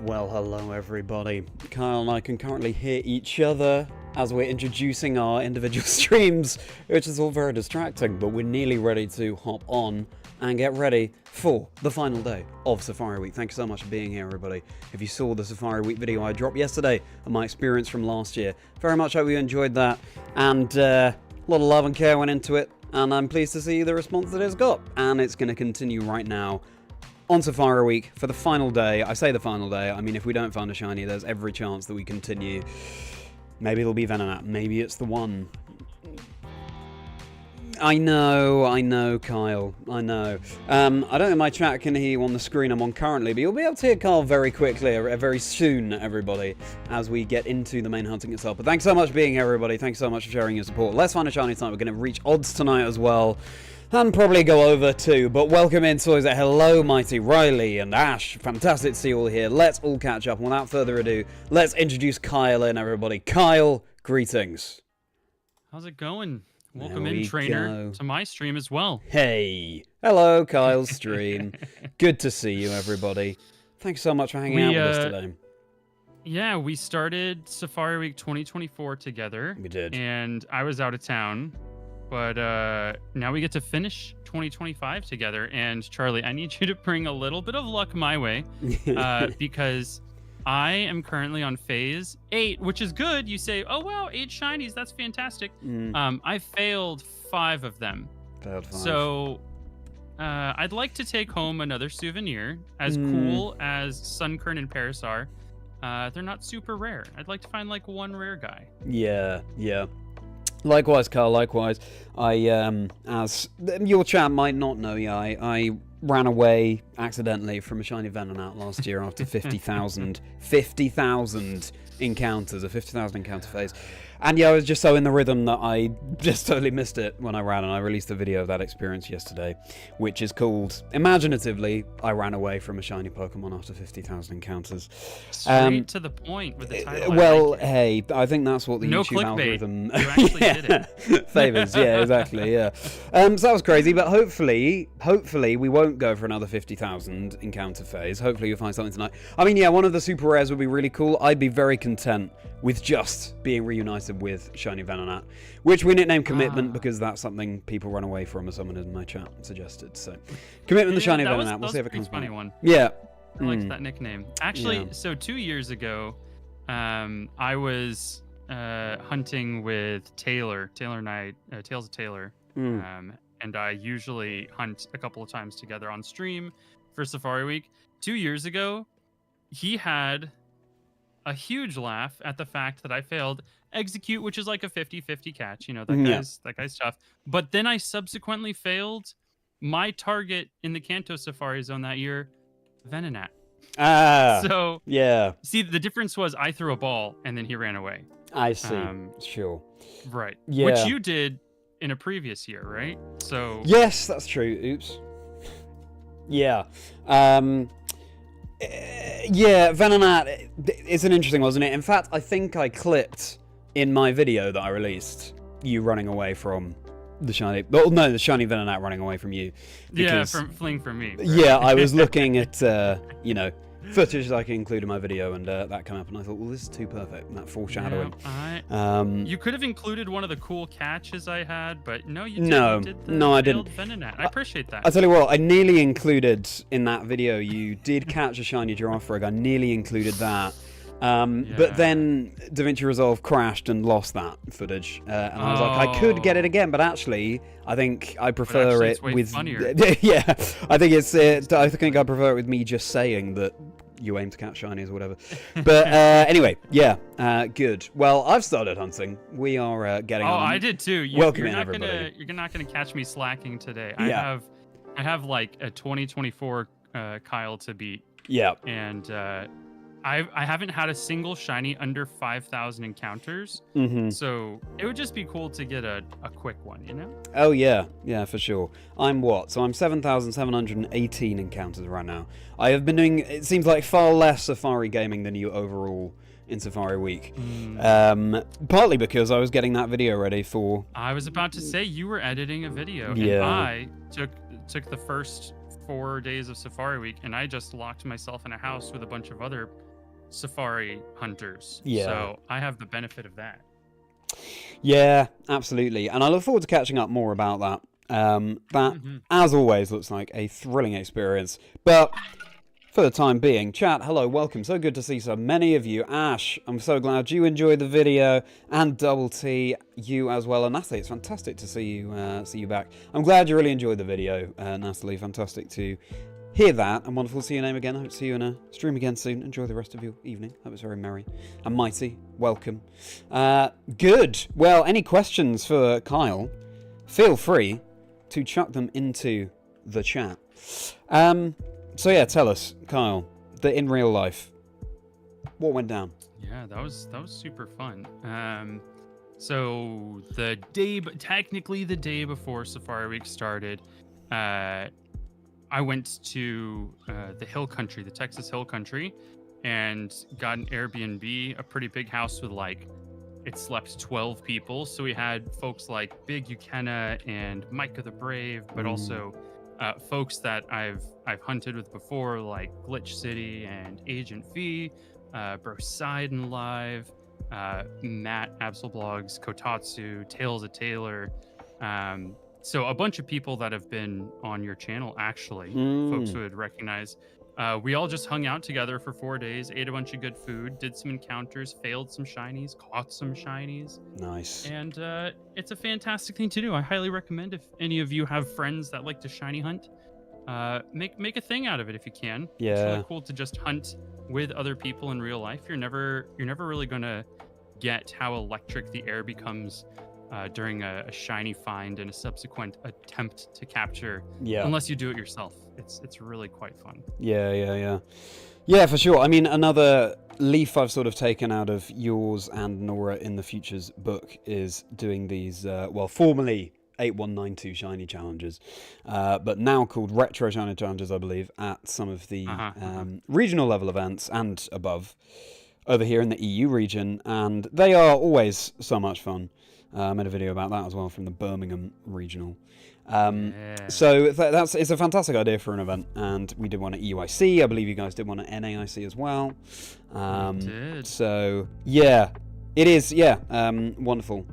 Well, hello everybody. Kyle and I can currently hear each other as we're introducing our individual streams, which is all very distracting, but we're nearly ready to hop on and get ready for the final day of Safari Week. Thank you so much for being here, everybody. If you saw the Safari Week video I dropped yesterday and my experience from last year, very much hope you enjoyed that, and a lot of love and care went into it, and I'm pleased to see the response that it's got, and it's going to continue right now on Safari Week for the final day. I say the final day, I mean if we don't find a shiny, there's every chance that we continue. Maybe it'll be Venonat, maybe it's the one. I know, Kyle, I know. I don't think my chat can hear you on the screen I'm on currently, but you'll be able to hear Kyle very quickly, very soon, everybody, as we get into the main hunting itself. But thanks so much for being here, everybody. Thanks so much for sharing your support. Let's find a shiny tonight. We're going to reach odds tonight as well. And probably go over too, but welcome in, so is it? Hello, Mighty, Riley, and Ash. Fantastic to see you all here. Let's all catch up. And without further ado, let's introduce Kyle in, everybody. Kyle, greetings. How's it going? Welcome in, trainer, to my stream as well. Hey. Hello, Kyle's stream. Good to see you, everybody. Thanks so much for hanging out with us today. Yeah, we started Safari Week 2024 together. We did. And I was out of town. But now we get to finish 2025 together. And Charlie, I need you to bring a little bit of luck my way because I am currently on phase 8, which is good. You say, oh, wow, 8 shinies. That's fantastic. I failed 5 of them. Failed 5. So I'd like to take home another souvenir. As cool as Sunkern and Paris are, they're not super rare. I'd like to find like one rare guy. Yeah. Likewise, Carl, likewise. As your chat might not know, I ran away accidentally from a shiny Venonat last year after 50,000 encounters, a 50,000 encounter phase. And yeah, I was just so in the rhythm that I just totally missed it when I ran, and I released a video of that experience yesterday, which is called, imaginatively, I ran away from a shiny Pokemon after 50,000 encounters. Straight to the point with the title. Well, hey, I think that's what the no YouTube clickbait. algorithm You actually did it. favors. Yeah, exactly. Yeah. So that was crazy, but hopefully we won't go for another 50,000 5,000 encounter phase. Hopefully you'll find something tonight. I mean, yeah, one of the super rares would be really cool. I'd be very content with just being reunited with Shiny Venonat, which we nicknamed Commitment because that's something people run away from, as someone in my chat suggested. So, Commitment the Shiny Venonat. We'll see if it comes funny one. Yeah. I liked that nickname. Actually, so 2 years ago, I was hunting with Taylor Knight, Tales of Taylor. And I usually hunt a couple of times together on stream for Safari Week. 2 years ago, he had a huge laugh at the fact that I failed Execute, which is like a 50-50 catch. You know, that guy's tough. But then I subsequently failed my target in the Kanto Safari Zone that year, Venonat. So yeah. See, the difference was I threw a ball and then he ran away. I see. Sure. Right. Yeah. Which you did in a previous year, right? So yes, that's true. Oops. Yeah. Yeah, Venonat is an interesting one, wasn't it? In fact, I think I clipped in my video that I released you running away from the shiny. Well, no, the shiny Venonat running away from you. Because, yeah, fleeing from me. Right? Yeah, I was looking at footage that I can include in my video, and that came up, and I thought, well, this is too perfect. That foreshadowing. Yeah, you could have included one of the cool catches I had, but no, you didn't. No, I didn't. Venonat. I appreciate that. I tell you what, I nearly included in that video. You did catch a shiny giraffe rig. I nearly included that. But then DaVinci Resolve crashed and lost that footage, and I was like, I could get it again, but actually, I think I prefer it with. Yeah, I think I think I prefer it with me just saying that you aim to catch shinies or whatever. But anyway, yeah, good. Well, I've started hunting. We are getting. Oh, on. I did too. You're not gonna catch me slacking today. I have like a 2024 Kyle to beat. Yeah, and. I haven't had a single shiny under 5,000 encounters, so it would just be cool to get a quick one, you know? Oh yeah, for sure. I'm 7,718 encounters right now. I have been doing, it seems like, far less Safari gaming than you overall in Safari Week. Partly because I was getting that video ready for... I was about to say, you were editing a video, and I took the first 4 days of Safari Week, and I just locked myself in a house with a bunch of other Safari hunters. Yeah. So I have the benefit of that. Yeah, absolutely. And I look forward to catching up more about that. As always, looks like a thrilling experience. But for the time being, chat, hello, welcome. So good to see so many of you. Ash, I'm so glad you enjoyed the video. And Double T, you as well. And Natalie, it's fantastic to see you back. I'm glad you really enjoyed the video, Natalie. Fantastic to hear that, and wonderful to see your name again. I hope to see you in a stream again soon. Enjoy the rest of your evening. Hope it's very merry and mighty. Welcome. Good. Well, any questions for Kyle, feel free to chuck them into the chat. So yeah, tell us, Kyle, that in real life, what went down? Yeah, that was super fun. So technically the day before Safari Week started, I went to the Hill Country, the Texas Hill Country, and got an Airbnb, a pretty big house with it slept 12 people. So we had folks like Big Ukenna and Micah the Brave, but also folks that I've hunted with before, like Glitch City and Agent V, Bro Sidon Live, Matt Absolblogs, Kotatsu, Tales of Taylor. So a bunch of people that have been on your channel, actually, folks who would recognize. We all just hung out together for 4 days, ate a bunch of good food, did some encounters, failed some shinies, caught some shinies. Nice. And it's a fantastic thing to do. I highly recommend, if any of you have friends that like to shiny hunt, make a thing out of it if you can. Yeah. It's really cool to just hunt with other people in real life. You're never really gonna get how electric the air becomes during a shiny find and a subsequent attempt to capture, unless you do it yourself. It's really quite fun. Yeah, for sure. I mean, another leaf I've sort of taken out of yours and Nora in the Future's book is doing these, formerly 8192 shiny challenges, but now called retro shiny challenges, I believe, at some of the regional level events and above over here in the EU region, and they are always so much fun. I made a video about that as well from the Birmingham regional. So it's a fantastic idea for an event, and we did one at EUIC. I believe you guys did one at NAIC as well. We did. So yeah, it is. Yeah, wonderful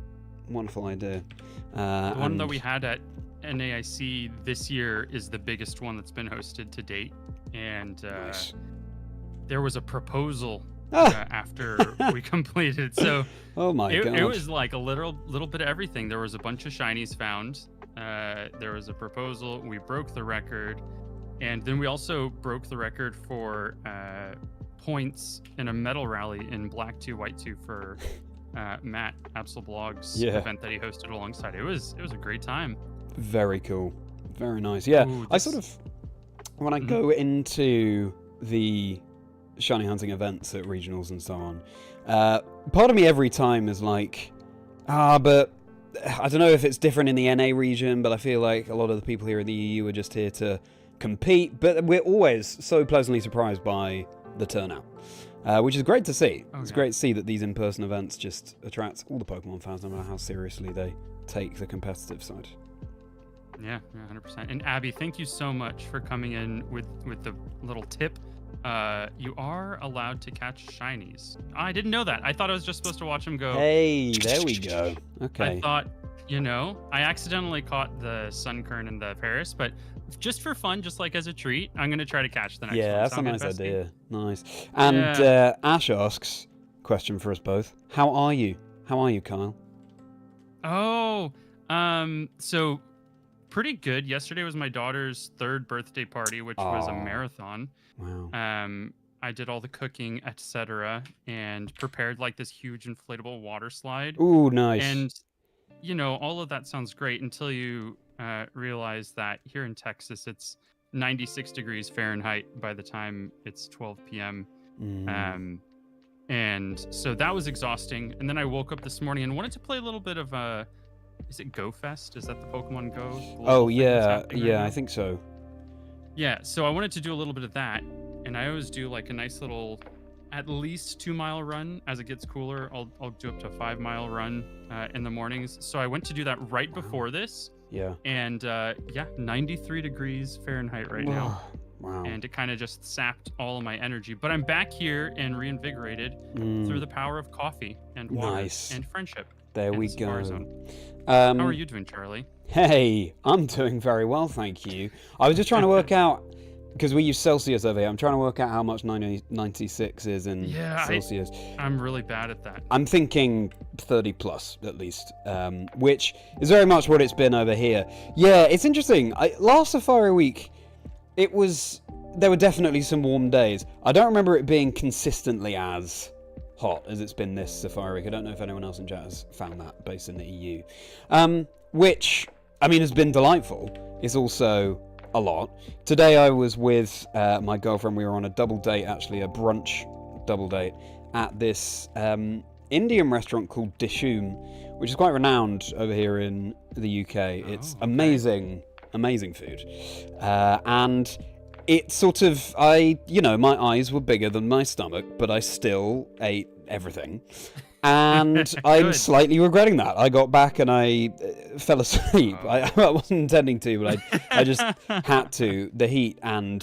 idea. The one that we had at NAIC this year is the biggest one that's been hosted to date, and nice. There was a proposal after we completed. So oh my god, it was like a little bit of everything. There was a bunch of shinies found. There was a proposal. We broke the record, and then we also broke the record for points in a medal rally in Black 2 White 2 for Matt Absolblog's event that he hosted alongside. It was a great time. Very cool, very nice. Yeah, Ooh, I sort of when I go into the shiny hunting events at regionals and so on, part of me every time is like, but I don't know if it's different in the NA region, but I feel like a lot of the people here in the EU are just here to compete, but we're always so pleasantly surprised by the turnout, which is great to see. It's great to see that these in-person events just attract all the Pokemon fans, no matter how seriously they take the competitive side. Yeah, 100%. And Abby, thank you so much for coming in with the little tip. You are allowed to catch shinies. I didn't know that. I thought I was just supposed to watch them go. Hey, there we go. Okay. I thought, I accidentally caught the Sunkern and the Paris, but just for fun, just like as a treat, I'm going to try to catch the next one. Yeah, that's a nice idea. Nice. And Ash asks, question for us both. How are you? How are you, Kyle? Oh, so pretty good. Yesterday was my daughter's 3rd birthday party, which was a marathon. Wow. I did all the cooking, etc., and prepared like this huge inflatable water slide. Ooh, nice. And all of that sounds great until you realize that here in Texas it's 96 degrees Fahrenheit by the time it's 12 p.m. And so that was exhausting. And then I woke up this morning and wanted to play a little bit of is it Go Fest? Is that the Pokemon Go? Oh yeah, I think so. Yeah, so I wanted to do a little bit of that, and I always do like a nice little, at least 2-mile run. As it gets cooler, I'll do up to a 5-mile run in the mornings. So I went to do that right before this. Yeah. And 93 degrees Fahrenheit right now. Wow. And it kind of just sapped all of my energy. But I'm back here and reinvigorated through the power of coffee and water and friendship. There we go. How are you doing, Charlie? Hey, I'm doing very well, thank you. I was just trying to work out, because we use Celsius over here, I'm trying to work out how much 96 is in Celsius. I'm really bad at that. I'm thinking 30 plus, at least, which is very much what it's been over here. Yeah, it's interesting. Last Safari Week, there were definitely some warm days. I don't remember it being consistently as hot as it's been this Safari Week. I don't know if anyone else in chat has found that based in the EU. Which, I mean, has been delightful. It's also a lot. Today I was with my girlfriend. We were on a double date, actually, a brunch double date at this Indian restaurant called Dishoom, which is quite renowned over here in the UK. It's amazing food. And it sort of, my eyes were bigger than my stomach, but I still ate everything. And I'm slightly regretting that. I got back and I fell asleep. I wasn't intending to, but I just had to. The heat and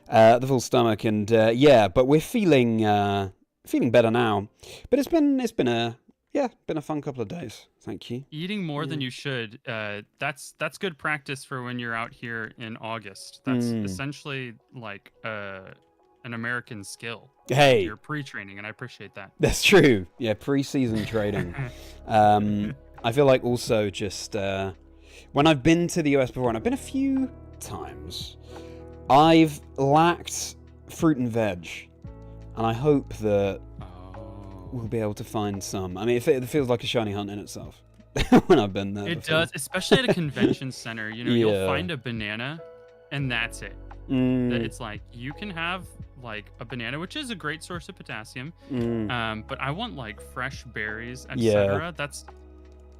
the full stomach, and but we're feeling better now. But it's been a fun couple of days. Thank you. Eating more than you should. That's good practice for when you're out here in August. That's essentially like an American skill. Hey, you're pre-training, and I appreciate that. That's true. Yeah, pre-season training. I feel like also just when I've been to the US before, and I've been a few times, I've lacked fruit and veg, and I hope that we'll be able to find some. I mean, it feels like a shiny hunt in itself when I've been there. It does, especially at a convention center. You'll find a banana, and that's it. It's like you can have like a banana, which is a great source of potassium, but I want like fresh berries, etc.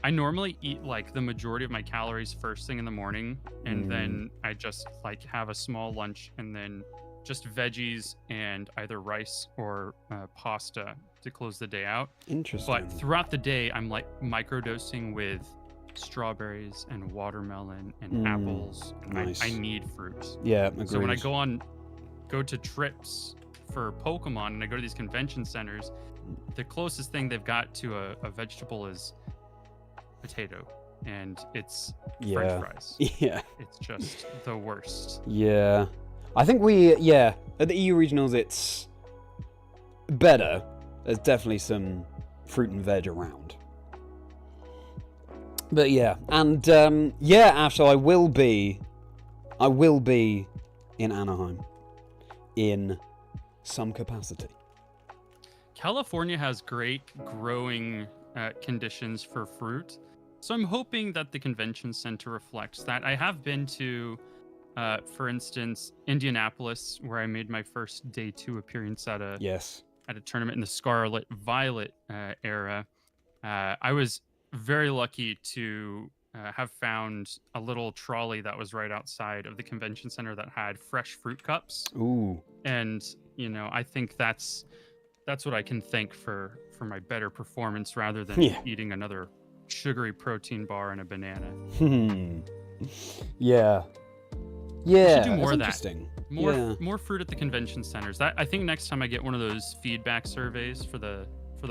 I normally eat like the majority of my calories first thing in the morning, and then I just like have a small lunch and then just veggies and either rice or pasta to close the day out. Interesting. But throughout the day, I'm like microdosing with strawberries and watermelon and apples. And nice. I need fruit. Yeah, agreed. So when I go to trips for Pokemon and I go to these convention centers, the closest thing they've got to a vegetable is potato, and it's French fries. Yeah. It's just the worst. Yeah. I think at the EU regionals it's better. There's definitely some fruit and veg around. But yeah, and Ash, so I will be in Anaheim in some capacity. California has great growing conditions for fruit, so I'm hoping that the convention center reflects that. I have been to, for instance, Indianapolis, where I made my first day 2 appearance at a tournament in the Scarlet Violet era. I was very lucky to have found a little trolley that was right outside of the convention center that had fresh fruit cups. Ooh. And I think that's what I can thank for my better performance rather than eating another sugary protein bar and a banana. Yeah. We should do more of that. Interesting. More fruit at the convention centers. I think next time I get one of those feedback surveys for the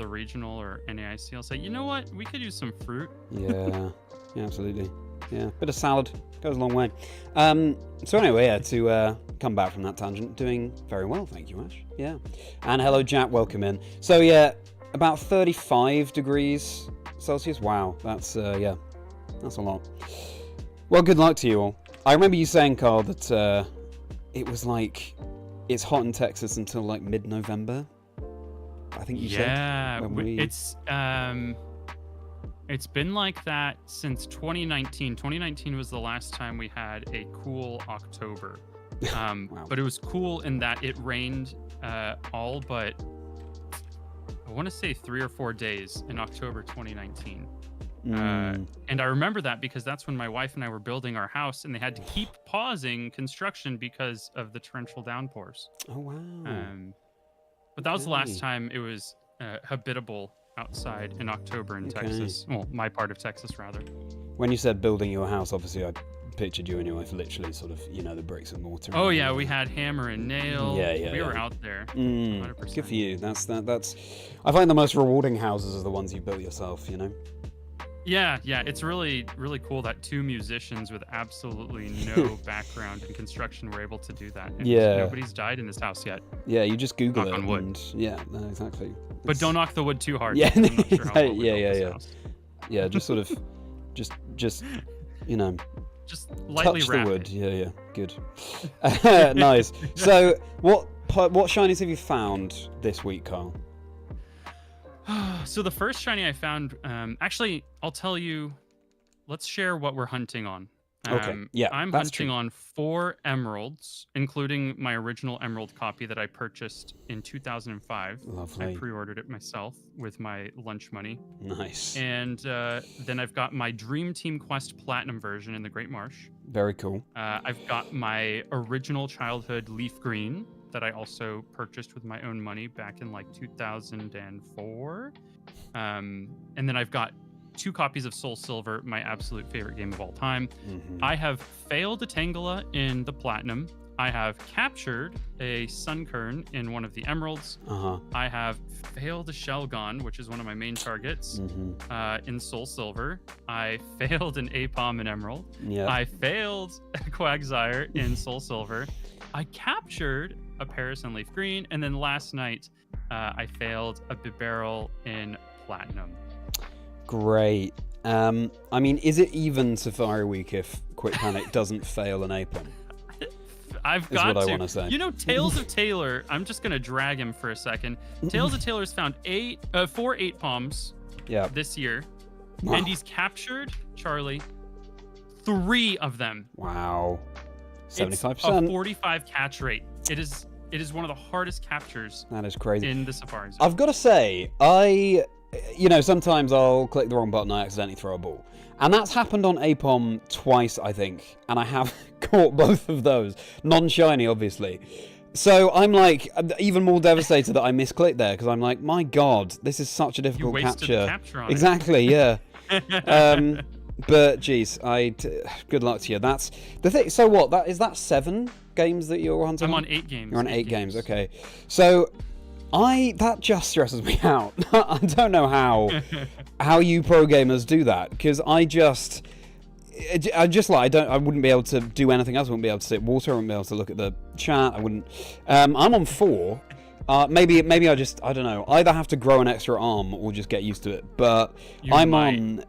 regional or NAIC, I'll say, you know what, we could use some fruit. Yeah, absolutely. Yeah, bit of salad goes a long way. So anyway, to come back from that tangent, doing very well, thank you, Ash. Yeah, and hello, Jack, welcome in. So yeah, about 35 degrees Celsius. Wow, that's that's a lot. Well, good luck to you all. I remember you saying, Carl, that it was like it's hot in Texas until like mid-November. I think you said. Yeah, it's been like that since 2019. 2019 was the last time we had a cool October. Wow. But it was cool in that it rained all but, I want to say 3 or 4 days in October 2019. And I remember that because that's when my wife and I were building our house, and they had to keep pausing construction because of the torrential downpours. Oh, wow. But that was the last time it was habitable outside in October in Texas. Well, my part of Texas, rather. When you said building your house, obviously I pictured you and your wife literally sort of, the bricks and mortar. Oh, yeah, we had hammer and nail. We were out there. 100%. Good for you. That's. I find the most rewarding houses are the ones you built yourself, Yeah, it's really, really cool that 2 musicians with absolutely no background in construction were able to do that. And nobody's died in this house yet. Yeah, you just Google knock it. on wood. And, no, exactly. But don't knock the wood too hard. Yeah, I'm not sure how well we built this house. Yeah, just sort of, just just lightly touch wrap the wood. it. Yeah, good. Nice. So, what shinies have you found this week, Carl? So the first shiny I found, actually, I'll tell you, let's share what we're hunting on. Okay, yeah, I'm hunting on 4 emeralds, including my original emerald copy that I purchased in 2005. Lovely. I pre-ordered it myself with my lunch money. Nice. And then I've got my Dream Team Quest Platinum version in the Great Marsh. Very cool. I've got my original childhood Leaf Green that I also purchased with my own money back in like 2004. And then I've got 2 copies of Soul Silver, my absolute favorite game of all time. I have failed a Tangela in the Platinum. I have captured a Sunkern in one of the Emeralds. I have failed a Shelgon, which is one of my main targets, in Soul Silver. I failed an Apom in Emerald. I failed a Quagsire in Soul Silver. I captured a Paris and Leaf Green, and then last night I failed a Bibarel in Platinum. Great. I mean, is it even Safari Week if Quick Panic doesn't fail an Apom? I've got what to. I want to say. Tails of Taylor, I'm just going to drag him for a second. Tails of Taylor's found 4 8-Poms this year, and he's captured, Charlie, 3 of them. Wow. 75%. It's a 45 catch rate. It is one of the hardest captures. That is crazy. In the Safari Zone. I've got to say, sometimes I'll click the wrong button, I accidentally throw a ball. And that's happened on Apom twice, I think. And I have caught both of those. Non-shiny, obviously. So I'm like even more devastated that I misclicked there because I'm like, my God, this is such a You difficult wasted capture. the capture on Exactly, yeah. it. But geez, good luck to you. That's the thing. So what? That 7 games that you're hunting? I'm on 8 games. You're on 8 games. Okay. So that just stresses me out. I don't know how you pro gamers do that because I wouldn't be able to do anything else. I wouldn't be able to sip water. I wouldn't be able to look at the chat. I wouldn't. I'm on 4. Maybe I don't know. Either have to grow an extra arm or just get used to it. But I'm on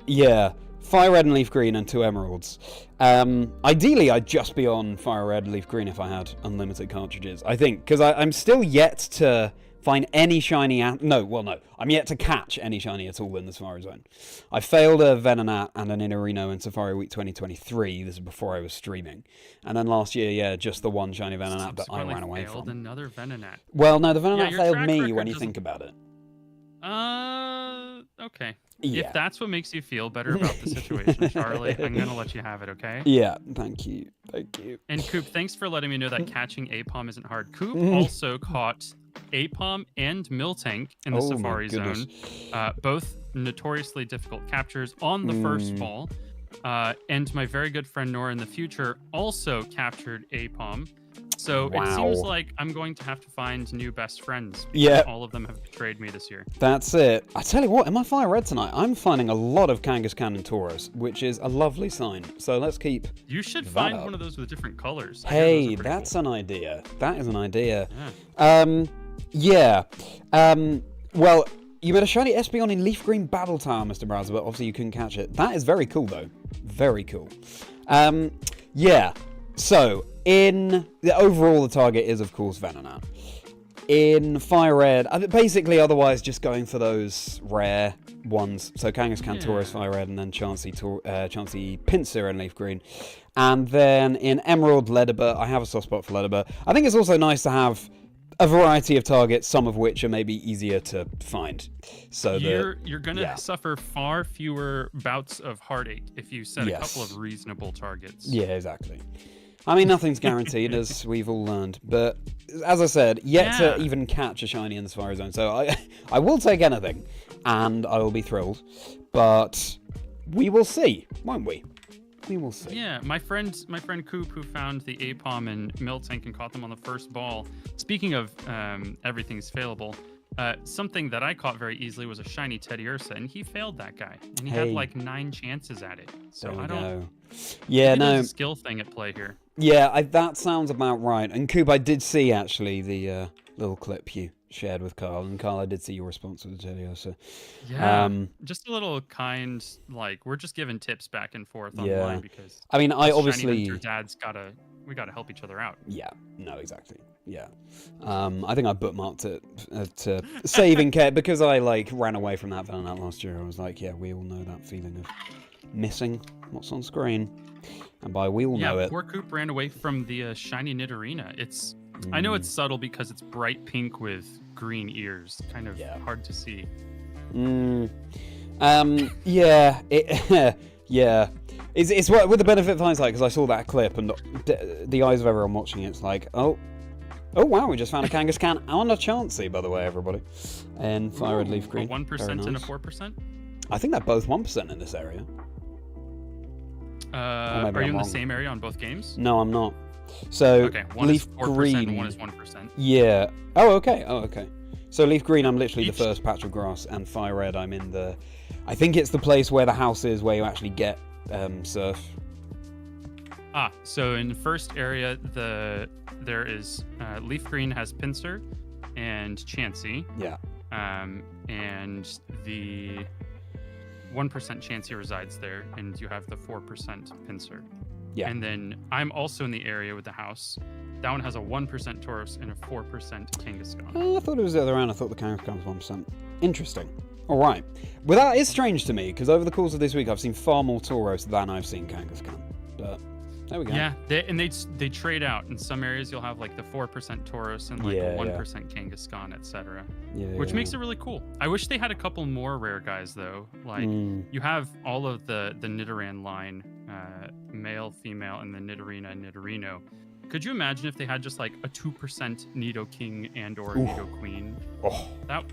Fire Red and Leaf Green and 2 Emeralds. Ideally, I'd just be on Fire Red, Leaf Green if I had unlimited cartridges. I think because I'm still yet to find any shiny... No. I'm yet to catch any shiny at all in the Safari Zone. I failed a Venonat and an Inarino in Safari Week 2023. This is before I was streaming. And then last year, just the one shiny Venonat that I ran away from. Another Venonat. Well, no, the Venonat failed me when you think about it. Okay. Yeah. If that's what makes you feel better about the situation, Charlie, I'm going to let you have it, okay? Yeah, thank you. And Coop, thanks for letting me know that catching Apom isn't hard. Coop also caught Apom and Miltank in the Safari Zone. Both notoriously difficult captures on the first fall. And my very good friend Nora in the future also captured Apom. So it seems like I'm going to have to find new best friends. Yeah. All of them have betrayed me this year. That's it. I tell you what, in my Fire Red tonight, I'm finding a lot of Kangaskhan and Tauros, which is a lovely sign. So let's keep. You should find one of those with different colors. Hey, that's an idea. That is an idea. Yeah. Well, you made a shiny Espeon in Leaf Green Battle Tower, Mr. Browser, but obviously you couldn't catch it. That is very cool, though. Very cool. Yeah. So, overall, the target is, of course, Venonat. In Fire Red, basically, otherwise, just going for those rare ones. So, Kangaskhan, Tauros, Fire Red, and then Chansey Pinsir and Leaf Green. And then in Emerald, Ledibur, I have a soft spot for Ledibur. I think it's also nice to have a variety of targets, some of which are maybe easier to find. So you're gonna suffer far fewer bouts of heartache if you set a couple of reasonable targets. Yeah, exactly. I mean, nothing's guaranteed, as we've all learned. But as I said, yet to even catch a shiny in the Safari Zone. So I will take anything, and I will be thrilled. But we will see, won't we? We will see. Yeah, my friend Coop, who found the Apom and Miltank and caught them on the first ball. Speaking of everything's failable, something that I caught very easily was a shiny Teddiursa, and he failed that guy, and he had like 9 chances at it. So I don't know. Yeah, there's a skill thing at play here. Yeah, that sounds about right. And Coop, I did see actually the little clip you shared with Carl, and Carl, I did see your response to the Teddiursa. Yeah, just a little kind, like we're just giving tips back and forth online because I mean, I obviously your dad's we gotta help each other out. Yeah, no, exactly. Yeah, I think I bookmarked it to save in care because I ran away from that Venonat last year. I was like, yeah, we all know that feeling of missing what's on screen, and by we all know it. Poor Coop ran away from the shiny Nidorina. I know it's subtle because it's bright pink with green ears, kind of hard to see. It's with the benefit of hindsight because I saw that clip and the eyes of everyone watching it's like, oh wow, we just found a Kangaskhan and a Chansey, by the way, everybody. And Fire Red Leaf Green. A 1% and a 4%? I think they're both 1% in this area. Are you in the same area on both games? No, I'm not. So one Leaf is 4% Green. And one is 1%. Yeah. Oh, okay. So Leaf Green, I'm literally the first patch of grass, and Fire Red, I'm in I think it's the place where the house is, where you actually get surf. So in the first area, there is Leaf Green has Pinsir and Chansey. Yeah. And the 1% Chansey resides there, and you have the 4% Pinsir. Yeah. And then I'm also in the area with the house. That one has a 1% Tauros and a 4% Kangaskhan. I thought it was the other round. I thought the Kangaskhan was 1%. Interesting. All right. Well, that is strange to me, because over the course of this week, I've seen far more Tauros than I've seen Kangaskhan. But there we go. Yeah, they trade out. In some areas, you'll have like the 4% Tauros and like a 1% Kangaskhan, etc. Which makes it really cool. I wish they had a couple more rare guys, though. Like, you have all of the Nidoran line, male, female, and the Nidorina and Nidorino Could you imagine if they had just like a 2% Nidoking and or Oof. Nidoqueen? Oh, That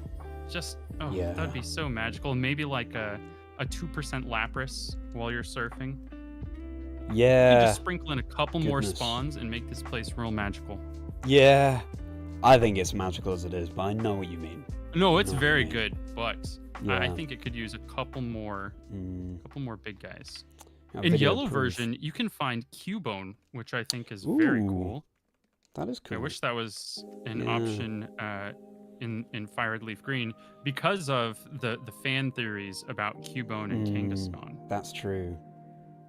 just Yeah. that'd be so magical. Maybe like a 2% Lapras while you're surfing. You yeah. just sprinkle in a couple more Goodness. spawns and make this place real magical. Yeah. I think it's magical as it is, but I know what you mean. No, it's No, very yeah. good, but I Yeah. think it could use a couple more big guys. A In video yellow proof. version, you can find Cubone, which I think is very Ooh, cool. That is cool. I wish that was an Yeah. option in Fire Red Leaf Green because of the fan theories about Cubone and Kangaskhan. That's true.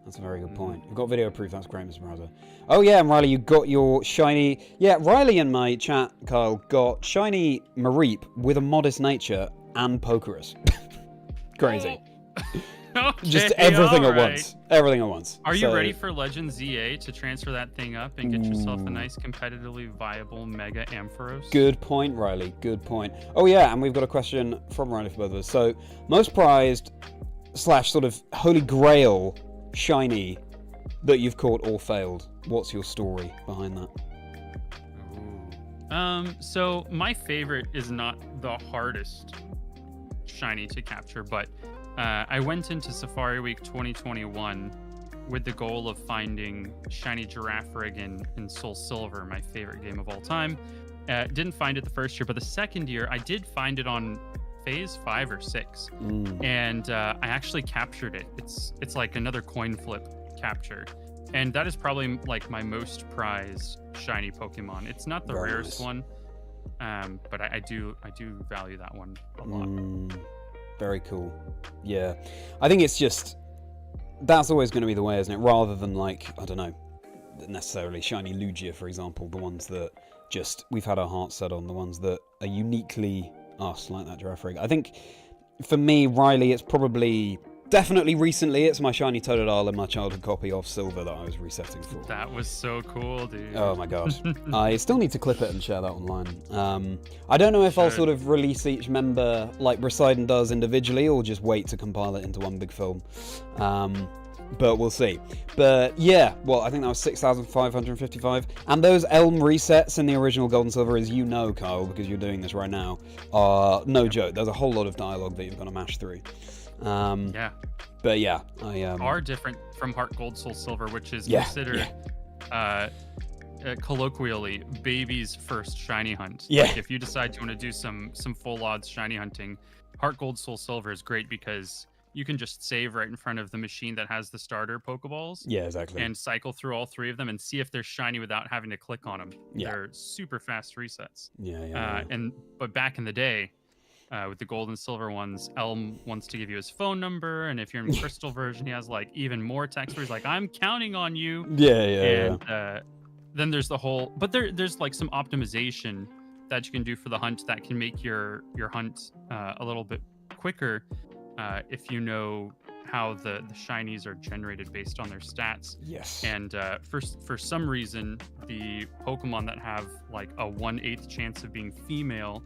That's a very good point. You've got video proof. That's great, Mr. Browser. Oh, yeah, and Riley, you got your shiny... Yeah, Riley in my chat, Kyle, got shiny Merri with a modest nature and Pokerus. Crazy. Okay, Just everything at alright. once. Everything at once. Are you So- ready for Legend ZA to transfer that thing up and get yourself a nice competitively viable Mega Ampharos? Good point, Riley. Good point. Oh, yeah, and we've got a question from Riley for both of us. So, most prized / sort of holy grail shiny that you've caught or failed. What's your story behind that? So my favorite is not the hardest shiny to capture, but I went into Safari Week 2021 with the goal of finding shiny Giraffrig in Soul Silver, my favorite game of all time. Didn't find it the first year, but the second year I did find it on phase 5 or 6, and I actually captured it. It's like another coin flip capture, and that is probably like my most prized shiny Pokemon. It's not the Very rarest nice. one, but I do value that one a lot. Very cool. Yeah. I think it's just... That's always going to be the way, isn't it? Rather than, like, I don't know, necessarily shiny Lugia, for example. The ones that just... We've had our hearts set on. The ones that are uniquely us, like that Giraffrig. I think, for me, Riley, it's probably... Definitely recently, it's my shiny Totodile and my childhood copy of Silver that I was resetting for. That was so cool, dude. Oh my god. I still need to clip it and share that online. I don't know if I'll sort of release each member like Poseidon does individually or just wait to compile it into one big film. But we'll see. But yeah, well, I think that was 6,555. And those Elm resets in the original Gold and Silver, as you know, Kyle, because you're doing this right now, are no joke. There's a whole lot of dialogue that you've got to mash through. Yeah. But yeah, Are different from Heart Gold Soul Silver, which is Yeah, considered colloquially baby's first shiny hunt. Yeah. Like if you decide you want to do some full odds shiny hunting, Heart Gold Soul Silver is great because you can just save right in front of the machine that has the starter Pokeballs. Yeah, exactly. And cycle through all 3 of them and see if they're shiny without having to click on them. Yeah. They're super fast resets. Yeah. But back in the day, with the gold and silver ones, Elm wants to give you his phone number, and if you're in crystal version, he has like even more text where he's like, "I'm counting on you." Yeah. And then there's the whole, but there's like some optimization that you can do for the hunt that can make your hunt a little bit quicker if you know how the shinies are generated based on their stats. Yes. And for some reason, the Pokemon that have like a 1/8 chance of being female,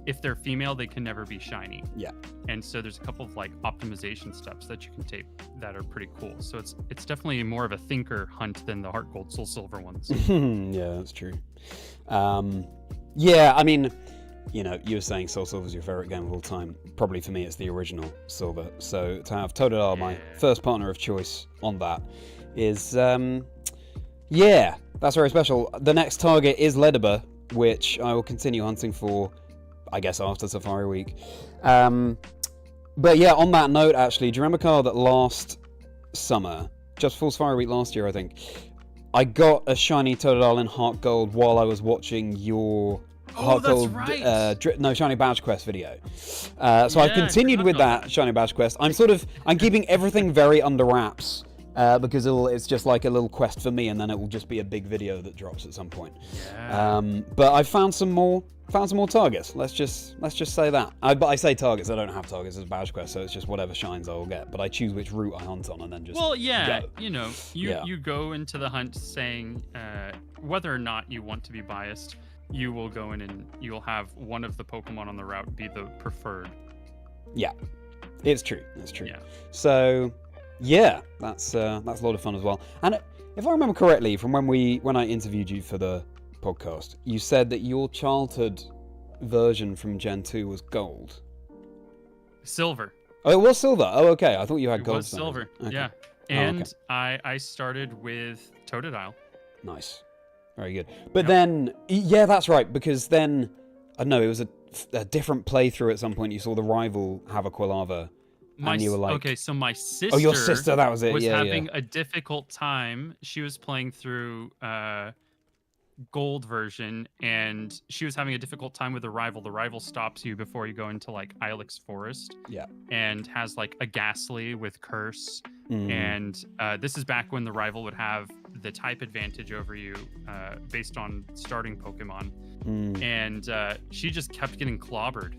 if they're female, they can never be shiny. Yeah. And so there's a couple of like optimization steps that you can take that are pretty cool. So it's definitely more of a thinker hunt than the Heart Gold Soul Silver ones. Yeah, that's true. Yeah, I mean, you know, you were saying Soul Silver is your favorite game of all time. Probably for me, it's the original Silver. So to have Totodile, my first partner of choice on that, is yeah, that's very special. The next target is Ledibur, which I will continue hunting for, I guess, after Safari Week. But yeah, on that note, actually, do you remember, Carl, that last summer, just before Safari Week last year, I think, I got a shiny Totodile in Heart Gold while I was watching your Heart that's Gold, right. Shiny Badge Quest video. So I've continued with that Shiny Badge Quest. I'm keeping everything very under wraps. Because it's just like a little quest for me, and then it will just be a big video that drops at some point. Yeah. But I've found some more targets. Let's just say that. But I say targets. I don't have targets as a badge quest, so it's just whatever shines I will get. But I choose which route I hunt on, and then just go. You know, you go into the hunt saying whether or not you want to be biased, you will go in and you'll have one of the Pokemon on the route be the preferred. Yeah, it's true. That's true. Yeah. So. Yeah, that's a lot of fun as well. And If I remember correctly, from when I interviewed you for the podcast, you said that your childhood version from Gen 2 was gold. Silver. Oh, it was silver. Oh, okay. I thought you had It gold. was silver. Okay. Yeah. Oh, And okay. I started with Totodile. Nice. Very good. But then, yeah, that's right, because then, I don't know, it was a different playthrough at some point. You saw the rival have a Quilava, and you were like... Okay, so my sister... Oh, your sister, that was it. was Yeah, having a difficult time. She was playing through gold version, and she was having a difficult time with the rival. The rival stops you before you go into like Ilex Forest. Yeah. And has like a Ghastly with Curse. And this is back when the rival would have the type advantage over you based on starting Pokemon. And she just kept getting clobbered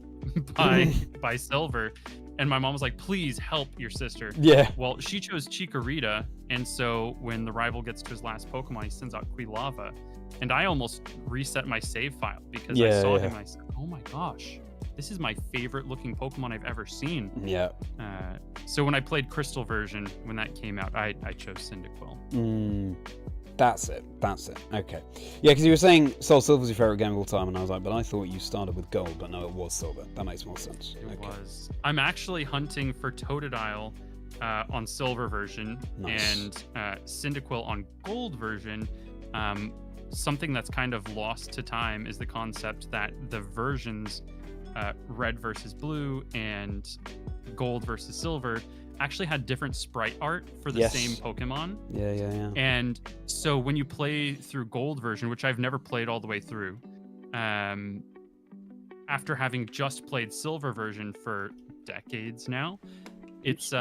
by Silver. And my mom was like, please help your sister. Yeah. Well, she chose Chikorita. And so when the rival gets to his last Pokemon, he sends out Quilava. And I almost reset my save file because I saw him and I said, oh my gosh, this is my favorite looking Pokemon I've ever seen. Yeah. So when I played Crystal version, when that came out, I chose Cyndaquil. That's it. Okay. Yeah, because you were saying Soul Silver's your favorite game of all time, and I was like, but I thought you started with gold, but no, it was silver. That makes more sense. It was. I'm actually hunting for Totodile on silver version and Cyndaquil on gold version. Something that's kind of lost to time is the concept that the versions red versus blue and gold versus silver actually had different sprite art for the same Pokemon. Yeah. And so when you play through gold version, which I've never played all the way through, after having just played silver version for decades now, it's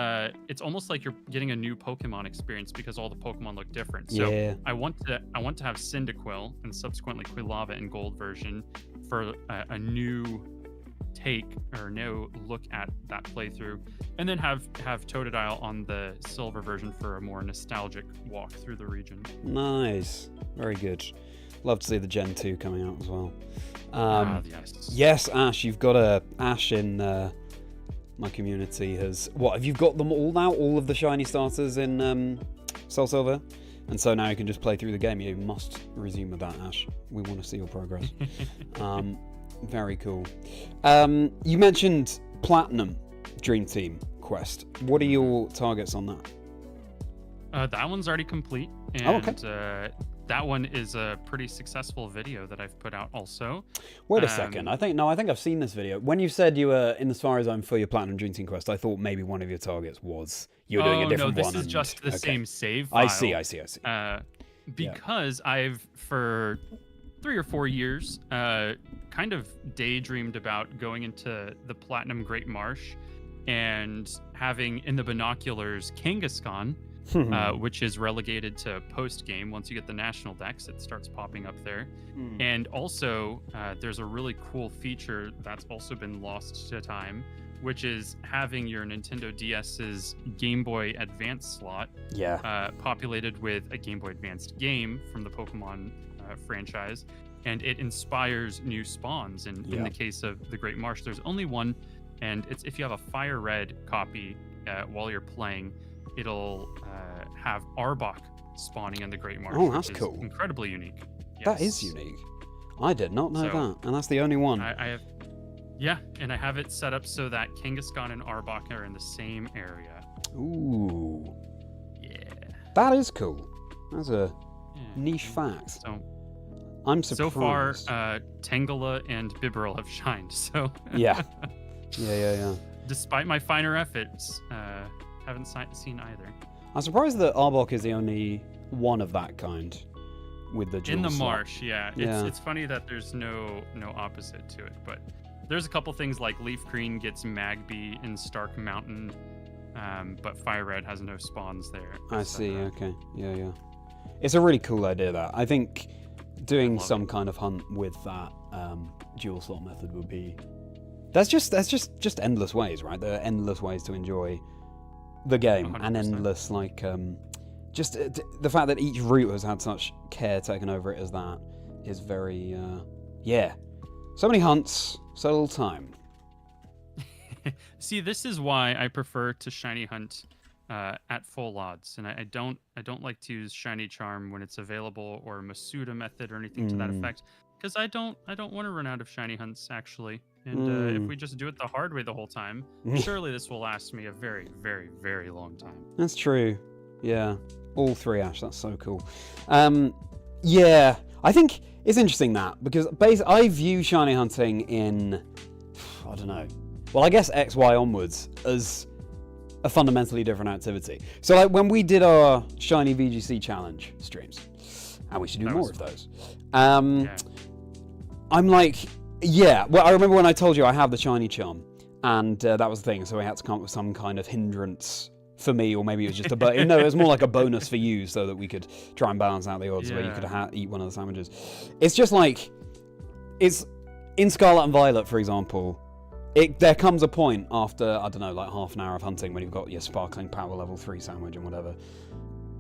almost like you're getting a new Pokemon experience because all the Pokemon look different. So I want to have Cyndaquil and subsequently Quilava in gold version for a new take or no look at that playthrough, and then have Totodile on the silver version for a more nostalgic walk through the region. Nice. Very good. Love to see the Gen 2 coming out as well. Yes. Yes, Ash, you've got a Ash in my community has... What, have you got them all now? All of the shiny starters in Soul Silver? And so now you can just play through the game. You must resume with that, Ash. We want to see your progress. Very cool. You mentioned Platinum Dream Team Quest. What are your targets on that? That one's already complete. And that one is a pretty successful video that I've put out also. Wait a second. I think I've seen this video. When you said you were in the Safari Zone for your Platinum Dream Team Quest, I thought maybe one of your targets was you were doing a different one. No, this is just the same save I file. see. Because I've, for 3 or 4 years, kind of daydreamed about going into the Platinum Great Marsh and having in the binoculars Kangaskhan, which is relegated to post-game. Once you get the national dex, it starts popping up there. And also, there's a really cool feature that's also been lost to time, which is having your Nintendo DS's Game Boy Advance slot populated with a Game Boy Advanced game from the Pokemon franchise, and it inspires new spawns. And in the case of the Great Marsh, there's only one, and it's if you have a Fire Red copy while you're playing, it'll have Arbok spawning in the Great Marsh. Oh, that's which is cool. Incredibly unique. Yes. That is unique. I did not know that, and that's the only one. I have, and I have it set up so that Kangaskhan and Arbok are in the same area. Ooh. Yeah. That is cool. That's a niche fact. So I'm surprised. So far, Tangela and Bibarel have shined. So yeah. Despite my finer efforts, haven't seen either. I'm surprised that Arbok is the only one of that kind with the dual in the slot. marsh. It's funny that there's no opposite to it, but there's a couple things like Leaf Green gets Magby in Stark Mountain, but Fire Red has no spawns there. I see. Okay. Yeah. It's a really cool idea. That I think doing some kind of hunt with that dual slot method would be. That's just endless ways, right? There are endless ways to enjoy the game, 100%. and endless just the fact that each route has had such care taken over it as that is very so many hunts, so little time. See, this is why I prefer to shiny hunt at full odds, and I don't like to use shiny charm when it's available, or Masuda method or anything to that effect, because I don't want to run out of shiny hunts actually. And if we just do it the hard way the whole time, surely this will last me a very, very, very long time. That's true. Yeah. All 3, Ash. That's so cool. Yeah. I think it's interesting that, because I view shiny hunting in, I don't know, well, I guess XY onwards as a fundamentally different activity. So like when we did our shiny VGC challenge streams, and we should do more of those. Yeah. I'm like, yeah, well, I remember when I told you I have the shiny charm, and that was the thing, so we had to come up with some kind of hindrance for me, or maybe it was just no, it was more like a bonus for you, so that we could try and balance out the odds where you could eat one of the sandwiches. It's just like, it's in Scarlet and Violet, for example, there comes a point after, I don't know, like half an hour of hunting, when you've got your sparkling power level 3 sandwich and whatever,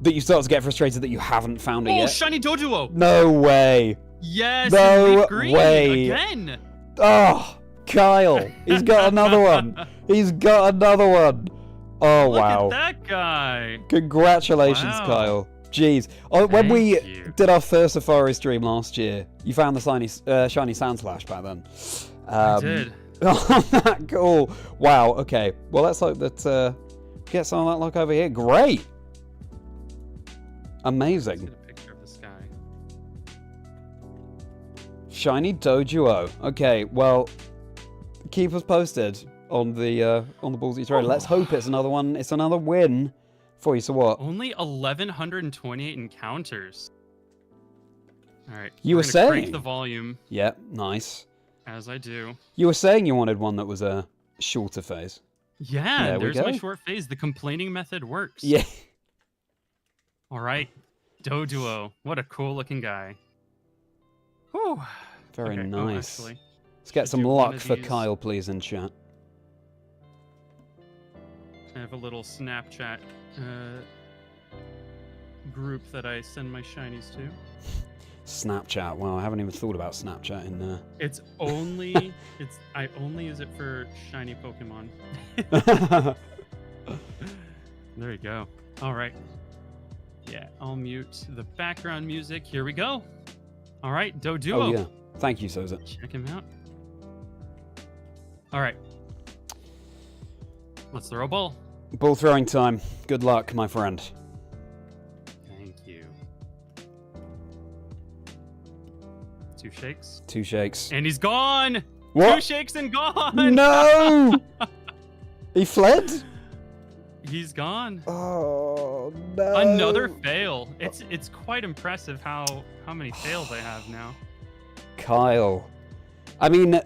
that you start to get frustrated that you haven't found it yet. Oh, shiny Doduo! No way! Yes, no green way! Again! Oh, Kyle! He's got another one! He's got another one! Oh, wow. Look at that guy! Congratulations, Wow. Kyle. Jeez. Oh, when we did our first Safari stream last year, you found the shiny Sandslash back then. I did. Oh, cool. Wow, okay. Well, let's hope that get some of that luck over here. Great. Amazing. Let's get a picture of this guy. Shiny Doduo. Okay, well, keep us posted on the balls that you throw. Let's hope it's another one. It's another win for you. So what? Only 1,128 encounters. All right. You we're were gonna saying. crank the volume, Yeah, nice. as I do. You were saying you wanted one that was a shorter phase. Yeah, There we there's my go. short phase. The complaining method works. Yeah. All right. Doduo. What a cool looking guy. Whew. Very Okay, nice. actually, Let's get should some do one luck of for these. Kyle, please, in chat. I have a little Snapchat group that I send my shinies to. Snapchat. Wow, I haven't even thought about Snapchat in there. It's only I only use it for shiny Pokemon. There you go. All right. Yeah, I'll mute the background music. Here we go. All right, Doduo. Oh, yeah. Thank you, Soza. Check him out. All right. Let's throw a ball. Ball throwing time. Good luck, my friend. Thank you. 2 shakes. 2 shakes. And he's gone! 2 What? shakes and gone! No! He fled? He's gone. Oh, no. Another fail. It's quite impressive how many fails I have now. Kyle. I mean,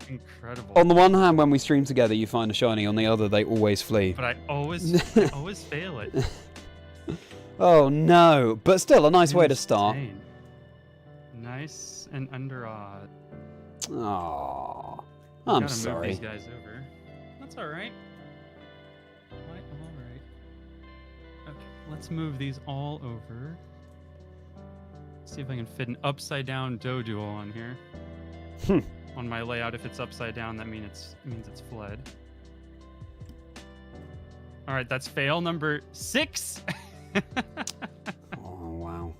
Incredible. on the one hand, when we stream together, you find a shiny. On the other, they always flee. But I always fail it. Oh, no. But still, a nice way to start. Insane. Nice and under odd. Oh, Gotta I'm move sorry. these guys over. That's all right. Quite all right. Okay, let's move these all over. See if I can fit an upside down Doduo on here. On my layout, if it's upside down, that means it's fled. All right, that's fail number 6. Oh, wow.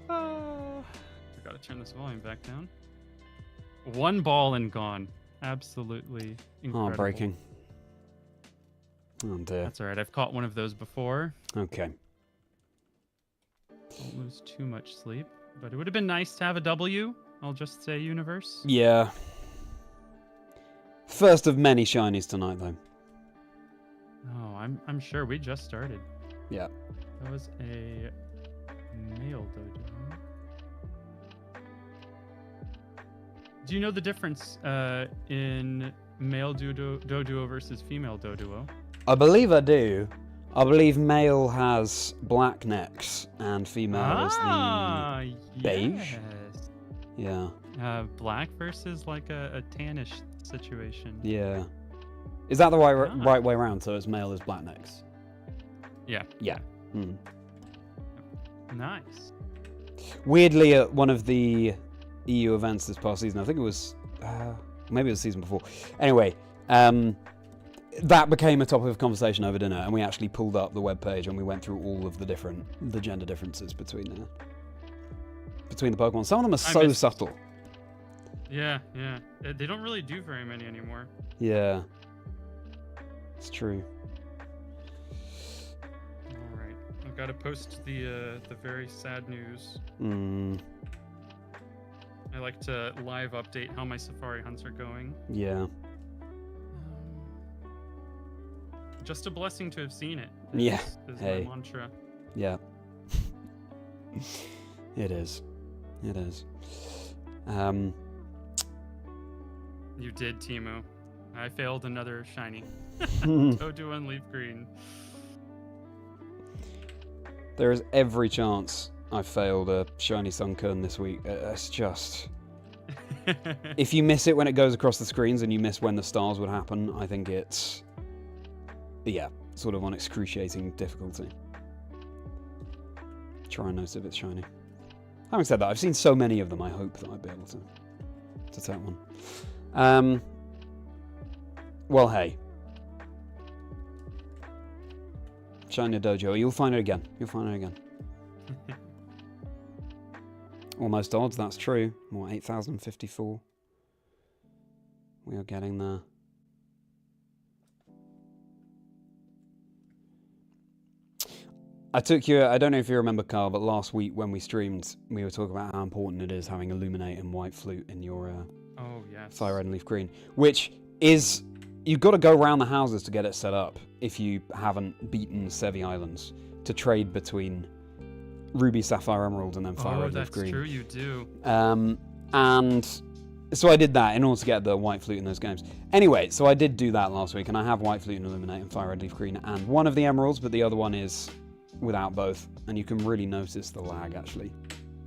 I gotta turn this volume back down. 1 ball and gone. Absolutely incredible. Heartbreaking. Oh, dear. That's all right. I've caught one of those before. Okay. Don't lose too much sleep, but it would have been nice to have a W. I'll just say universe. Yeah. First of many shinies tonight, though. Oh, I'm sure we just started. Yeah. That was a male dojo. Do you know the difference in male doduo versus female doduo? I believe I do. I believe male has black necks and female is the beige. Yes. Yeah. Black versus like a tannish situation. Yeah. Is that the right way around? So it's male is black necks. Yeah. Yeah. Mm. Nice. Weirdly, at one of the EU events this past season, I think it was maybe it was the season before. Anyway, that became a topic of conversation over dinner, and we actually pulled up the webpage and we went through all of the gender differences between the Pokemon. Some of them are so subtle. Yeah. They don't really do very many anymore. Yeah. It's true. All right. I've got to post the very sad news. I like to live update how my safari hunts are going. Yeah. Just a blessing to have seen it. Yeah. Is hey. my mantra. Yeah. It is. It is. You did, Timo. I failed another shiny. Dodu and Leaf Green. There is every chance I failed a shiny Sunkern this week. It's just... if you miss it when it goes across the screens and you miss when the stars would happen, I think it's... yeah, sort of on excruciating difficulty. Try and notice if it's shiny. Having said that, I've seen so many of them, I hope that I'd be able to take one. Well, hey. Shiny Dojo, you'll find it again. You'll find it again. Almost odds, that's true. More 8,054. We are getting there. I don't know if you remember, Carl, but last week when we streamed, we were talking about how important it is having Illuminate and White Flute in your Fire Red and Leaf Green. Which is, you've got to go around the houses to get it set up if you haven't beaten Sevi Islands to trade between Ruby, Sapphire, Emerald, and then Fire Red, Leaf Green. Oh, that's true, you do. And so I did that in order to get the White Flute in those games. Anyway, so I did do that last week, and I have White Flute and Illuminate and Fire Red, Leaf Green, and one of the Emeralds, but the other one is without both, and you can really notice the lag actually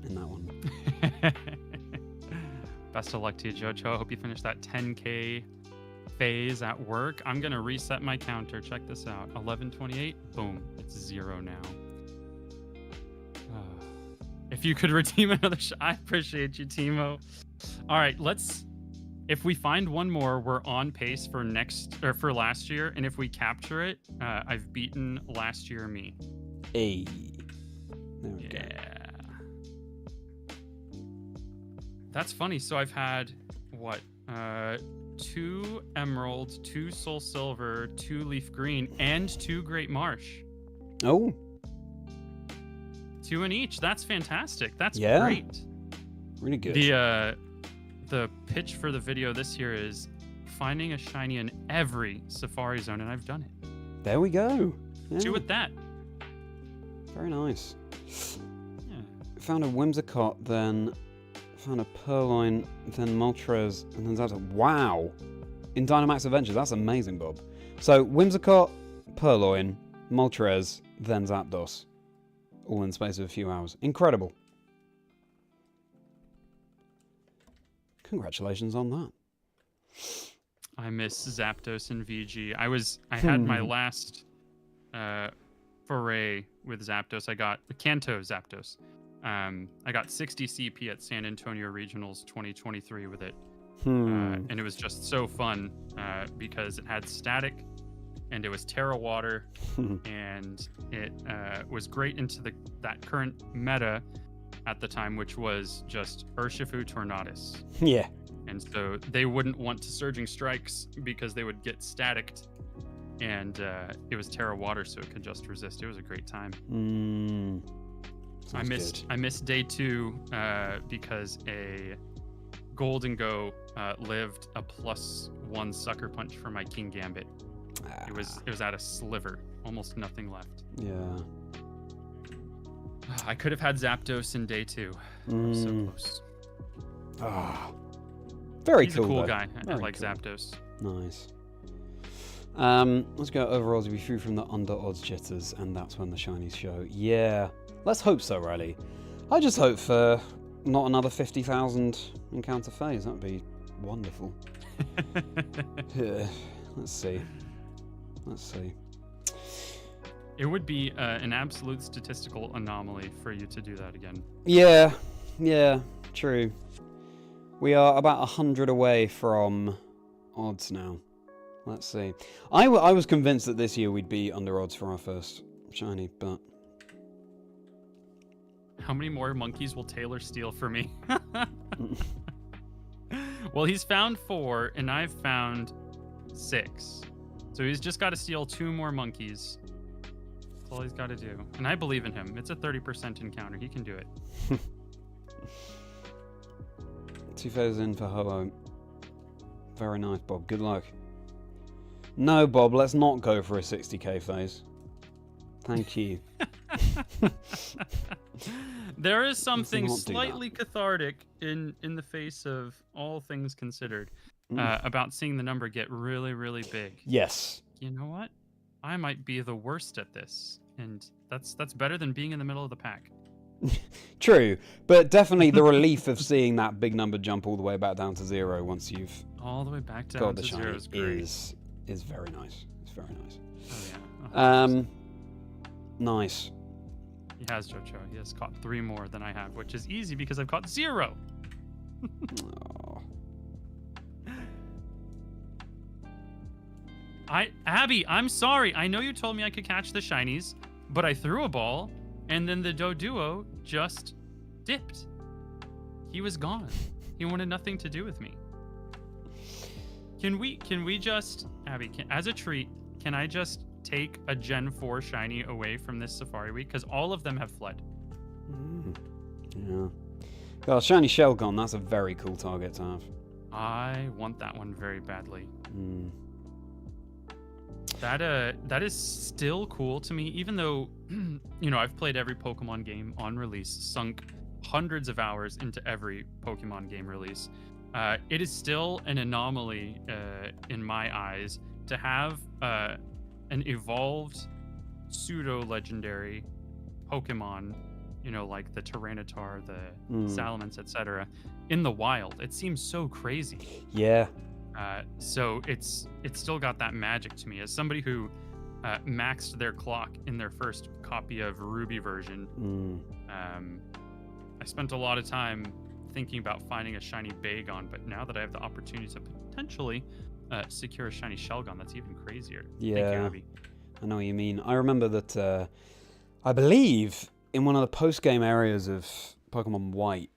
in that one. Best of luck to you, Jojo. I hope you finish that 10K phase at work. I'm gonna reset my counter. Check this out. 11:28. Boom. It's 0 now. If you could redeem another I appreciate you, Timo. All right, if we find one more, we're on pace for last year, and if we capture it, I've beaten last year me. Hey. There we go. That's funny. So I've had, 2 Emeralds, 2 Soul Silver, 2 Leaf Green, and 2 Great Marsh. Oh. 2 in each. That's fantastic. That's yeah. Great. Really good. The pitch for the video this year is finding a shiny in every Safari Zone, and I've done it. There we go. Yeah. Do with that. Very nice. Yeah. Found a Whimsicott, then found a Purloin, then Moltres, and then Zapdos. Wow! In Dynamax Adventures, that's amazing, Bob. So, Whimsicott, Purloin, Moltres, then Zapdos. All in the space of a few hours. Incredible. Congratulations on that. I miss Zapdos and VG. I had my last foray with Zapdos. I got the Kanto Zapdos. I got 60 CP at San Antonio Regionals 2023 with it. And it was just so fun because it had static and it was Terra Water and it was great into that current meta at the time, which was just Urshifu Tornadus. Yeah. And so they wouldn't want to Surging Strikes because they would get staticked. And it was Terra Water, so it could just resist. It was a great time. I missed day 2 because a Golden Go lived a +1 Sucker Punch for my King Gambit. It was at a sliver, almost nothing left. Yeah. I could have had Zapdos in day 2. So close. Very He's cool. a cool though. guy. I Very like cool. Zapdos. Nice. Let's go overall to be through from the under odds jitters, and that's when the shinies show. Yeah. Let's hope so, Riley. I just hope for not another 50,000 encounter phase. That'd be wonderful. Let's see. It would be an absolute statistical anomaly for you to do that again. Yeah, true. We are about 100 away from odds now. Let's see. I was convinced that this year we'd be under odds for our first shiny, but... How many more monkeys will Taylor steal for me? Well, he's found 4, and I've found 6. So he's just got to steal 2 more monkeys. That's all he's got to do. And I believe in him. It's a 30% encounter. He can do it. 2,000 for Ho-Oh. Very nice, Bob. Good luck. No, Bob, let's not go for a 60k phase. Thank you. There is something slightly cathartic in the face of all things considered about seeing the number get really, really big. Yes. You know what? I might be the worst at this, and that's better than being in the middle of the pack. True, but definitely the relief of seeing that big number jump all the way back down to 0 once you've all the way back down got to the 0 shiny is great. is very nice. It's very nice. Oh yeah. 100%. Nice. He has Jojo. He has caught 3 more than I have, which is easy because I've caught 0. Oh. Abby, I'm sorry. I know you told me I could catch the shinies, but I threw a ball, and then the Doduo just dipped. He was gone. He wanted nothing to do with me. Can we just, Abby, as a treat, can I just take a Gen 4 shiny away from this Safari Week? Because all of them have fled. Yeah. Well, shiny Shelgon, that's a very cool target to have. I want that one very badly. That is still cool to me, even though, you know, I've played every Pokemon game on release, sunk hundreds of hours into every Pokemon game release. It is still an anomaly in my eyes to have an evolved pseudo-legendary Pokemon, you know, like the Tyranitar, the Salamence, etc., in the wild. It seems so crazy. Yeah. So it's still got that magic to me. As somebody who maxed their clock in their first copy of Ruby version, I spent a lot of time thinking about finding a shiny Bagon, but now that I have the opportunity to potentially secure a shiny Shelgon, that's even crazier. Yeah. Thank you, Abby. I know what you mean. I remember that, I believe, in one of the post-game areas of Pokemon White,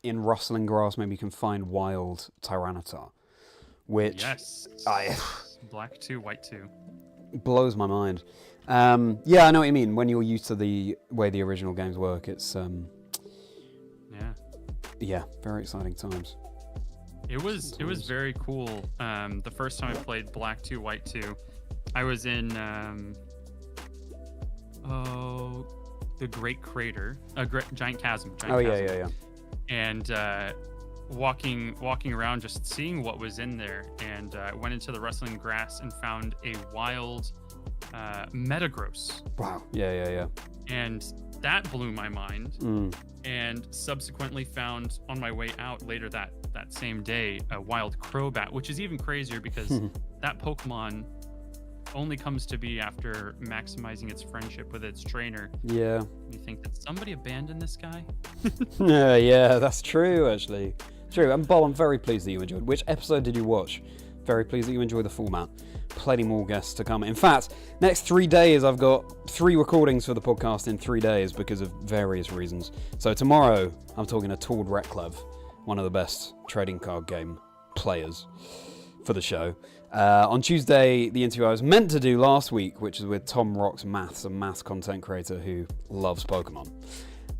in Rustling Grass, maybe you can find wild Tyranitar, which yes, Black 2, White 2 blows my mind. Yeah, I know what you mean. When you're used to the way the original games work, it's yeah, very exciting times. It was very cool. The first time I played Black 2, White 2, I was in the Great Crater, Giant Chasm. Yeah. And walking around, just seeing what was in there, and went into the Rustling Grass and found a wild Metagross. Wow. Yeah. And that blew my mind. And subsequently found on my way out later that same day a wild Crobat, which is even crazier because that Pokemon only comes to be after maximizing its friendship with its trainer. Yeah. You think, did somebody abandon this guy? Yeah, that's true, actually. True. And Bob, I'm very pleased that you enjoyed. Which episode did you watch? Very pleased that you enjoyed the format. Plenty more guests to come. In fact, next 3 days, I've got 3 recordings for the podcast in 3 days because of various reasons. So tomorrow, I'm talking to Tord Reklev, one of the best trading card game players for the show. On Tuesday, the interview I was meant to do last week, which is with Tom Rocks Maths, a maths content creator who loves Pokemon.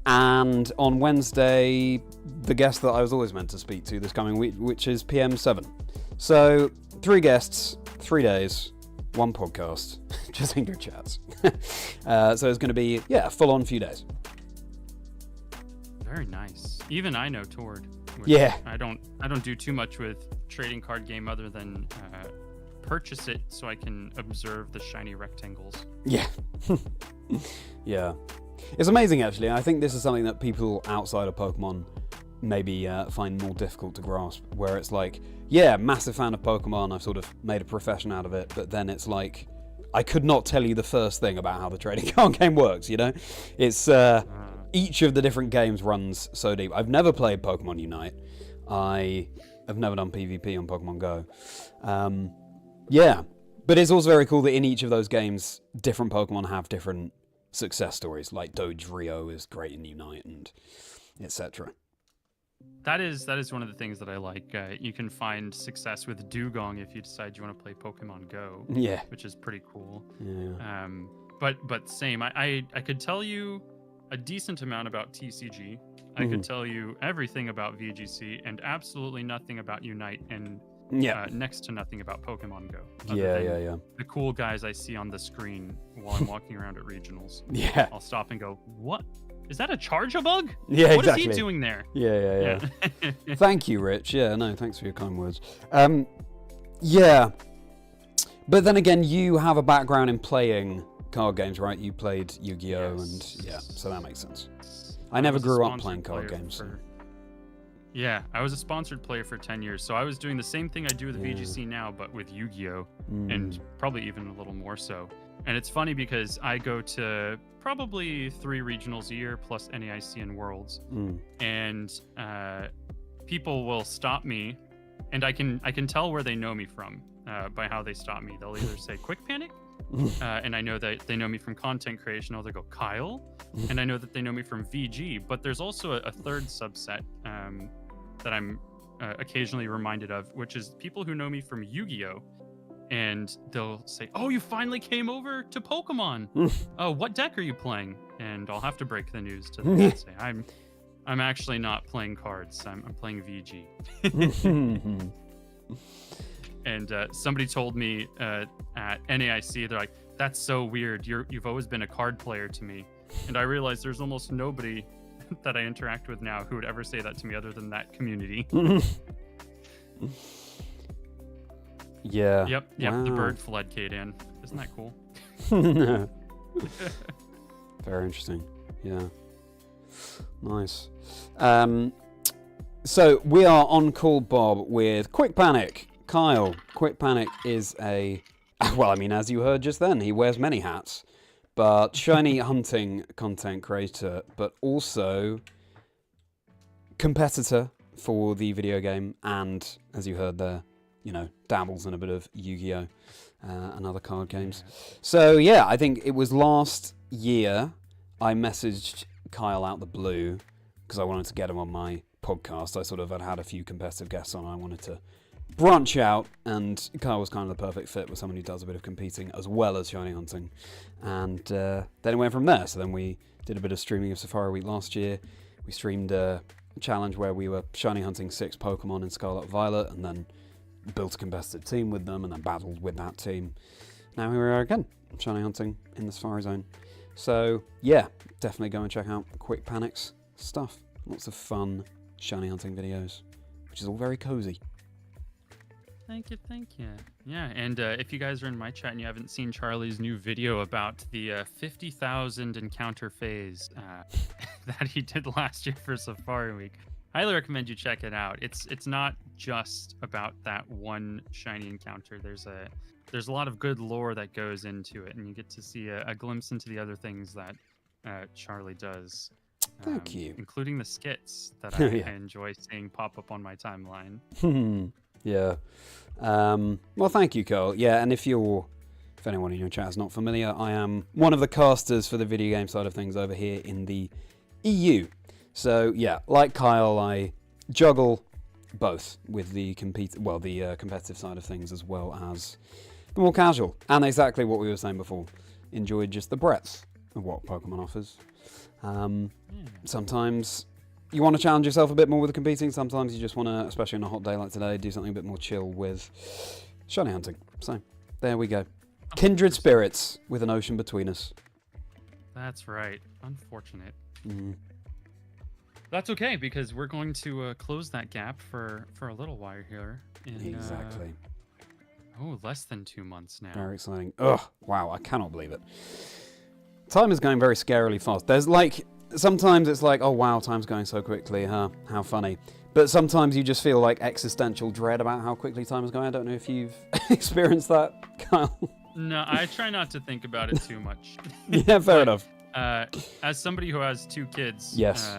And on Wednesday, the guest that I was always meant to speak to this coming week, which is PM7. So 3 guests, 3 days, 1 podcast, Chazingdra chats. So it's going to be, a full-on few days. Very nice. Even I know Tord. Yeah. I don't do too much with trading card game other than purchase it so I can observe the shiny rectangles. Yeah. Yeah. It's amazing, actually. I think this is something that people outside of Pokemon maybe find more difficult to grasp, where it's like, massive fan of Pokemon, I've sort of made a profession out of it, but then it's like, I could not tell you the first thing about how the trading card game works, you know? It's, each of the different games runs so deep. I've never played Pokemon Unite. I have never done PvP on Pokemon Go. Yeah, but it's also very cool that in each of those games, different Pokemon have different success stories. Like Doge Rio is great in Unite and etc. That is one of the things that I like. You can find success with Dugong if you decide you want to play Pokemon Go. Yeah. Which is pretty cool. Yeah. But same. I could tell you a decent amount about TCG. I could tell you everything about VGC and absolutely nothing about Unite and next to nothing about Pokemon Go. Yeah. The cool guys I see on the screen while I'm walking around at regionals. Yeah. I'll stop and go, what? Is that a Charge-a-Bug? Yeah, what exactly. What is he doing there? Yeah. Thank you, Rich. Yeah, no, thanks for your kind words. Yeah. But then again, you have a background in playing card games, right? You played Yu-Gi-Oh! Yes. And yeah, so that makes sense. I never grew up playing card games. Yeah, I was a sponsored player for 10 years, so I was doing the same thing I do with VGC now, but with Yu-Gi-Oh! And probably even a little more so. And it's funny because I go to probably 3 regionals a year plus NAIC and Worlds, and people will stop me, and I can tell where they know me from by how they stop me. They'll either say Quick Panic, and I know that they know me from content creation, or they go Kyle, and I know that they know me from VG. But there's also a third subset that I'm occasionally reminded of, which is people who know me from Yu-Gi-Oh! And they'll say, "Oh, you finally came over to Pokemon. Oh, what deck are you playing?" And I'll have to break the news to them and say, "I'm actually not playing cards. I'm playing VG." And somebody told me at NAIC, they're like, "That's so weird. You've always been a card player to me." And I realized there's almost nobody that I interact with now who would ever say that to me other than that community. Yeah. Yep. Wow. The bird fled Kadan. Isn't that cool? Very interesting. Yeah. Nice. So we are on call, Bob, with Quick Panic. Kyle, Quick Panic is well, I mean, as you heard just then, he wears many hats. But shiny hunting content creator, but also competitor for the video game, and as you heard there, dabbles in a bit of Yu-Gi-Oh! And other card games. So yeah, I think it was last year I messaged Kyle out the blue because I wanted to get him on my podcast. I sort of had a few competitive guests on. I wanted to branch out, and Kyle was kind of the perfect fit with someone who does a bit of competing as well as shiny hunting. And then it went from there. So then we did a bit of streaming of Safari Week last year. We streamed a challenge where we were shiny hunting 6 Pokemon in Scarlet Violet, and then built a competitive team with them, and then battled with that team. Now here we are again, shiny hunting in the Safari Zone. So yeah, definitely go and check out Quick Panic's stuff. Lots of fun shiny hunting videos, which is all very cozy. Thank you. Yeah, and if you guys are in my chat and you haven't seen Charlie's new video about the 50,000 encounter phase that he did last year for Safari Week, highly recommend you check it out. It's not just about that one shiny encounter. There's a lot of good lore that goes into it, and you get to see a glimpse into the other things that Charlie does. Thank you. Including the skits that I enjoy seeing pop up on my timeline. Yeah. Well, thank you, Carl. Yeah, and if anyone in your chat is not familiar, I am one of the casters for the video game side of things over here in the EU. So yeah, like Kyle, I juggle both with the competitive side of things as well as the more casual. And exactly what we were saying before, enjoy just the breadth of what Pokemon offers. Sometimes you want to challenge yourself a bit more with the competing. Sometimes you just want to, especially on a hot day like today, do something a bit more chill with shiny hunting. So there we go. Kindred spirits with an ocean between us. That's right. Unfortunate. That's okay, because we're going to close that gap for a little while here. Exactly. Less than 2 months now. Very exciting. Ugh, wow, I cannot believe it. Time is going very scarily fast. Sometimes it's like, oh wow, time's going so quickly, huh? How funny. But sometimes you just feel like existential dread about how quickly time is going. I don't know if you've experienced that, Kyle. No, I try not to think about it too much. Yeah, fair enough. As somebody who has 2 kids, yes.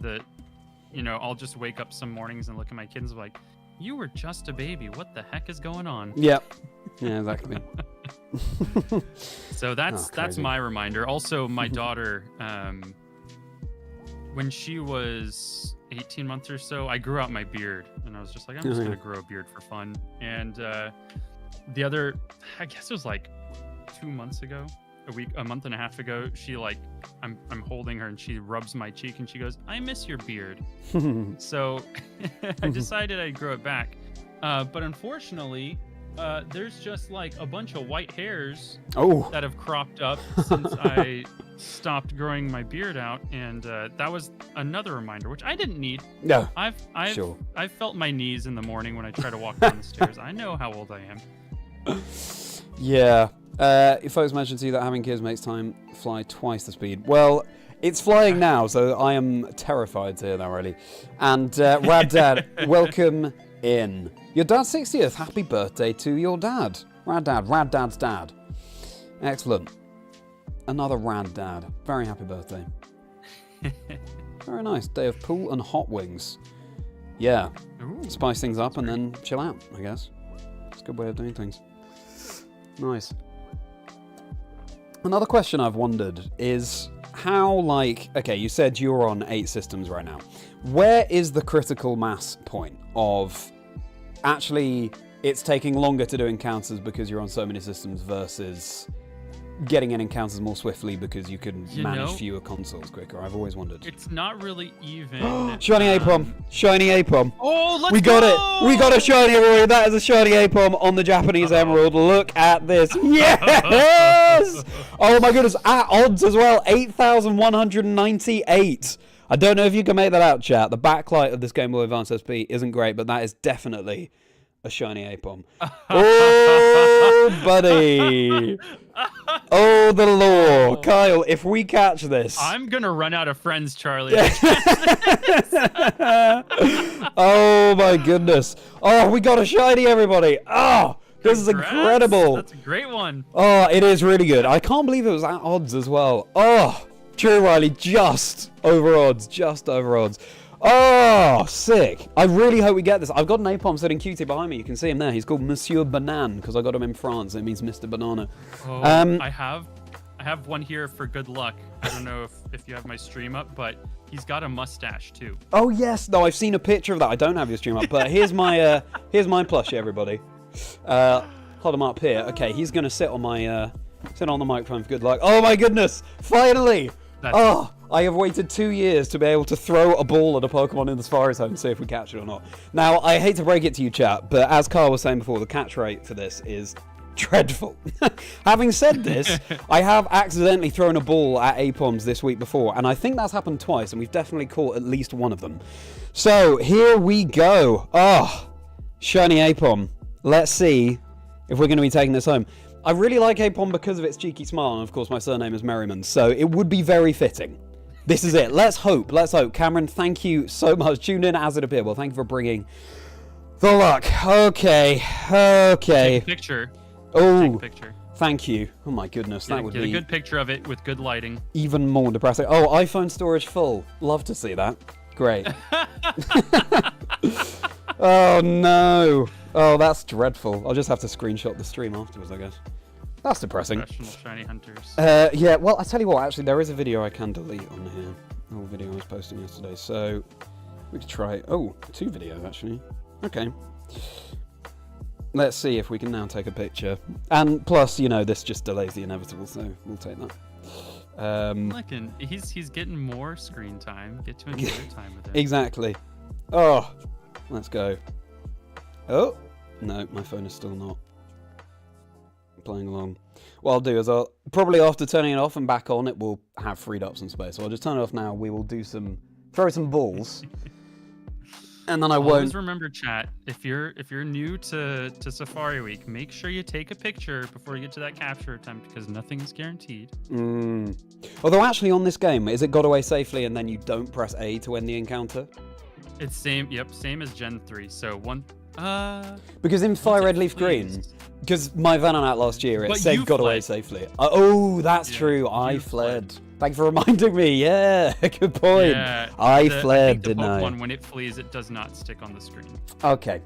I'll just wake up some mornings and look at my kids and be like, you were just a baby. What the heck is going on? Yep. Yeah, exactly. So that's crazy. my reminder. Also, my daughter, when she was 18 months or so, I grew out my beard, and I was just like, I'm just gonna grow a beard for fun. And the other, I guess it was like 2 months ago, a month and a half ago, she I'm holding her and she rubs my cheek and she goes, I miss your beard. So I decided I'd grow it back. But unfortunately, there's just like a bunch of white hairs that have cropped up since I stopped growing my beard out. And that was another reminder, which I didn't need. Yeah. I've felt my knees in the morning when I try to walk down the stairs. I know how old I am. Yeah. Folks mentioned to you that having kids makes time fly twice the speed. Well, it's flying now, so I am terrified to hear that, really. And Rad Dad, welcome in. Your dad's 60th. Happy birthday to your dad. Rad Dad's dad. Excellent. Another Rad Dad. Very happy birthday. Very nice. Day of pool and hot wings. Yeah. Ooh, spice things up and then chill out, I guess. It's a good way of doing things. Nice. Another question I've wondered is how, okay, you said you're on 8 systems right now. Where is the critical mass point of actually it's taking longer to do encounters because you're on so many systems versus getting in encounters more swiftly because you can manage fewer consoles quicker? I've always wondered. It's not really even. Shiny Apom! Shiny Apom! Oh, let's We got go! it! We got a shiny Roy! That is a shiny Apom on the Japanese Emerald. Look at this. Yes! Oh my goodness, at odds as well. 8,198. I don't know if you can make that out, chat. The backlight of this Game Boy Advance SP isn't great, but that is definitely a shiny Apom. Oh, buddy. Oh, the lore. Kyle, if we catch this. I'm going to run out of friends, Charlie. Oh, my goodness. Oh, we got a shiny, everybody. Oh, this is incredible. That's a great one. Oh, it is really good. I can't believe it was at odds as well. Oh, true, Riley. Just over odds. Just over odds. Oh, sick. I really hope we get this. I've got an Apom sitting cutie behind me. You can see him there. He's called Monsieur Banane because I got him in France. It means Mr. Banana. Oh, I have one here for good luck. I don't know if you have my stream up, but he's got a mustache too. Oh, yes. No, I've seen a picture of that. I don't have your stream up, but here's my plushie, everybody. Hold him up here. Okay, he's going to sit on my sit on the microphone for good luck. Oh, my goodness. Finally. I have waited 2 years to be able to throw a ball at a Pokemon in the Safari Zone and see if we catch it or not. Now, I hate to break it to you, chat, but as Carl was saying before, the catch rate for this is dreadful. Having said this, I have accidentally thrown a ball at Apoms this week before, and I think that's happened twice, and we've definitely caught at least one of them. So, here we go. Oh, shiny Apom. Let's see if we're going to be taking this home. I really like Apom because of its cheeky smile, and of course my surname is Merriman, so it would be very fitting. This is it. Let's hope. Let's hope. Cameron, thank you so much. Tune in as it appeared. Well, thank you for bringing the luck. Okay. Take a picture. Oh, Take a picture. Thank you. Oh my goodness, that would be a good picture of it with good lighting. Even more depressing. Oh, iPhone storage full. Love to see that. Great. Oh no. Oh, that's dreadful. I'll just have to screenshot the stream afterwards, I guess. That's depressing. Professional shiny hunters. Yeah, well, I tell you what, actually, there is a video I can delete on here. An old video I was posting yesterday, so we could try. Oh, 2 videos, actually. Okay. Let's see if we can now take a picture. And plus, you know, this just delays the inevitable, so we'll take that. Look, he's getting more screen time. Get to enjoy your time with it. Exactly. Oh, let's go. Oh, no, my phone is still not playing along. What I'll do is I'll probably after turning it off and back on, it will have freed up some space. So I'll just turn it off now. We will do throw some balls, and then I won't. Always remember, chat. If you're new to Safari Week, make sure you take a picture before you get to that capture attempt because nothing is guaranteed. Although actually on this game, is it got away safely and then you don't press A to end the encounter? It's same. Yep, same as Gen 3. So one. Because in Fire Red Leaf Green, because my Venonat last year, it said got away safely. Oh, that's true. I fled. Thanks for reminding me. Yeah, good point. Yeah, I I fled, think the didn't I? Pokemon, when it flees, it does not stick on the screen. Okay.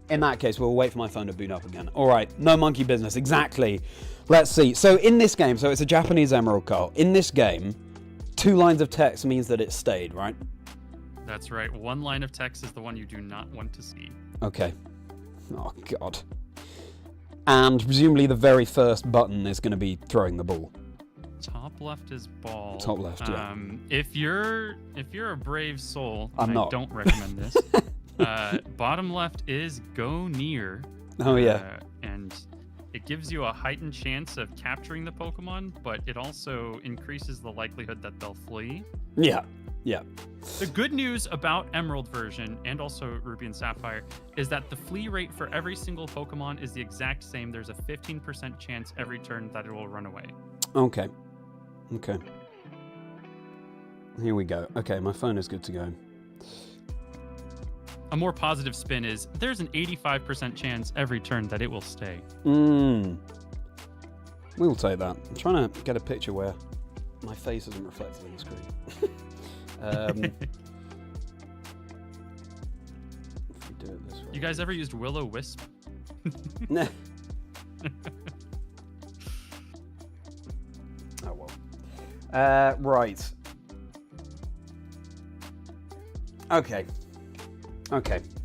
In that case, we'll wait for my phone to boot up again. All right, no monkey business. Exactly. Let's see. So in this game, so it's a Japanese Emerald Carl. In this game, 2 lines of text means that it stayed, right? That's right. 1 line of text is the one you do not want to see. Okay. Oh, God. And presumably the very first button is going to be throwing the ball. Top left is ball. Top left, yeah. If you're a brave soul, I'm not. I don't recommend this. Bottom left is go near. Oh, yeah. And it gives you a heightened chance of capturing the Pokemon, but it also increases the likelihood that they'll flee. Yeah. The good news about Emerald version and also Ruby and Sapphire is that the flee rate for every single Pokemon is the exact same. There's a 15% chance every turn that it will run away. Okay. Here we go. Okay, my phone is good to go. A more positive spin is there's an 85% chance every turn that it will stay. We'll take that. I'm trying to get a picture where my face isn't reflected in the screen. If we do it this way. You guys ever used Will-O-Wisp? Nah. Oh well. Right. Okay.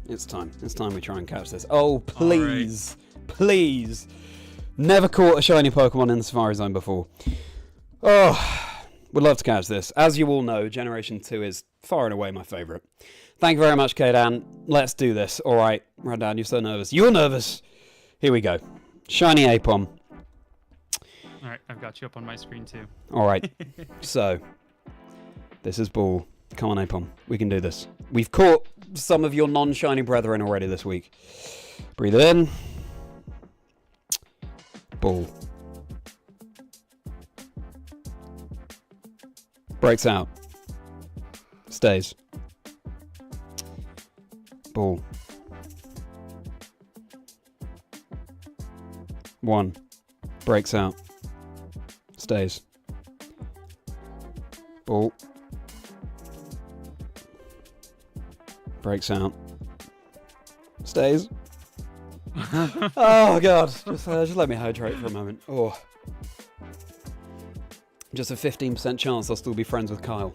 It's time. It's time we try and catch this. Oh, please. Please. Never caught a shiny Pokemon in the Safari Zone before. Oh, would love to catch this. As you all know, Generation 2 is far and away my favourite. Thank you very much, Kaydan. Let's do this. All right. Randan, you're so nervous. You're nervous. Here we go. Shiny Apom. All right, I've got you up on my screen too. All right. So, this is Ball. Come on, Apom. We can do this. We've caught some of your non-shiny brethren already this week. Breathe it in. Ball. Breaks out. Stays. Ball. 1. Breaks out. Stays. Ball. Breaks out. Stays. Oh god, just let me hydrate for a moment. Oh, just a 15% chance I'll still be friends with Kyle.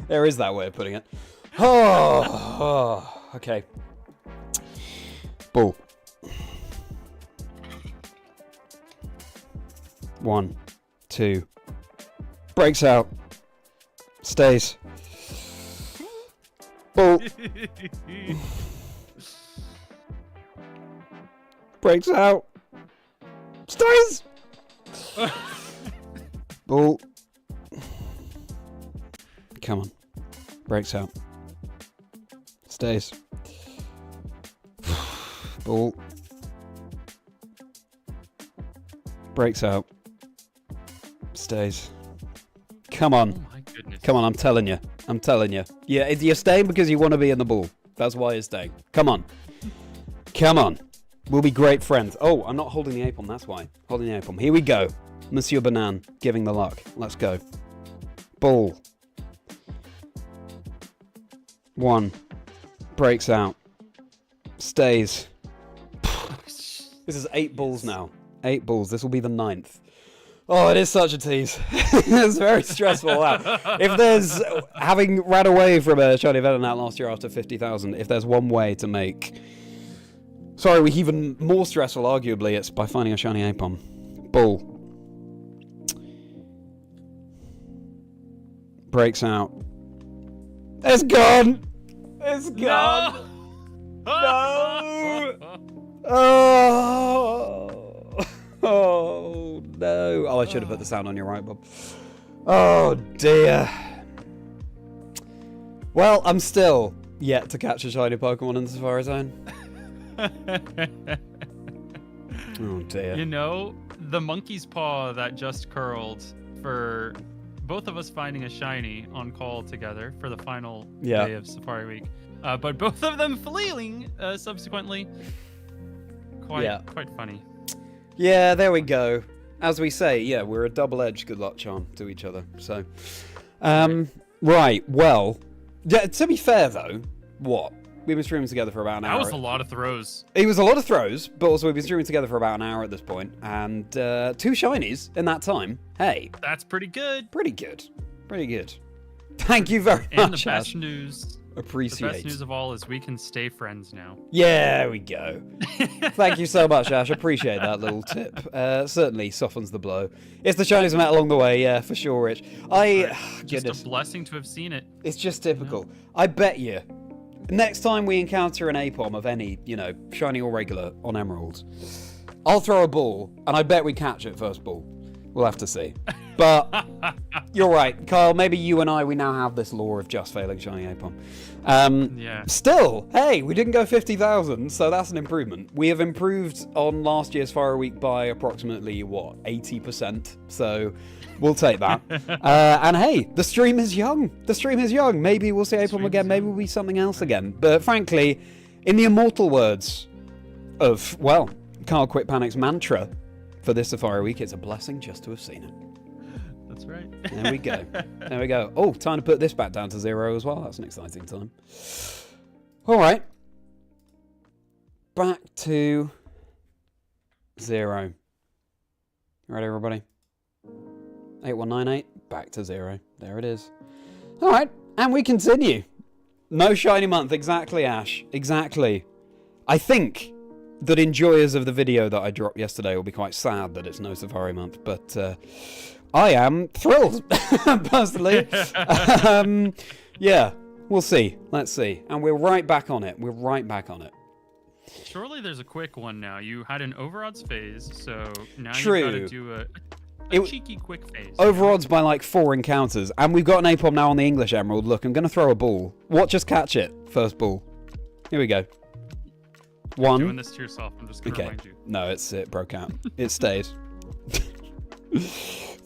There is that way of putting it. Oh, okay. Ball. 1, 2. Breaks out. Stays. Ball. Breaks out. Stays. Ball. Come on. Breaks out. Stays. Ball. Breaks out. Stays. Come on. Oh my goodness. Come on, I'm telling you. Yeah, you're staying because you want to be in the ball. That's why you're staying. Come on. We'll be great friends. Oh, I'm not holding the Apom, that's why. Holding the Apom. Here we go. Monsieur Banan giving the luck. Let's go. Ball. 1. Breaks out. Stays. This is 8 balls now. 8 balls. This will be the 9th. Oh, it is such a tease. It's very stressful. Wow. If there's, having ran away from a shiny Venonat last year after 50,000, if there's one way to make, even more stressful, arguably, it's by finding a shiny Apom. Ball. Breaks out. It's gone! It's gone! No! Oh, no. Oh, I should have put the sound on your right, Bob. Oh, dear. Well, I'm still yet to catch a shiny Pokemon in the Safari Zone. Oh, dear. You know, the monkey's paw that just curled for both of us finding a shiny on call together for the final day of Safari Week. But both of them fleeing subsequently. Quite funny. Yeah, there we go. as we say, yeah, we're a double-edged good luck charm to each other. So, right, well, yeah, to be fair though, we've been streaming together for about an hour. That was a lot of throws. It was a lot of throws, but also we've been streaming together for about an hour at this point, and 2 shinies in that time. Hey, that's pretty good. Pretty good. Pretty good. Thank you very much. And the best news. Appreciate. The best news of all is we can stay friends now. Yeah, there we go. Thank you so much, Ash. Appreciate that little tip. Certainly softens the blow. It's the shinies we met along the way, yeah, for sure, Rich. Just a blessing to have seen it. It's just typical. I bet you, next time we encounter an Apom of any, shiny or regular on Emerald, I'll throw a ball, and I bet we catch it first ball. We'll have to see. But you're right, Kyle. Maybe you and we now have this law of just failing shiny Apom. Yeah. Still, hey, we didn't go 50,000, so that's an improvement. We have improved on last year's Fire Week by approximately, 80%. So we'll take that. And hey, the stream is young. The stream is young. Maybe we'll see Apom again. Maybe we'll be something else again. But frankly, in the immortal words of, Kyle Quit Panic's mantra for this Safari Week, it's a blessing just to have seen it. That's right. There we go. There we go. Oh, time to put this back down to 0 as well. That's an exciting time. All right. Back to 0. Ready, everybody? 8198. Back to 0. There it is. All right. And we continue. No shiny month. Exactly, Ash. Exactly. I think that enjoyers of the video that I dropped yesterday will be quite sad that it's no Safari month, but I am thrilled, personally. Yeah, we'll see. Let's see. And we're right back on it. We're right back on it. Surely there's a quick one now. You had an overodds phase, so now True. you've got to do a cheeky quick phase. Overodds by like 4 encounters, and we've got an Apom now on the English Emerald. Look, I'm going to throw a ball. Watch us catch it. First ball. Here we go. 1. You're doing this to yourself. I'm just going to remind you. No, it broke out. It stayed.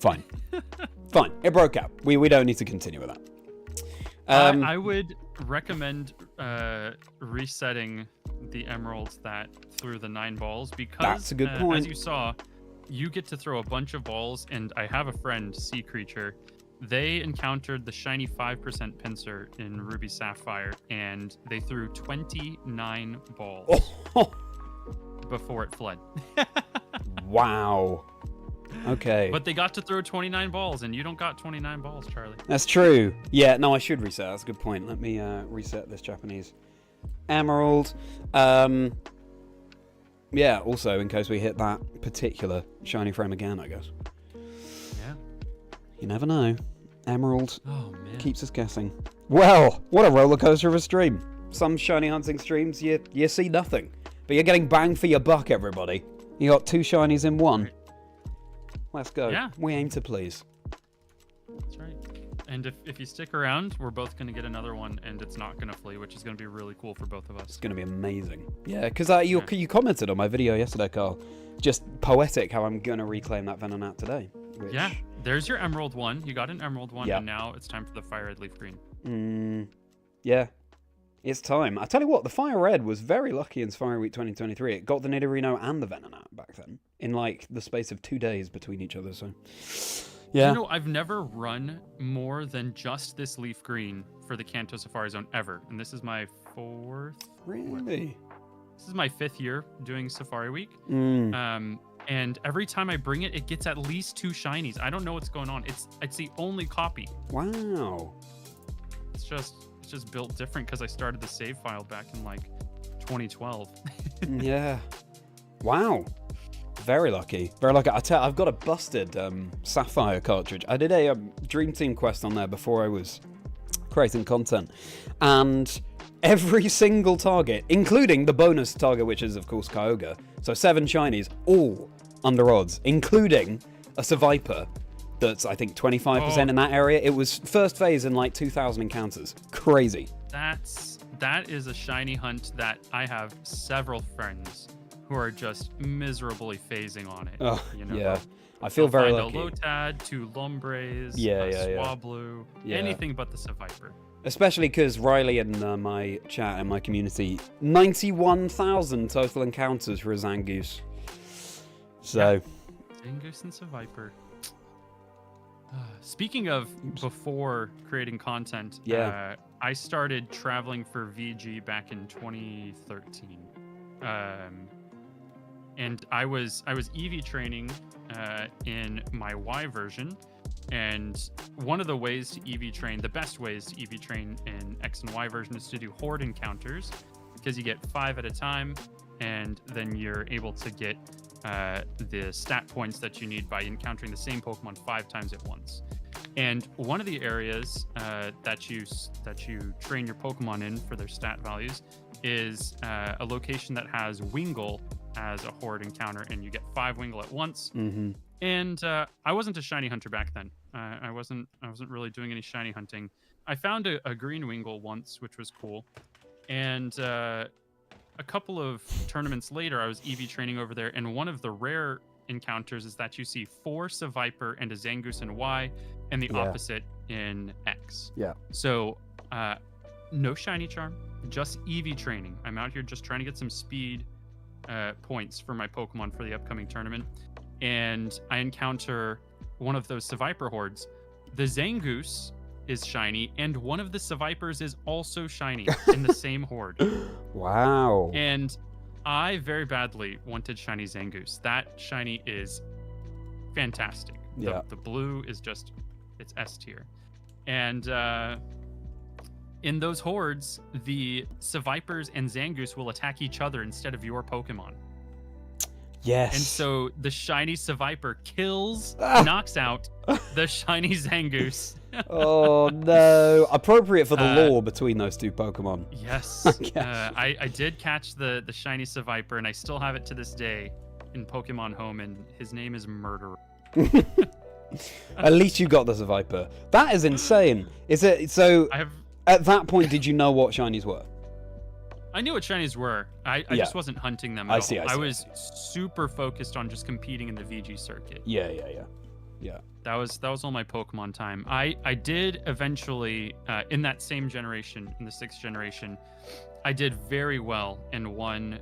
Fine. Fine. It broke out. We don't need to continue with that. I would recommend resetting the emeralds that threw the 9 balls because that's a good point. As you saw, you get to throw a bunch of balls, and I have a friend, Sea Creature. They encountered the shiny 5% pincer in Ruby Sapphire, and they threw 29 balls before it fled. Wow. Okay. But they got to throw 29 balls, and you don't got 29 balls, Charlie. That's true. Yeah, no, I should reset. That's a good point. Let me reset this Japanese emerald. Yeah, also, in case we hit that particular shiny frame again, I guess. Yeah. You never know. Emerald keeps us guessing. Well, what a roller coaster of a stream. Some shiny hunting streams, you see nothing. But you're getting bang for your buck, everybody. You got 2 shinies in 1. Let's go. Yeah. We aim to please. That's right. And if you stick around, we're both going to get another one, and it's not going to flee, which is going to be really cool for both of us. It's going to be amazing. Yeah, because you commented on my video yesterday, Carl. Just poetic how I'm going to reclaim that Venonat today. Which... Yeah, there's your emerald one. You got an emerald one, and now it's time for the fire red leaf green. Yeah, it's time. I tell you what, the fire red was very lucky in Safari Week 2023. It got the Nidorino and the Venonat back then in like the space of 2 days between each other. So, yeah. You know, I've never run more than just this leaf green for the Kanto Safari Zone ever, and this is my 4th. Really? This is my 5th year doing Safari Week. And every time I bring it, it gets at least 2 shinies. I don't know what's going on. It's the only copy. Wow. It's just built different because I started the save file back in like 2012. Yeah. Wow. Very lucky. Very lucky. I've got a busted Sapphire cartridge. I did a Dream Team quest on there before I was creating content. And every single target, including the bonus target, which is, of course, Kyogre. So 7 shinies, all under odds, including a Seviper that's, I think, 25% in that area. It was first phase in like 2,000 encounters. Crazy. That is a shiny hunt that I have several friends who are just miserably phasing on it. Oh, you know? Yeah. I feel very lucky. A Lotad, 2 Lumbres, Swablu, anything but the Seviper. Especially because Riley in my chat and my community, 91,000 total encounters for a Zangoose. So, Zangoose and Seviper. Speaking of before creating content, I started traveling for VG back in 2013, and I was EV training in my Y version. And one of the ways to EV train, the best ways to EV train in X and Y version, is to do horde encounters, because you get 5 at a time, and then you're able to get the stat points that you need by encountering the same Pokemon 5 times at once. And one of the areas that you train your Pokemon in for their stat values is a location that has Wingull as a horde encounter, and you get 5 Wingull at once. Mm-hmm. And I wasn't a shiny hunter back then. I wasn't really doing any shiny hunting. I found a green Wingull once, which was cool. And a couple of tournaments later, I was EV training over there, and one of the rare encounters is that you see 4 Seviper and a Zangoose in Y, and the opposite in X. Yeah. So no shiny charm, just EV training. I'm out here just trying to get some speed points for my Pokemon for the upcoming tournament. And I encounter one of those Seviper hordes. The Zangoose is shiny, and one of the Sevipers is also shiny in the same horde. Wow. And I very badly wanted shiny Zangoose. That shiny is fantastic. The blue is just, it's S tier. And in those hordes, the Sevipers and Zangoose will attack each other instead of your Pokemon. Yes. And so the shiny Seviper knocks out the shiny Zangoose. Oh no! Appropriate for the lore between those two Pokemon. Yes. I did catch the shiny Seviper, and I still have it to this day in Pokemon Home, and his name is Murderer. At least you got the Seviper. That is insane. Is it so? At that point, did you know what shinies were? I knew what shinies were. I just wasn't hunting them at all. I was super focused on just competing in the VG circuit. Yeah. That was all my Pokemon time. I did eventually, in that same generation, in the 6th generation, I did very well and won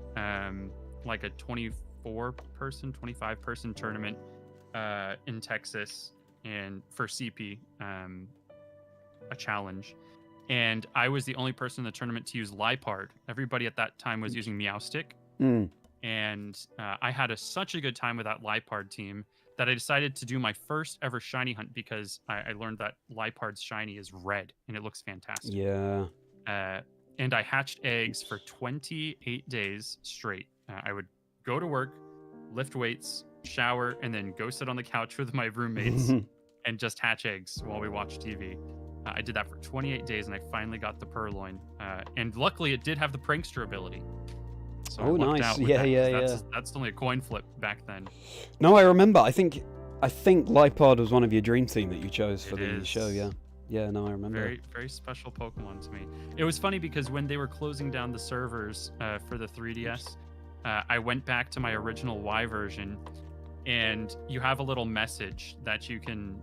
like a 24-person, 25-person tournament in Texas and for CP, a challenge. And I was the only person in the tournament to use Liepard. Everybody at that time was using Meowstic. And I had such a good time with that Liepard team that I decided to do my first ever shiny hunt, because I learned that Liepard's shiny is red, and it looks fantastic. Yeah. And I hatched eggs for 28 days straight. I would go to work, lift weights, shower, and then go sit on the couch with my roommates and just hatch eggs while we watched TV. I did that for 28 days, and I finally got the Purloin. And luckily, it did have the Prankster ability. So nice. That's only a coin flip back then. No, I remember. I think Liepard was one of your dream team that you chose for the show. Yeah, no, I remember. Very, very special Pokemon to me. It was funny because when they were closing down the servers for the 3DS, I went back to my original Y version, and you have a little message that you can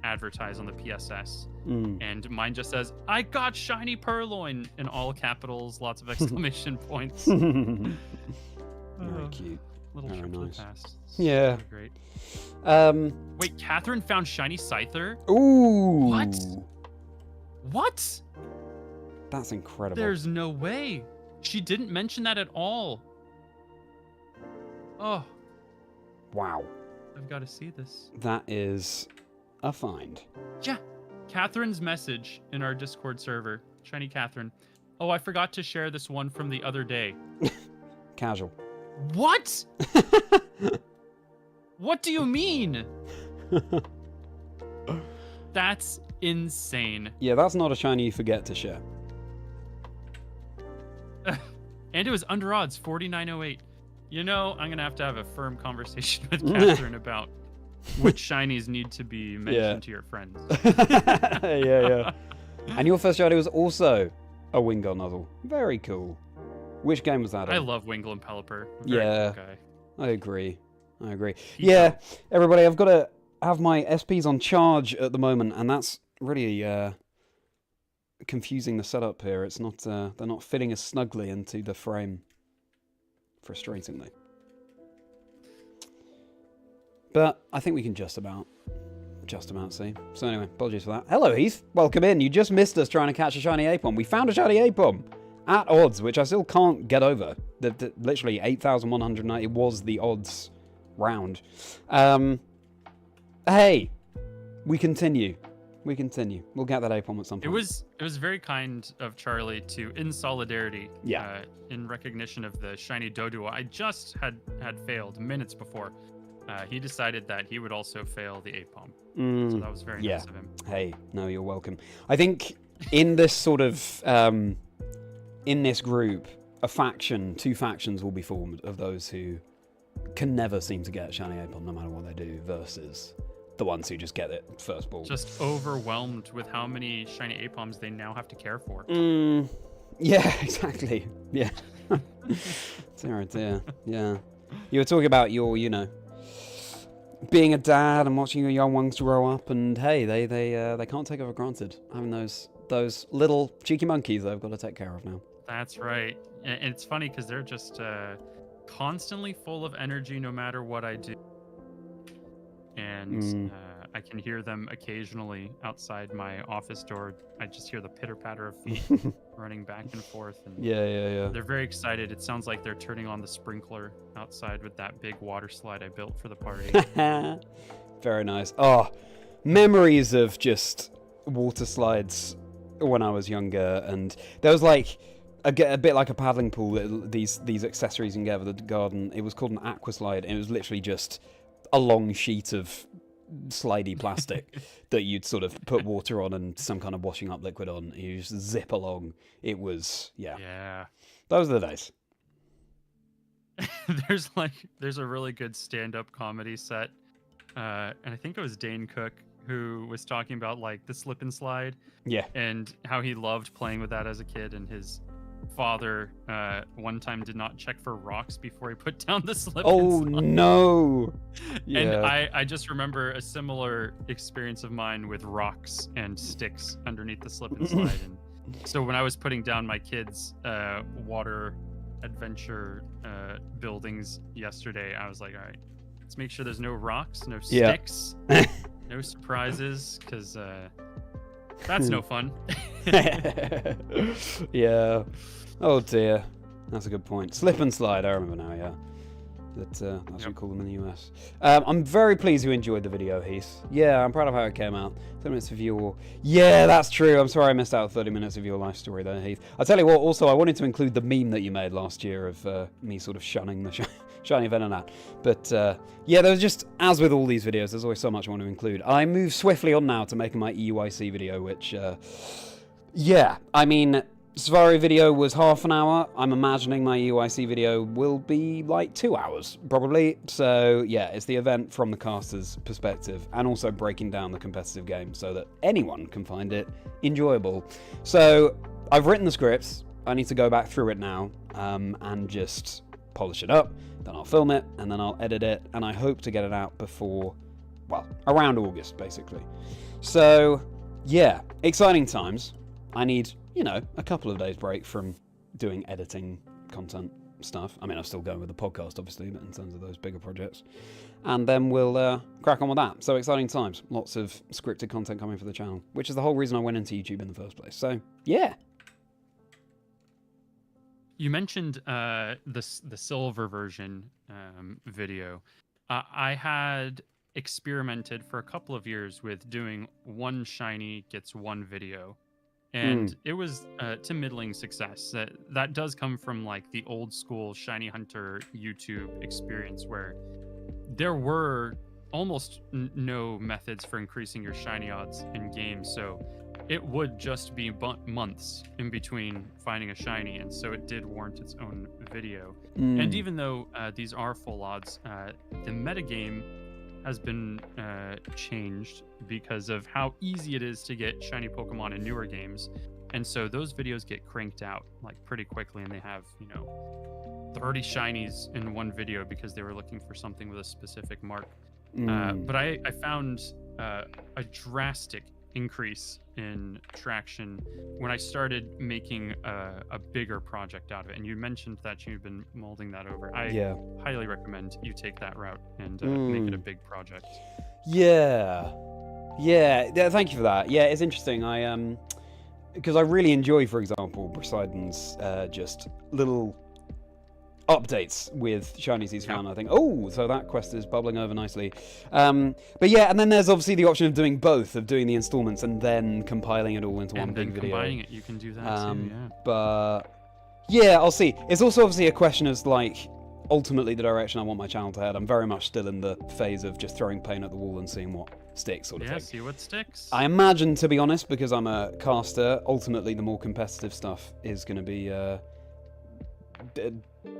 advertise on the PSS. And mine just says, "I got shiny Purloin," in all capitals, lots of exclamation points. Very cute. Little Very trip to the nice. past. Yeah. So great. Wait, Catherine found shiny Scyther? Ooh. What? That's incredible. There's no way. She didn't mention that at all. Oh. Wow. I've got to see this. That is a find. Yeah. Catherine's message in our Discord server. Shiny Catherine. Oh, I forgot to share this one from the other day. Casual. What? What do you mean? That's insane. Yeah, that's not a shiny you forget to share. And it was under odds, 4908. You know, I'm going to have a firm conversation with Catherine about which shinies need to be mentioned to your friends. yeah. And your first shiny was also a Wingull Nuzzle. Very cool. Which game was that in? I love Wingull and Pelipper. Yeah, cool guy. I agree. Yeah, everybody, I've got to have my SPs on charge at the moment, and that's really confusing the setup here. It's not they're not fitting as snugly into the frame. Frustratingly. But I think we can just about see. So anyway, apologies for that. Hello, Heath. Welcome in. You just missed us trying to catch a shiny Apom. We found a shiny Apom at odds, which I still can't get over. Literally 8,190 was the odds round. Hey, we continue. We'll get that Apom at some point. It was very kind of Charlie to, in solidarity, in recognition of the shiny Doduo I just had failed minutes before. He decided that he would also fail the Apom. So that was very nice of him. Hey, no, you're welcome. I think in this sort of, in this group, two factions will be formed of those who can never seem to get shiny Apom no matter what they do versus the ones who just get it first ball. Just overwhelmed with how many shiny Apoms they now have to care for. Yeah, exactly. Yeah. Dear, dear. Yeah. You were talking about your, being a dad and watching your young ones grow up, and hey, they can't take it for granted having those little cheeky monkeys they've got to take care of now. That's right. And it's funny because they're just constantly full of energy no matter what I do. And I can hear them occasionally outside my office door. I just hear the pitter-patter of feet running back and forth. And yeah. They're very excited. It sounds like they're turning on the sprinkler outside with that big water slide I built for the party. Very nice. Oh, memories of just water slides when I was younger. And there was like a bit like a paddling pool, these accessories you can get for the garden. It was called an aqua slide, and it was literally just a long sheet of slidey plastic that you'd sort of put water on and some kind of washing up liquid on. You just zip along. It was, yeah. Those are the days. There's a really good stand-up comedy set, and I think it was Dane Cook who was talking about like the slip and slide, and how he loved playing with that as a kid, and his father one time did not check for rocks before he put down the slip and slide. No. Yeah. And I just remember a similar experience of mine with rocks and sticks underneath the slip and slide. And so when I was putting down my kids' water adventure buildings yesterday, I was like, all right, let's make sure there's no rocks, no sticks, no surprises, because that's no fun. Yeah. Oh dear. That's a good point. Slip and slide, I remember now, yeah. That's what we call them in the US. I'm very pleased you enjoyed the video, Heath. Yeah, I'm proud of how it came out. 30 minutes of your... Yeah, that's true. I'm sorry I missed out 30 minutes of your life story there, Heath. I'll tell you what, also, I wanted to include the meme that you made last year of me sort of shunning the shiny event and that. But, yeah, there was just, as with all these videos, there's always so much I want to include. I move swiftly on now to making my EUIC video, which, yeah, I mean... Safari video was half an hour. I'm imagining my UIC video will be like 2 hours, probably. So yeah, it's the event from the caster's perspective and also breaking down the competitive game so that anyone can find it enjoyable. So I've written the scripts. I need to go back through it now and just polish it up. Then I'll film it and then I'll edit it. And I hope to get it out before, well, around August, basically. So yeah, exciting times. I need... a couple of days break from doing editing content stuff. I mean, I'm still going with the podcast, obviously, but in terms of those bigger projects. And then we'll crack on with that. So exciting times. Lots of scripted content coming for the channel, which is the whole reason I went into YouTube in the first place. So, yeah. You mentioned the silver version video. I had experimented for a couple of years with doing one shiny gets one video. And it was to middling success. That does come from like the old school Shiny Hunter YouTube experience where there were almost no methods for increasing your shiny odds in game. So it would just be months in between finding a shiny. And so it did warrant its own video. And even though these are full odds, the metagame has been changed because of how easy it is to get shiny Pokemon in newer games. And so those videos get cranked out like pretty quickly, and they have, 30 shinies in one video because they were looking for something with a specific mark. But I found a drastic increase in traction when I started making a bigger project out of it. And you mentioned that you've been molding that over. I highly recommend you take that route and make it a big project. Yeah, thank you for that. Yeah, it's interesting. Because I really enjoy, for example, Poseidon's just little updates with shinies he's found. I think, oh, so that quest is bubbling over nicely. But yeah, and then there's obviously the option of doing both, of doing the installments and then compiling it all into one big video. Combining it, you can do that too. Yeah. But yeah, I'll see. It's also obviously a question of like ultimately the direction I want my channel to head. I'm very much still in the phase of just throwing paint at the wall and seeing what sticks, sort of thing. See what sticks. I imagine, to be honest, because I'm a caster, ultimately the more competitive stuff is going to be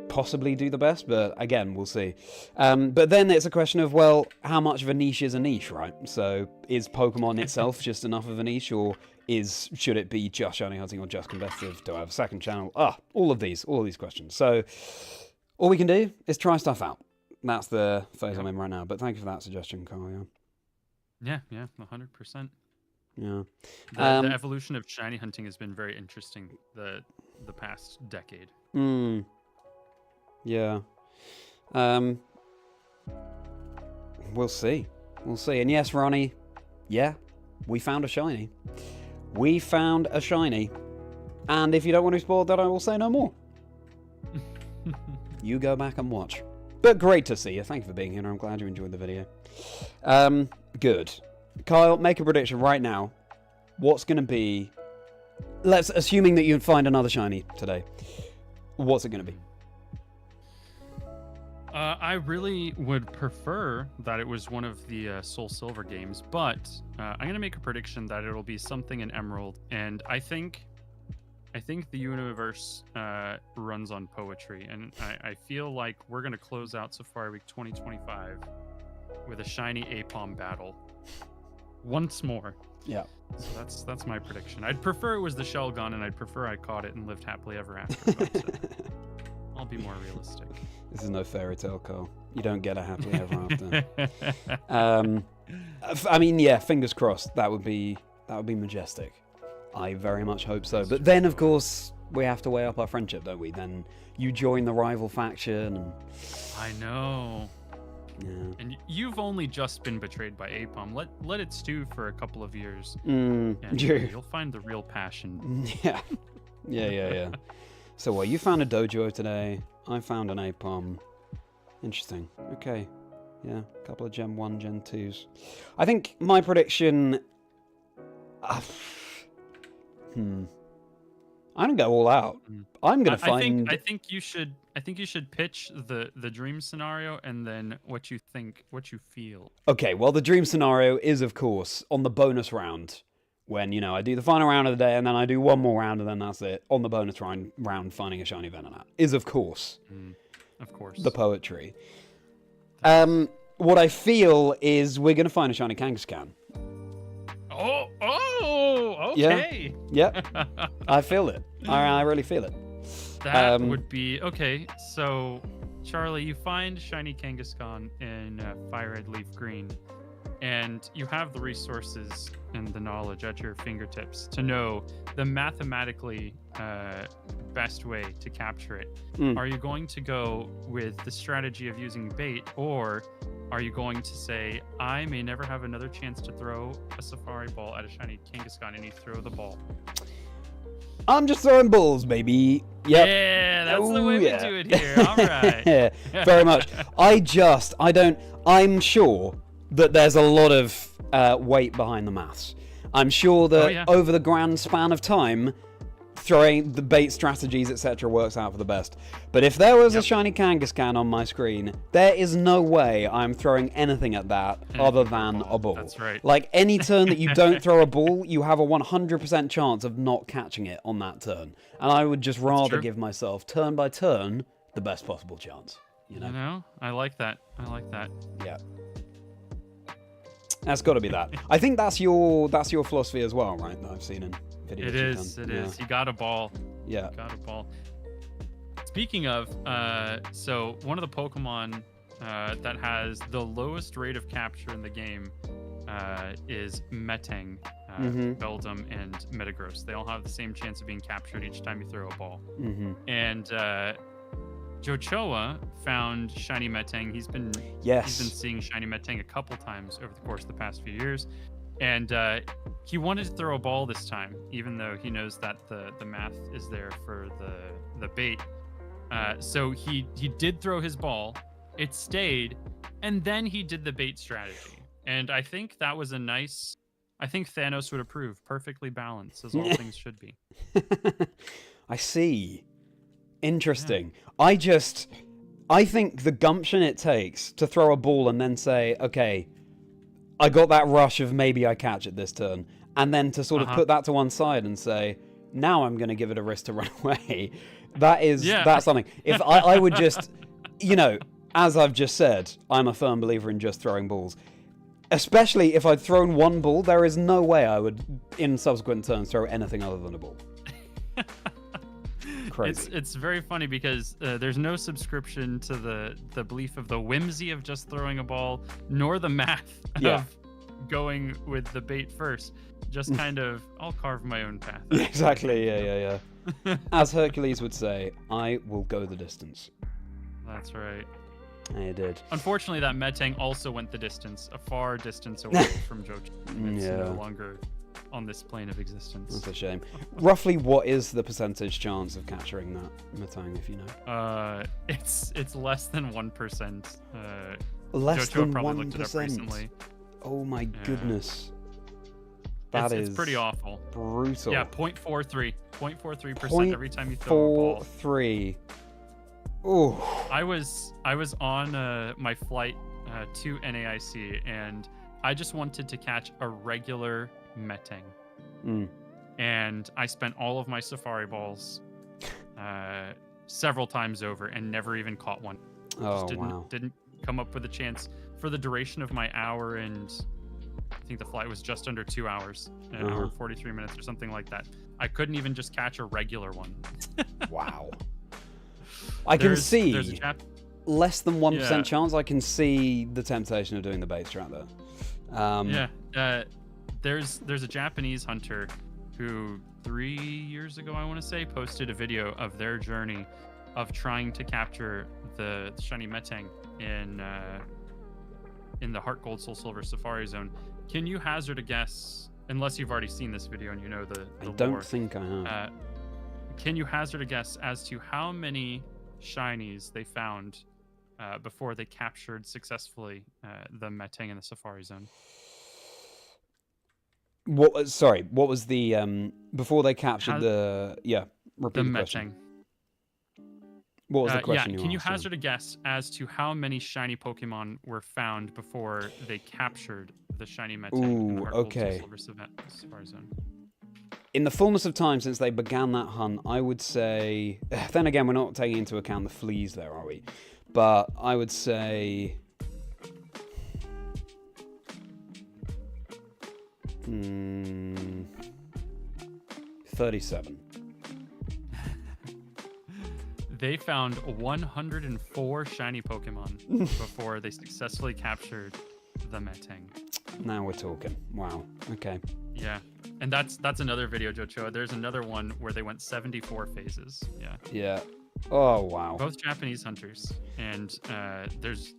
possibly do the best, but again, we'll see. But then it's a question of, well, how much of a niche is a niche, right? So is Pokemon itself just enough of a niche, or should it be just shiny hunting or just competitive? Do I have a second channel? All of these questions. So all we can do is try stuff out. That's the phase I'm in right now. But thank you for that suggestion, Carl. Yeah, 100%. Yeah. The evolution of shiny hunting has been very interesting the past decade. Yeah. We'll see. And yes, Ronnie, yeah, we found a shiny. And if you don't want to be spoiled, then I will say no more. You go back and watch. But great to see you. Thank you for being here. I'm glad you enjoyed the video. Good. Kyle, make a prediction right now. What's going to be... assuming that you find another shiny today. What's it going to be? I really would prefer that it was one of the Soul Silver games, but I'm going to make a prediction that it'll be something in Emerald, and I think the universe runs on poetry, and I feel like we're going to close out Safari Week 2025 with a shiny Apom battle once more. Yeah. So that's my prediction. I'd prefer it was the shell gun, and I'd prefer I caught it and lived happily ever after. But, I'll be more realistic. This is no fairy tale, Carl. You don't get a happily ever after. I mean, yeah, fingers crossed. That would be majestic. I very much hope so. But then, of course, we have to weigh up our friendship, don't we? Then you join the rival faction. And... I know. Yeah. And you've only just been betrayed by Apom. Let it stew for a couple of years. And you'll find the real passion. Yeah. So what, you found a dojo today. I found an Apom. Interesting. Okay. Yeah, a couple of Gen 1, Gen 2s. I think my prediction... I'm gonna go all out. I'm gonna find... I think you should pitch the dream scenario and then what you feel. Okay, well, the dream scenario is, of course, on the bonus round, when, I do the final round of the day and then I do one more round and then that's it. On the bonus round, finding a shiny Venonat is, of course, the poetry. What I feel is we're going to find a shiny Kangaskhan. Oh, okay. Yeah. I feel it. I really feel it. That would be... Okay, so, Charlie, you find shiny Kangaskhan in Fire Red Leaf Green, and you have the resources and the knowledge at your fingertips to know the mathematically best way to capture it. Are you going to go with the strategy of using bait, or are you going to say, I may never have another chance to throw a safari ball at a shiny Kangaskhan, and you throw the ball? I'm just throwing balls, baby. Yep. Yeah, that's the way we do it here. All right. Yeah, very much. I'm sure that there's a lot of weight behind the maths. I'm sure that over the grand span of time, throwing the bait strategies, etc., works out for the best. But if there was a shiny Kangaskhan on my screen, there is no way I'm throwing anything at that other than a ball. That's right. Like, any turn that you don't throw a ball, you have a 100% chance of not catching it on that turn. And I would just rather give myself, turn by turn, the best possible chance. You know? I like that. Yeah. That's got to be that. I think that's your philosophy as well, right? That I've seen in videos. It is. You got a ball. Yeah. You got a ball. Speaking of, so one of the Pokemon that has the lowest rate of capture in the game is Metang, Beldum, and Metagross. They all have the same chance of being captured each time you throw a ball. And Jochoa found Shiny Metang. He's been seeing Shiny Metang a couple times over the course of the past few years. And he wanted to throw a ball this time, even though he knows that the math is there for the bait. So he did throw his ball. It stayed, and then he did the bait strategy. And I think that was I think Thanos would approve. Perfectly balanced, as all things should be. I see. Interesting. Yeah. I think the gumption it takes to throw a ball and then say, okay, I got that rush of maybe I catch it this turn, and then to sort of put that to one side and say, now I'm going to give it a risk to run away. That's something. If I would just, as I've just said, I'm a firm believer in just throwing balls. Especially if I'd thrown one ball, there is no way I would, in subsequent turns, throw anything other than a ball. Crazy. It's very funny because there's no subscription to the belief of the whimsy of just throwing a ball, nor the math of going with the bait first. Just kind of, I'll carve my own path. Exactly, yeah. As Hercules would say, I will go the distance. That's right. I did. Unfortunately, that Metang also went the distance, a far distance away from Jocho. It's no longer on this plane of existence. That's a shame. Roughly, what is the percentage chance of capturing that Metang, if you know? It's less than 1%. Less Jocho than probably 1%. looked it up recently. Oh my goodness. It's pretty awful. Brutal. Yeah, 0.43. 0.43% every time you throw a ball. 0.43. Oh. I was on my flight to NAIC, and I just wanted to catch a regular Metang. And I spent all of my safari balls several times over and never even caught one. Didn't come up with a chance for the duration of my hour, and I think the flight was just under 2 hours, an hour and 43 minutes or something like that. I couldn't even just catch a regular one. Wow. I can see less than 1% chance. I can see the temptation of doing the bait strat there. There's a Japanese hunter who 3 years ago, I want to say, posted a video of their journey of trying to capture the shiny Metang in the Heart Gold Soul Silver Safari Zone. Can you hazard a guess, unless you've already seen this video and you know the I don't lore, think I have. Can you hazard a guess as to how many shinies they found before they captured successfully the Metang in the Safari Zone? What was the before they captured repeat the question. Metang. What was the question? Can you hazard a guess as to how many shiny Pokemon were found before they captured the shiny Metang in the Heart Gold Soul Silver Safari Zone? In the fullness of time since they began that hunt, I would say... Then again, we're not taking into account the fleas there, are we? But I would say... 37. They found 104 shiny Pokemon before they successfully captured the Metang. Now we're talking. Wow. Okay. Yeah. And that's another video, Jochoa. There's another one where they went 74 phases. Yeah. Yeah. Oh, wow. Both Japanese hunters. And there's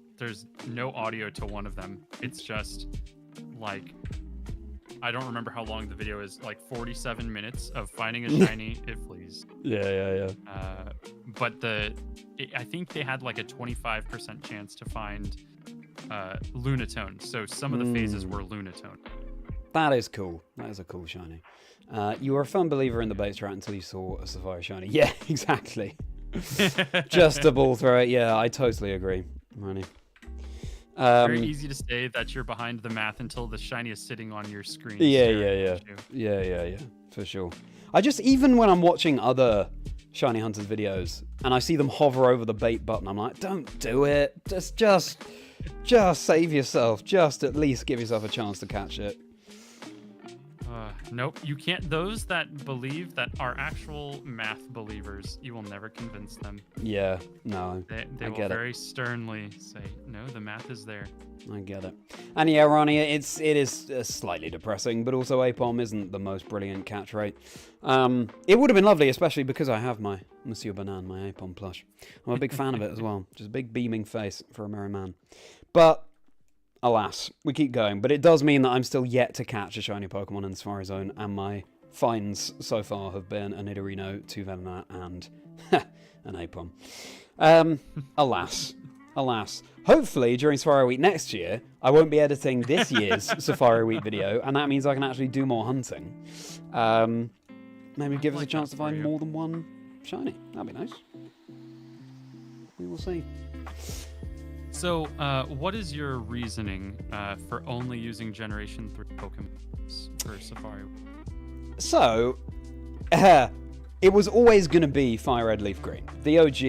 no audio to one of them. It's just like, I don't remember how long the video is, like 47 minutes of finding a shiny, it flees. Yeah. But I think they had like a 25% chance to find Lunatone. So some of the phases were Lunatone. That is cool. That is a cool shiny. You were a firm believer in the bait strat until you saw a Safari shiny. Yeah, exactly. Just a ball throw it. Yeah, I totally agree, Ronnie. Very easy to say that you're behind the math until the shiny is sitting on your screen. Yeah, for sure. Even when I'm watching other shiny hunters videos and I see them hover over the bait button, I'm like, don't do it. Just save yourself. Just at least give yourself a chance to catch it. Nope, you can't. Those that believe that are actual math believers, you will never convince them. Yeah, no, They I will get it. very sternly say, no, the math is there. I get it. And yeah, Ronnie, it is slightly depressing, but also Apom isn't the most brilliant catch rate. It would have been lovely, especially because I have my Monsieur Banan, my Apom plush. I'm a big fan of it as well. Just a big beaming face for a merry man. But alas, we keep going. But it does mean that I'm still yet to catch a shiny Pokemon in the Safari Zone, and my finds so far have been a Nidorino, 2 Venonat, and an Apom. Alas. Hopefully, during Safari Week next year, I won't be editing this year's Safari Week video, and that means I can actually do more hunting. Maybe give us a chance to find more than one shiny. That'd be nice. We will see. So, what is your reasoning for only using Generation 3 Pokemon for Safari? So, it was always going to be Fire Red, Leaf Green. The OG,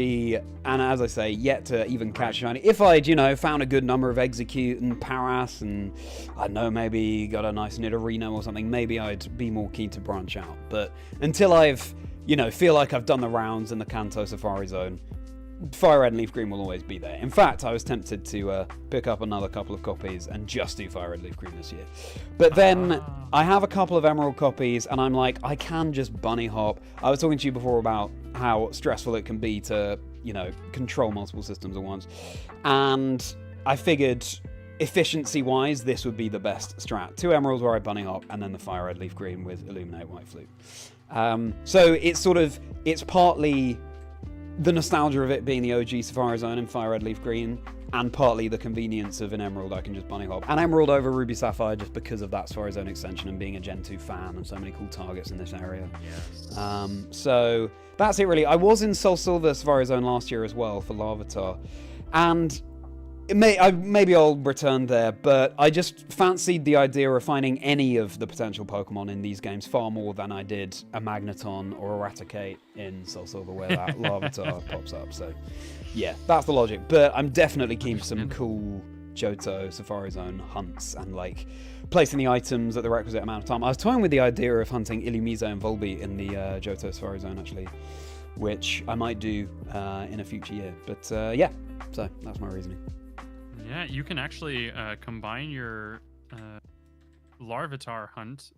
and as I say, yet to even catch shiny. If I'd, found a good number of Execute and Paras, and I don't know, maybe got a nice Nidorino or something, maybe I'd be more keen to branch out. But until I've, feel like I've done the rounds in the Kanto Safari Zone, Fire Red and Leaf Green will always be there. In fact, I was tempted to pick up another couple of copies and just do Fire Red Leaf Green this year. But then I have a couple of Emerald copies, and I'm like, I can just bunny hop. I was talking to you before about how stressful it can be to, control multiple systems at once. And I figured, efficiency-wise, this would be the best strat. 2 Emeralds where I bunny hop, and then the Fire Red Leaf Green with Illuminate White Flute. So it's partly the nostalgia of it being the OG Safari Zone and Fire Red Leaf Green, and partly the convenience of an Emerald I can just bunny hop. And Emerald over Ruby Sapphire just because of that Safari Zone extension and being a Gen 2 fan and so many cool targets in this area. Yes. So that's it really. I was in Soul Silver Safari Zone last year as well for Larvitar, and maybe I'll return there, but I just fancied the idea of finding any of the potential Pokemon in these games far more than I did a Magneton or a Raticate in Soul Silver where that Larvitar pops up. So yeah, that's the logic. But I'm definitely keen for some cool Johto Safari Zone hunts and placing the items at the requisite amount of time. I was toying with the idea of hunting Illumise and Volbeat in the Johto Safari Zone actually, which I might do in a future year. But yeah, so that's my reasoning. Yeah, you can actually combine your Larvitar hunt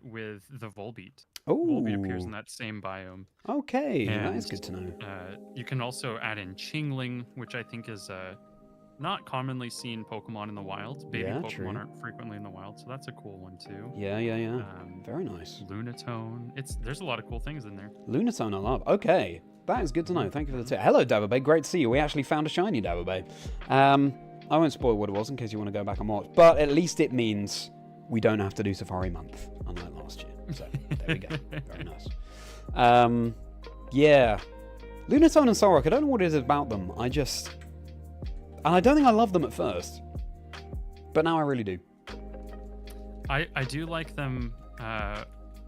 with the Volbeat. Oh, Volbeat appears in that same biome. Okay, And, that is good to know. You can also add in Chingling, which I think is not commonly seen Pokemon in the wild. Baby Yeah, Pokemon true. aren't frequently in the wild, so that's a cool one too. Yeah. Very nice. Lunatone. There's a lot of cool things in there. Lunatone I love. Okay, that is good to know. Thank you for the tip. Hello, Dababay. Great to see you. We actually found a shiny Dababay. I won't spoil what it was in case you want to go back and watch, but at least it means we don't have to do Safari Month, unlike last year. So, there we go. Very nice. Yeah. Lunatone and Solrock, I don't know what it is about them. And I don't think I loved them at first, but now I really do. I do like them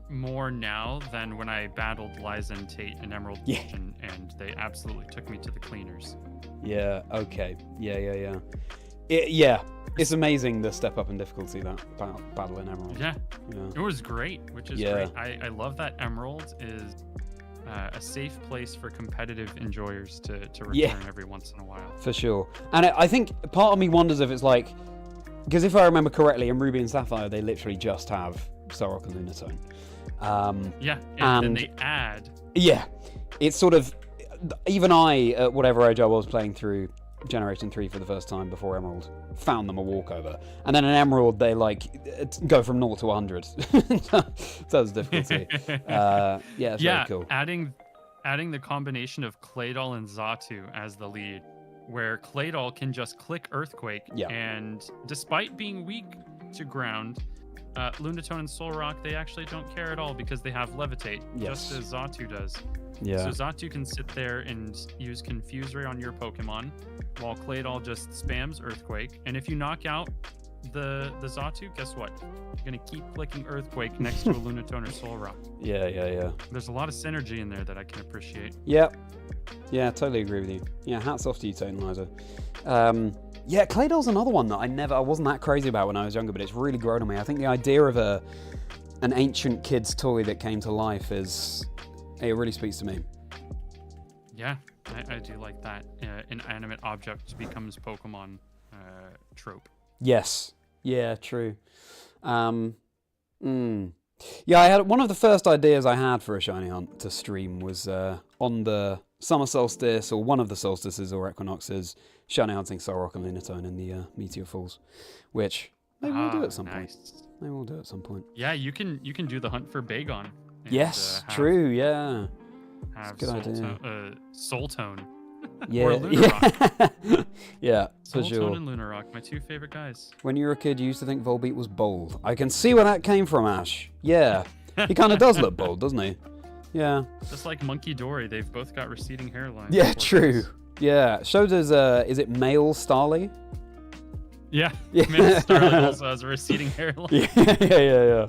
more now than when I battled Liza and Tate in Emerald Legion, and they absolutely took me to the cleaners. Yeah, okay. Yeah. It's amazing the step up in difficulty that battle in Emerald. Yeah. It was great, which is great. I love that Emerald is a safe place for competitive enjoyers to return every once in a while. For sure. And I think part of me wonders if it's because if I remember correctly, in Ruby and Sapphire, they literally just have Solrock and Lunatone. And then they add. Yeah, it's sort of, even I, at whatever age I was playing through Generation 3 for the first time before Emerald, found them a walkover. And then in Emerald, they go from 0 to 100. So it's difficulty. It's really cool. Adding the combination of Claydol and Xatu as the lead, where Claydol can just click Earthquake, and despite being weak to ground, Lunatone and Solrock, they actually don't care at all because they have Levitate, just as Xatu does. Yeah. So Xatu can sit there and use Confuse Ray on your Pokemon, while Claydol just spams Earthquake. And if you knock out the Xatu, guess what? You're going to keep clicking Earthquake next to a Lunatone or Solrock. Yeah. There's a lot of synergy in there that I can appreciate. Yeah, totally agree with you. Yeah, hats off to you, Tate and Liza. Claydol's another one that I wasn't that crazy about when I was younger, but it's really grown on me. I think the idea of an ancient kid's toy that came to life it really speaks to me. Yeah, I do like that. Inanimate object becomes Pokemon trope. Yes. Yeah, true. Yeah, I had one of the first ideas I had for a shiny hunt to stream was on the summer solstice, or one of the solstices or equinoxes, shiny hunting Solrock and Lunatone in the Meteor Falls, which maybe we'll do at some point. Maybe we'll do at some point. Yeah, you can do the hunt for Bagon. And, yes, true. Yeah, have good idea. Soul Tone. Yeah, or Lunarock. Yeah, for Soul sure. Tone and Lunarock, my two favorite guys. When you were a kid, you used to think Volbeat was bold. I can see where that came from, Ash. Yeah, he kind of does look bold, doesn't he? Yeah. Just like Monkey Dory, they've both got receding hairlines. Yeah, true. Yeah, so does is it male Starly? Yeah, Yeah. Male Starlight also has a receding hairline. Yeah.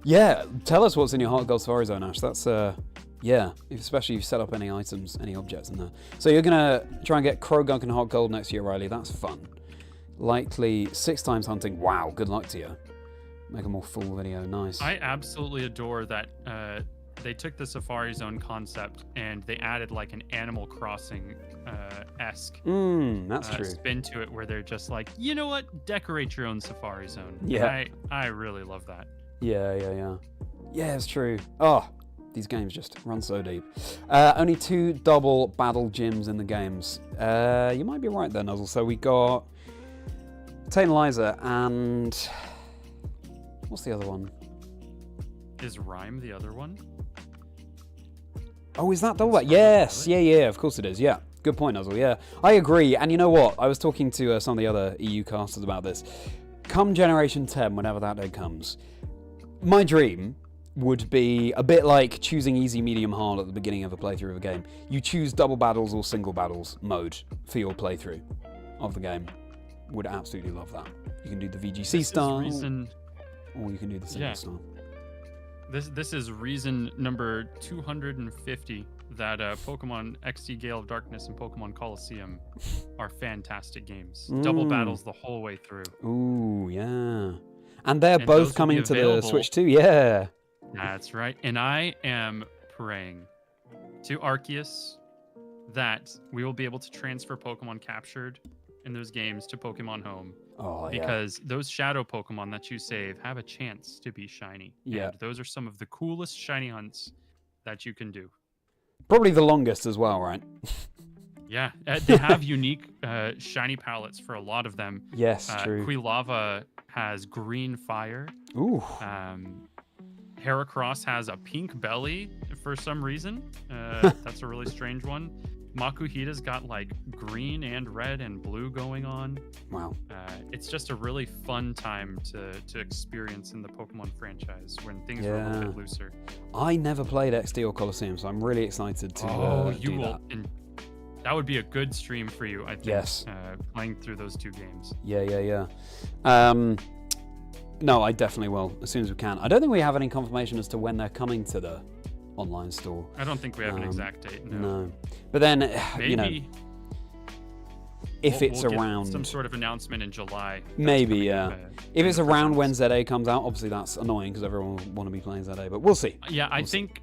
Yeah, tell us what's in your Heart Gold Safari Zone, Ash. That's yeah, especially if you set up any items, any objects in there. So you're gonna try and get Krogunk and Heart Gold next year, Riley. That's fun. Likely 6 times hunting. Wow, good luck to you. Make a more full video. Nice. I absolutely adore that they took the Safari Zone concept and they added like an Animal Crossing esque That's true. spin to it, where they're just like, you know what, decorate your own Safari Zone. Yeah. I really love that. Yeah, it's true. Oh, these games just run so deep. Only 2 double battle gyms in the games. You might be right there, Nuzzle. So we got Tantalizer and what's the other one? Is Rhyme the other one? Oh, is that double battle? Yes, yeah, of course it is. Yeah, good point, Nuzzle. Yeah, I agree. And you know what? I was talking to some of the other EU casters about this. Come Generation 10, whenever that day comes, my dream would be a bit like choosing easy, medium, hard at the beginning of a playthrough of a game. You choose double battles or single battles mode for your playthrough of the game. Would absolutely love that. You can do the VGC style, or you can do the single style. This is reason number 250 that Pokemon XD Gale of Darkness and Pokemon Coliseum are fantastic games. Double battles the whole way through. Ooh, yeah. And they're both coming to the Switch too, yeah. That's right. And I am praying to Arceus that we will be able to transfer Pokemon captured in those games to Pokemon Home. Oh, because those shadow Pokemon that you save have a chance to be shiny. Yeah. And those are some of the coolest shiny hunts that you can do. Probably the longest as well, right? Yeah, they have unique shiny palettes for a lot of them. Yes, true. Quilava has green fire. Ooh. Heracross has a pink belly for some reason. That's a really strange one. Makuhita's got like green and red and blue going on. Wow. It's just a really fun time to experience in the Pokemon franchise when things are a little bit looser. I never played XD or Coliseum, so I'm really excited to you will. And that would be a good stream for you, I think. Yes. Playing through those 2 games. Yeah. No, I definitely will, as soon as we can. I don't think we have any confirmation as to when they're coming to the online store. I don't think we have an exact date. No. But then, maybe, you know, if it's we'll around get some sort of announcement in July. Maybe, yeah. If it's around when ZA comes out, obviously that's annoying because everyone will want to be playing ZA, but we'll see. Yeah, I think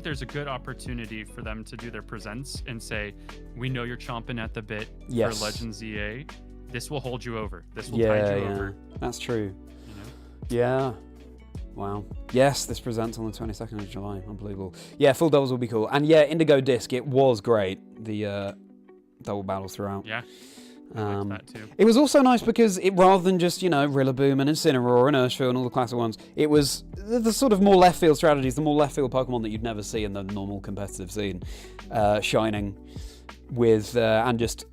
there's a good opportunity for them to do their presents and say, we know you're chomping at the bit for Legends EA. This will hold you over. This will tide you over. That's true. You know? Yeah. Wow. Yes, this presents on the 22nd of July. Unbelievable. Yeah, full doubles will be cool. And yeah, Indigo Disc, it was great. The double battles throughout. Yeah. I liked that too. It was also nice because it, rather than just, Rillaboom and Incineroar and Urshifu and all the classic ones, it was the sort of more left field strategies, the more left field Pokemon that you'd never see in the normal competitive scene, shining with, and just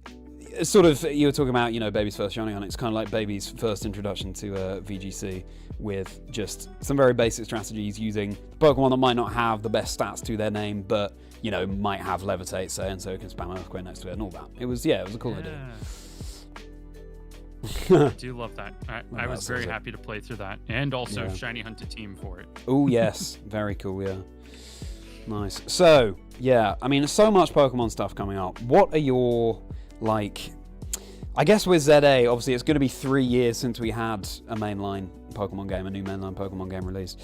sort of, you were talking about, Baby's first shining on it. It's kind of like Baby's first introduction to VGC with just some very basic strategies using Pokemon that might not have the best stats to their name, but, might have Levitate, say, and so it can spam Earthquake next to it and all that. It was a cool idea. I do love that. I was very happy to play through that, and also shiny hunt a team for it. Oh yes, very cool. Yeah, nice. So yeah, I mean, so much Pokemon stuff coming up. What are your I guess with ZA, obviously, it's going to be 3 years since we had a new mainline Pokemon game released.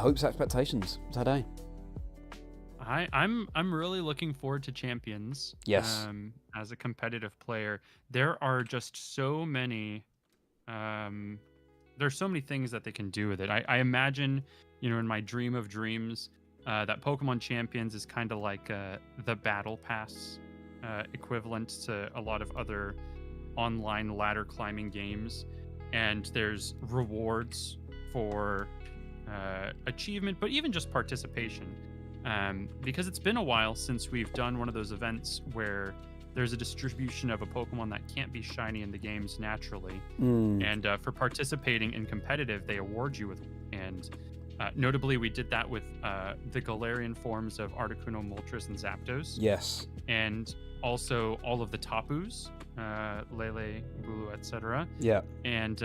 Hopes, expectations, ZA. I'm really looking forward to Champions. Yes. As a competitive player, there are just so many. There's so many things that they can do with it. I imagine, in my dream of dreams, that Pokemon Champions is kind of like the Battle Pass equivalent to a lot of other online ladder climbing games, and there's rewards for achievement, but even just participation. Because it's been a while since we've done one of those events where there's a distribution of a Pokemon that can't be shiny in the games naturally. And for participating in competitive, they award you with, and notably we did that with the Galarian forms of Articuno, Moltres, and Zapdos. Yes. And also all of the Tapus, Lele, Bulu, etc. Yeah. And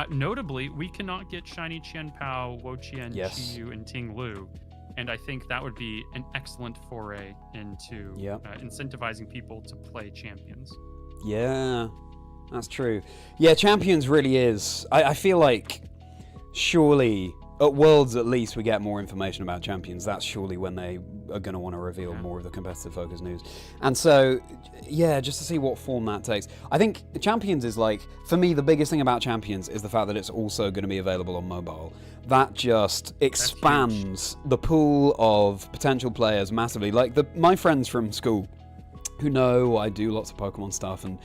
notably, we cannot get shiny Qianpao, Wo-Chien, Yes. Chi-Yu, and Ting Lu. And I think that would be an excellent foray into incentivizing people to play Champions. Yeah, that's true. Yeah, Champions really is. I feel like surely at Worlds at least we get more information about Champions. That's surely when they are going to want to reveal more of the competitive focus news. And so, yeah, just to see what form that takes. I think Champions is like, for me, the biggest thing about Champions is the fact that it's also going to be available on mobile. That just expands the pool of potential players massively. Like my friends from school who know I do lots of Pokemon stuff and,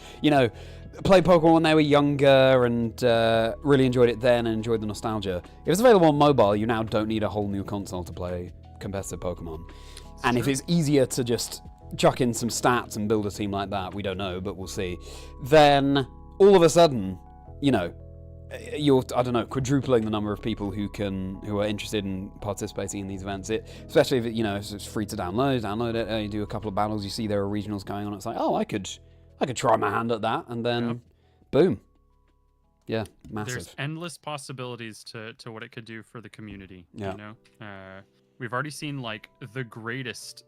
played Pokemon when they were younger and really enjoyed it then and enjoyed the nostalgia. If it's available on mobile, you now don't need a whole new console to play competitive Pokemon. And if it's easier to just chuck in some stats and build a team like that, we don't know, but we'll see, then all of a sudden, you're, quadrupling the number of people who are interested in participating in these events. Especially if it's free to download it, you do a couple of battles, you see there are regionals going on, it's like, oh, I could try my hand at that, and then boom. Yeah, massive. There's endless possibilities to what it could do for the community. Yeah. We've already seen like the greatest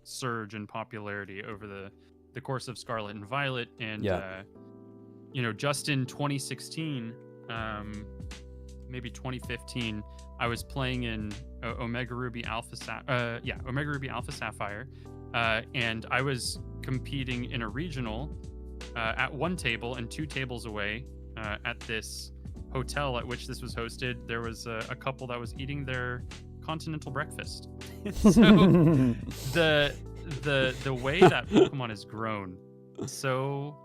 surge in popularity over the course of Scarlet and Violet, and just in 2016, maybe 2015, I was playing in Omega Ruby Alpha Sapphire, and I was competing in a regional at one table, and 2 tables away at this hotel at which this was hosted, there was a couple that was eating their continental breakfast. So the way that Pokemon has grown so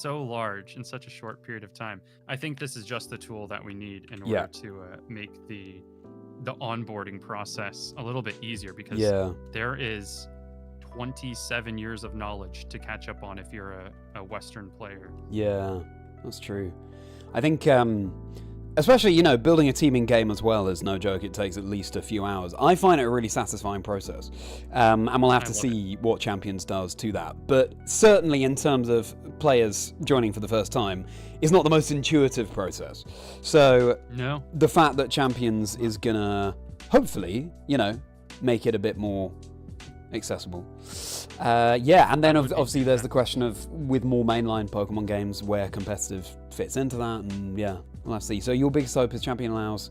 large in such a short period of time, I think this is just the tool that we need in order to make the onboarding process a little bit easier, because there is 27 years of knowledge to catch up on if you're a Western player. Yeah, that's true. I think, especially, building a team in game as well is no joke. It takes at least a few hours. I find it a really satisfying process. And we'll have to see what Champions does to that. But certainly in terms of players joining for the first time, is not the most intuitive process. So the fact that Champions is gonna, hopefully, make it a bit more accessible. And then obviously there's the question of, with more mainline Pokemon games, where competitive fits into that, and we'll have to see. So your biggest hope is Champion allows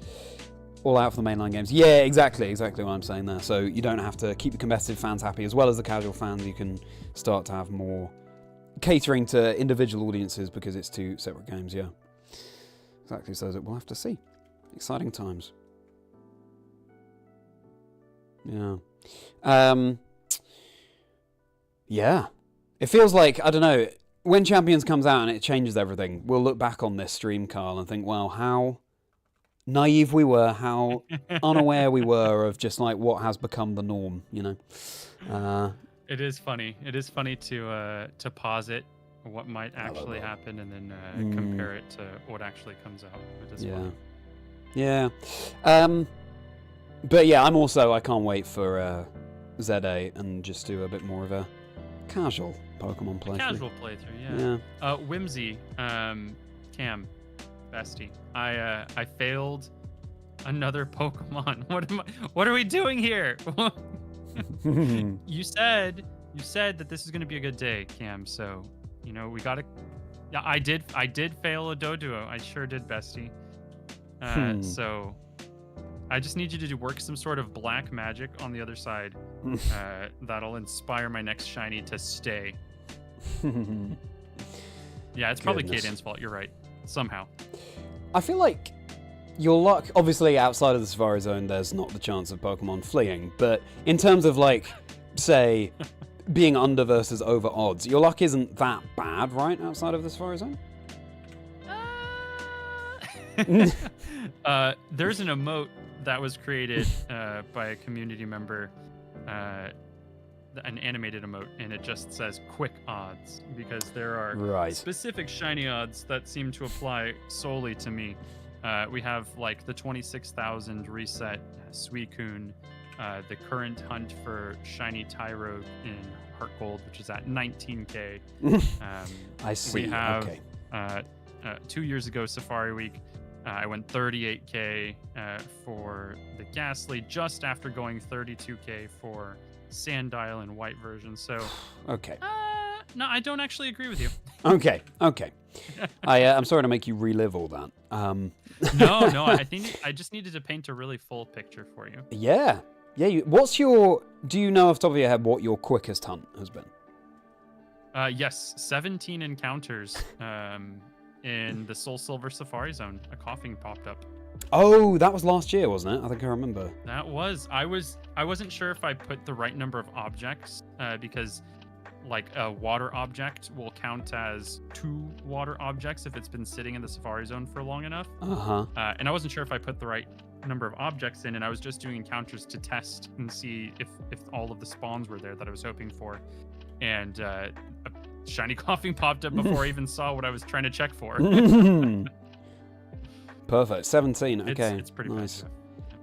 all out for the mainline games. Yeah, exactly what I'm saying there. So you don't have to keep the competitive fans happy as well as the casual fans. You can start to have more catering to individual audiences because it's 2 separate games. Yeah, exactly. So we'll have to see. Exciting times. Yeah. It feels like, I don't know, when Champions comes out and it changes everything, we'll look back on this stream, Carl, and think, wow, how naive we were, how unaware we were of just like what has become the norm, It is funny. It is funny to posit what might actually happen and then compare it to what actually comes out. It is funny. Yeah. But yeah, I can't wait for ZA and just do a bit more of a casual Pokemon playthrough. Casual playthrough, yeah. Whimsy, Cam, bestie. I failed another Pokemon. What are we doing here? You said you said that this is going to be a good day, Cam. So, we got to. Yeah, I did fail a Doduo. I sure did, bestie. So, I just need you to work some sort of black magic on the other side. That'll inspire my next shiny to stay. Yeah, it's probably Kaden's fault. You're right. Somehow. I feel like your luck, obviously outside of the Safari Zone, there's not the chance of Pokemon fleeing, but in terms of, like, say, being under versus over odds, your luck isn't that bad, right, outside of the Safari Zone? There's an emote that was created by a community member, an animated emote, and it just says quick odds, because there are specific shiny odds that seem to apply solely to me. We have like the 26,000 reset Suicune, the current hunt for shiny Tyro in Heart Gold, which is at 19k. I see. We have 2 years ago, Safari Week, I went 38k for the Ghastly, just after going 32k for Sandile and white version. So okay. No, I don't actually agree with you. Okay. I'm sorry to make you relive all that. No, I think I just needed to paint a really full picture for you. Yeah. Do you know off the top of your head what your quickest hunt has been? Yes, 17 encounters in the Soul Silver Safari Zone. A coughing popped up. Oh, that was last year, wasn't it? I think I remember. That was. I wasn't sure if I put the right number of objects because like a water object will count as 2 water objects if it's been sitting in the Safari Zone for long enough. And I wasn't sure if I put the right number of objects in, and I was just doing encounters to test and see if all of the spawns were there that I was hoping for. And a shiny coughing popped up before I even saw what I was trying to check for. Perfect. 17. Okay. It's pretty nice. bad.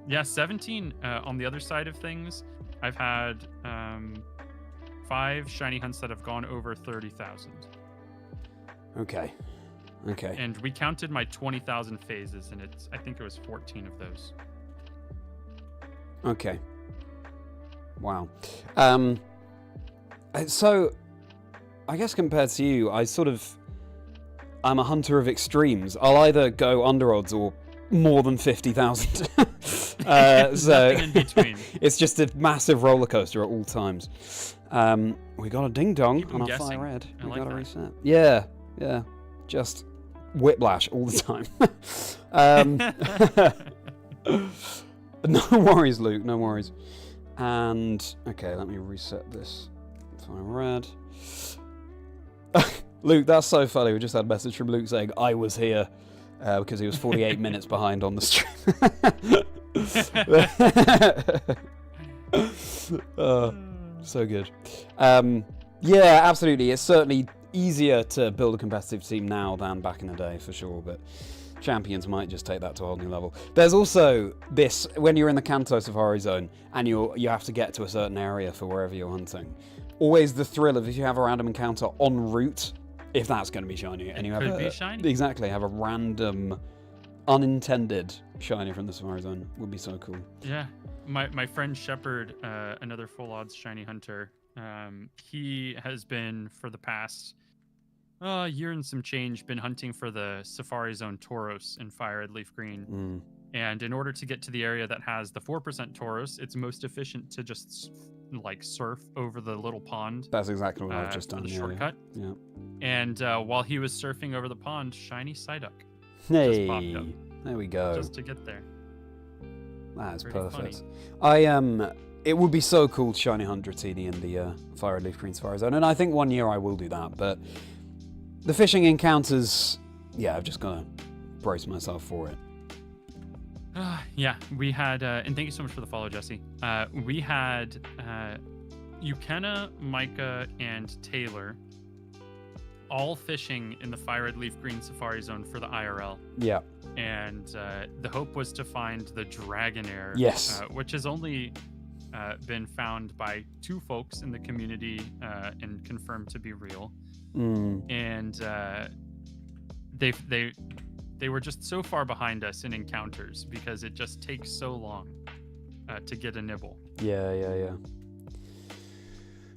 Yeah, 17. On the other side of things, I've had 5 shiny hunts that have gone over 30,000. Okay. And we counted my 20,000 phases, and I think it was 14 of those. Okay. Wow. So, I guess compared to you, I'm a hunter of extremes. I'll either go under odds or more than 50,000. So nothing in between. It's just a massive roller coaster at all times. We got a ding dong on our fire red. We got a reset. Yeah. Just whiplash all the time. No worries, Luke. No worries. And okay, let me reset this fire red. Luke, that's so funny. We just had a message from Luke saying I was here because he was 48 minutes behind on the stream. So good. Yeah, absolutely. It's certainly easier to build a competitive team now than back in the day, for sure. But champions might just take that to a whole new level. There's also this, when you're in the Kanto Safari Zone and you have to get to a certain area for wherever you're hunting, always the thrill of if you have a random encounter en route, if that's going to be shiny, and you have shiny. Exactly, have a random, unintended shiny from the Safari Zone would be so cool. Yeah, my friend Shepard, another full odds shiny hunter, he has been for the past year and some change been hunting for the Safari Zone Tauros in Fire Red Leaf Green. And in order to get to the area that has the 4% Tauros, it's most efficient to just like surf over the little pond. That's exactly what I've just done. The shortcut. Yeah. And while he was surfing over the pond, shiny Psyduck just popped up. There we go. Just to get there. That is Pretty perfect. funny. It would be so cool to shiny 100 TD in the Fire Red Leaf Green Safari Zone, and I think one year I will do that. But the fishing encounters, yeah, I've just got to brace myself for it. Yeah, we had, and thank you so much for the follow, Jesse. We had Ukena, Micah, and Taylor all fishing in the Fire Red Leaf Green Safari Zone for the IRL. Yeah. And the hope was to find the Dragonair. Yes. Which has only been found by 2 folks in the community and confirmed to be real. And they were just so far behind us in encounters because it just takes so long to get a nibble. Yeah.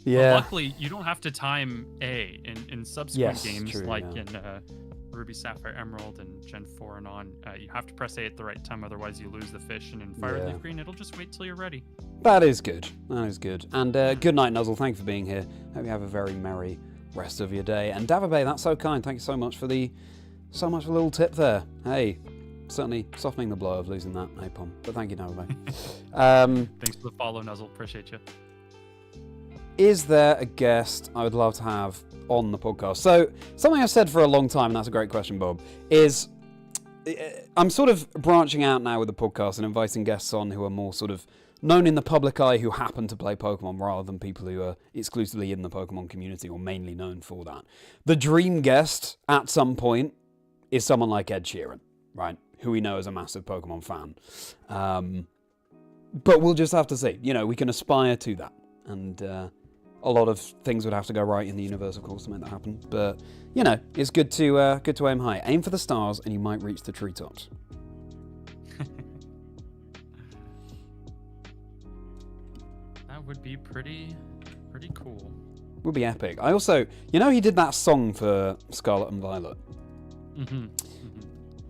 Yeah. luckily, you don't have to time A in subsequent games true, like yeah. in Ruby, Sapphire, Emerald, and Gen 4 and on. You have to press A at the right time, otherwise you lose the fish. And in Fire Red Yeah. Leaf Green, it'll just wait till you're ready. That is good. That is good. And good night, Nuzzle. Thank you for being here. Hope you have a very merry rest of your day. And Davabay, that's so kind. Thank you so much for a little tip there. Hey, certainly softening the blow of losing that napalm. But thank you, Davabay. Thanks for the follow, Nuzzle. Appreciate you. Is there a guest I would love to have on the podcast? So, something I've said for a long time, and that's a great question, Bob, is I'm sort of branching out now with the podcast and inviting guests on who are more sort of known in the public eye who happen to play Pokemon rather than people who are exclusively in the Pokemon community or mainly known for that. The dream guest at some point is someone like Ed Sheeran, right? Who we know is a massive Pokemon fan. But we'll just have to see. You know, we can aspire to that. And a lot of things would have to go right in the universe, of course, to make that happen. But, you know, it's good to aim high. Aim for the stars and you might reach the treetops. That would be pretty cool. Would be epic. I also, he did that song for Scarlet and Violet. Mm-hmm.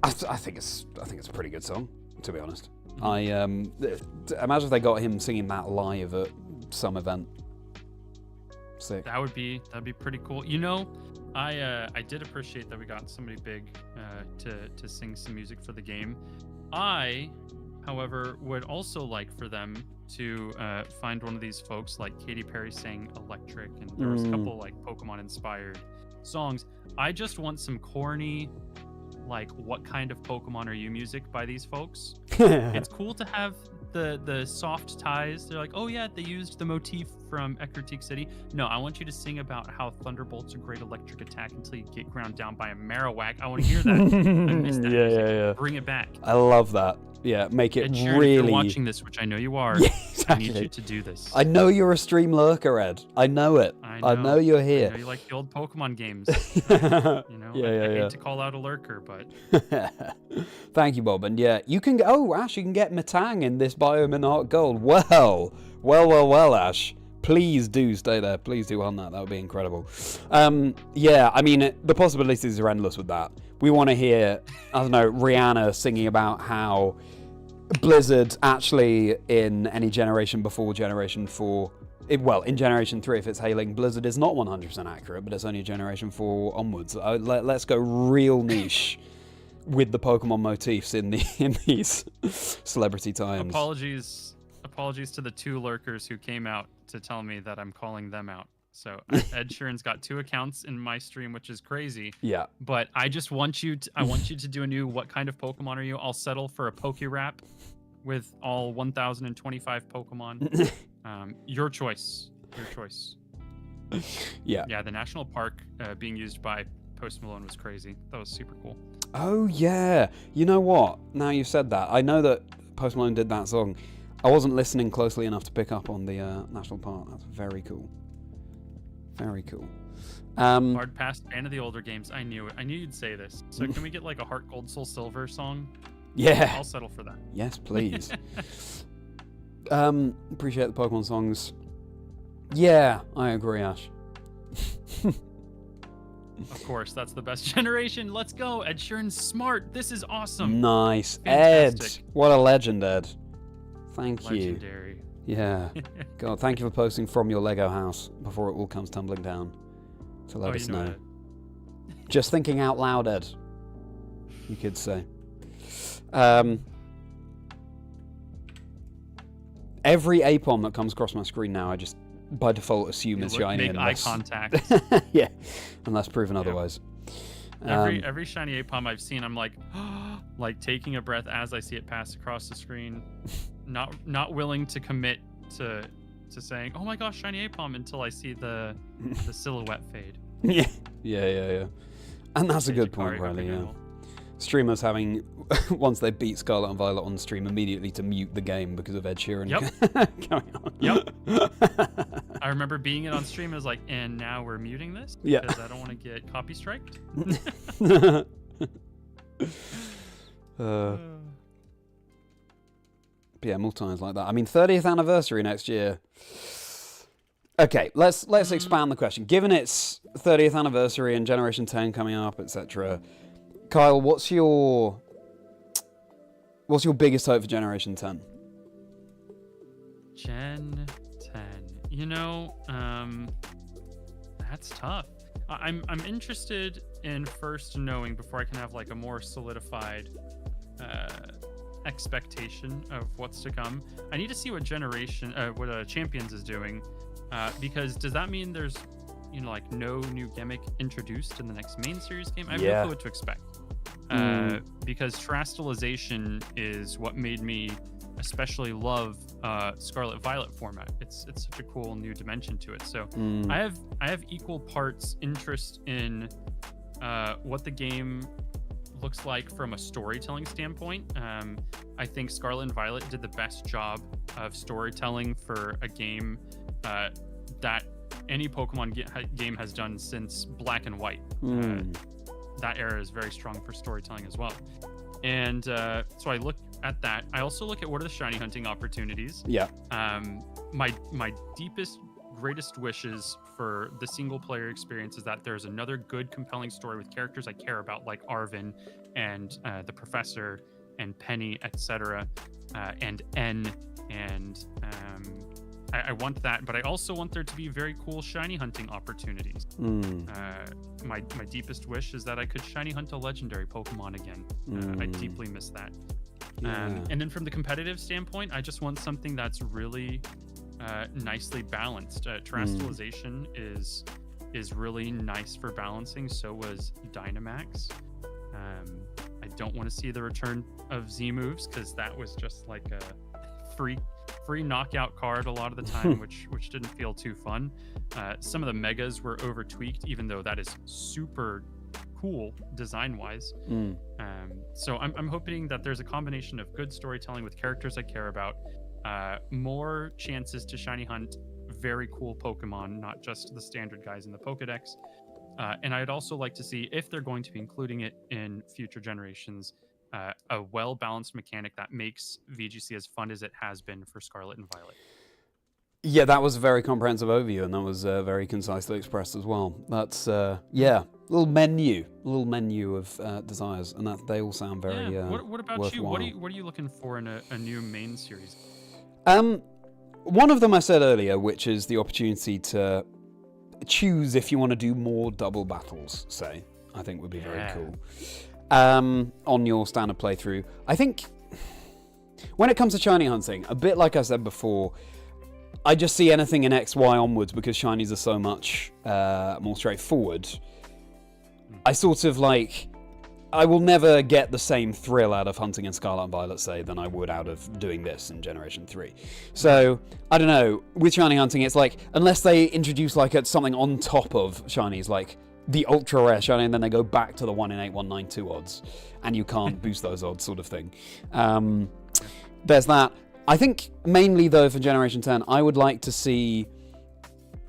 I think it's a pretty good song, to be honest. Imagine if they got him singing that live at some event. Sick. That'd be pretty cool. I did appreciate that we got somebody big to sing some music for the game. I, however, would also like for them to find one of these folks like Katy Perry sang Electric, and there was a couple like Pokemon inspired songs. I just want some corny, like, what kind of Pokemon are you music by these folks. It's cool to have the soft ties. They're like, oh yeah, they used the motif from Ecruteak City. No, I want you to sing about how Thunderbolt's a great electric attack until you get ground down by a Marowak. I want to hear that. I miss that music. Yeah. Bring it back. I love that. Yeah, make it Ed Sheeran, really... if you're watching this, which I know you are, Yeah, exactly. I need you to do this. I know you're a stream lurker, Ed. I know it. I know you're here. I know you like the old Pokemon games. I hate to call out a lurker, but... Thank you, Bob. And yeah, you can... Oh, Ash, you can get Metang in this biome in Heart Gold. Well, Ash. Please do stay there. Please do hunt that. That would be incredible. Yeah, I mean, the possibilities are endless with that. We want to hear, I don't know, Rihanna singing about how Blizzard actually, in any generation before Generation 4, in Generation 3, if it's hailing, Blizzard is not 100% accurate, but it's only Generation 4 onwards. Let's go real niche with the Pokemon motifs in these celebrity times. Apologies to the two lurkers who came out to tell me that I'm calling them out. So Ed Sheeran's got 2 accounts in my stream, which is crazy. Yeah. But I just want you to do a new what kind of Pokemon are you? I'll settle for a Poke Rap with all 1,025 Pokemon. Your choice. Yeah. Yeah, the national park being used by Post Malone was crazy. That was super cool. Oh yeah. You know what? Now you've said that, I know that Post Malone did that song. I wasn't listening closely enough to pick up on the national park. That's very cool. Very cool. Hard pass, fan of the older games. I knew it. I knew you'd say this. So can we get like a Heart Gold Soul Silver song? Yeah. I'll settle for that. Yes, please. Appreciate the Pokemon songs. Yeah, I agree, Ash. Of course, that's the best generation. Let's go. Ed Sheeran's smart. This is awesome. Nice. Fantastic. Ed. What a legend, Ed. Thank you. Legendary. Yeah. God, thank you for posting from your Lego house before it all comes tumbling down. To let us know. Just thinking out loud, Ed. You could say. Every Apom that comes across my screen now, I just by default assume it's shiny. Make eye contact. Yeah, unless proven otherwise. Every shiny Apom I've seen, I'm like, like taking a breath as I see it pass across the screen, not willing to commit to saying, oh my gosh, shiny Apom, until I see the silhouette fade. Yeah. And that's a good point, Riley. Yeah. Streamers having, once they beat Scarlet and Violet on stream, immediately to mute the game because of Ed Sheeran going on. Yep. I remember being it on stream. I was like, and now we're muting this because I don't want to get copy striked. Yeah, more times like that. I mean, 30th anniversary next year. Okay, let's expand the question. Given its 30th anniversary and Generation 10 coming up, etc., Kyle, what's your biggest hope for Generation 10? Gen 10. You know, that's tough. I'm interested in first knowing before I can have like a more solidified expectation of what's to come. I need to see what Champions is doing, because does that mean there's like no new gimmick introduced in the next main series game? I have no clue what to expect. Because terrestrialization is what made me especially love Scarlet Violet format. It's such a cool new dimension to it. So I have equal parts interest in what the game looks like from a storytelling standpoint. I think Scarlet and Violet did the best job of storytelling for a game that any Pokemon game has done since Black and White. That era is very strong for storytelling as well. And so I look at that. I also look at what are the shiny hunting opportunities. Yeah. My deepest, greatest wishes for the single player experience is that there's another good, compelling story with characters I care about, like Arvin and the Professor and Penny, etc., and N. And I want that, but I also want there to be very cool shiny hunting opportunities. My deepest wish is that I could shiny hunt a legendary Pokemon again. I deeply miss that. And then from the competitive standpoint, I just want something that's really nicely balanced. Terrestrialization is really nice for balancing. So was Dynamax. I don't want to see the return of Z moves, because that was just like a free knockout card a lot of the time, which didn't feel too fun. Some of the megas were over tweaked, even though that is super cool design wise. So I'm hoping that there's a combination of good storytelling with characters I care about, more chances to shiny hunt very cool Pokemon, not just the standard guys in the Pokedex. And I'd also like to see, if they're going to be including it in future generations, a well-balanced mechanic that makes VGC as fun as it has been for Scarlet and Violet. Yeah, that was a very comprehensive overview, and that was very concisely expressed as well. That's little menu of desires, and that they all sound very What about worthwhile. you? What are you looking for in a new main series? One of them I said earlier, which is the opportunity to choose if you want to do more double battles, say, I think would be very cool. On your standard playthrough. I think when it comes to shiny hunting, a bit like I said before, I just see anything in XY onwards, because shinies are so much more straightforward. I sort of I will never get the same thrill out of hunting in Scarlet and Violet, say, than I would out of doing this in Generation 3. So, I don't know, with shiny hunting, it's like, unless they introduce something on top of shinies, like the ultra rare shiny, and then they go back to the 1 in 8, 192 odds, and you can't boost those odds, sort of thing. There's that. I think mainly, though, for Generation 10, I would like to see...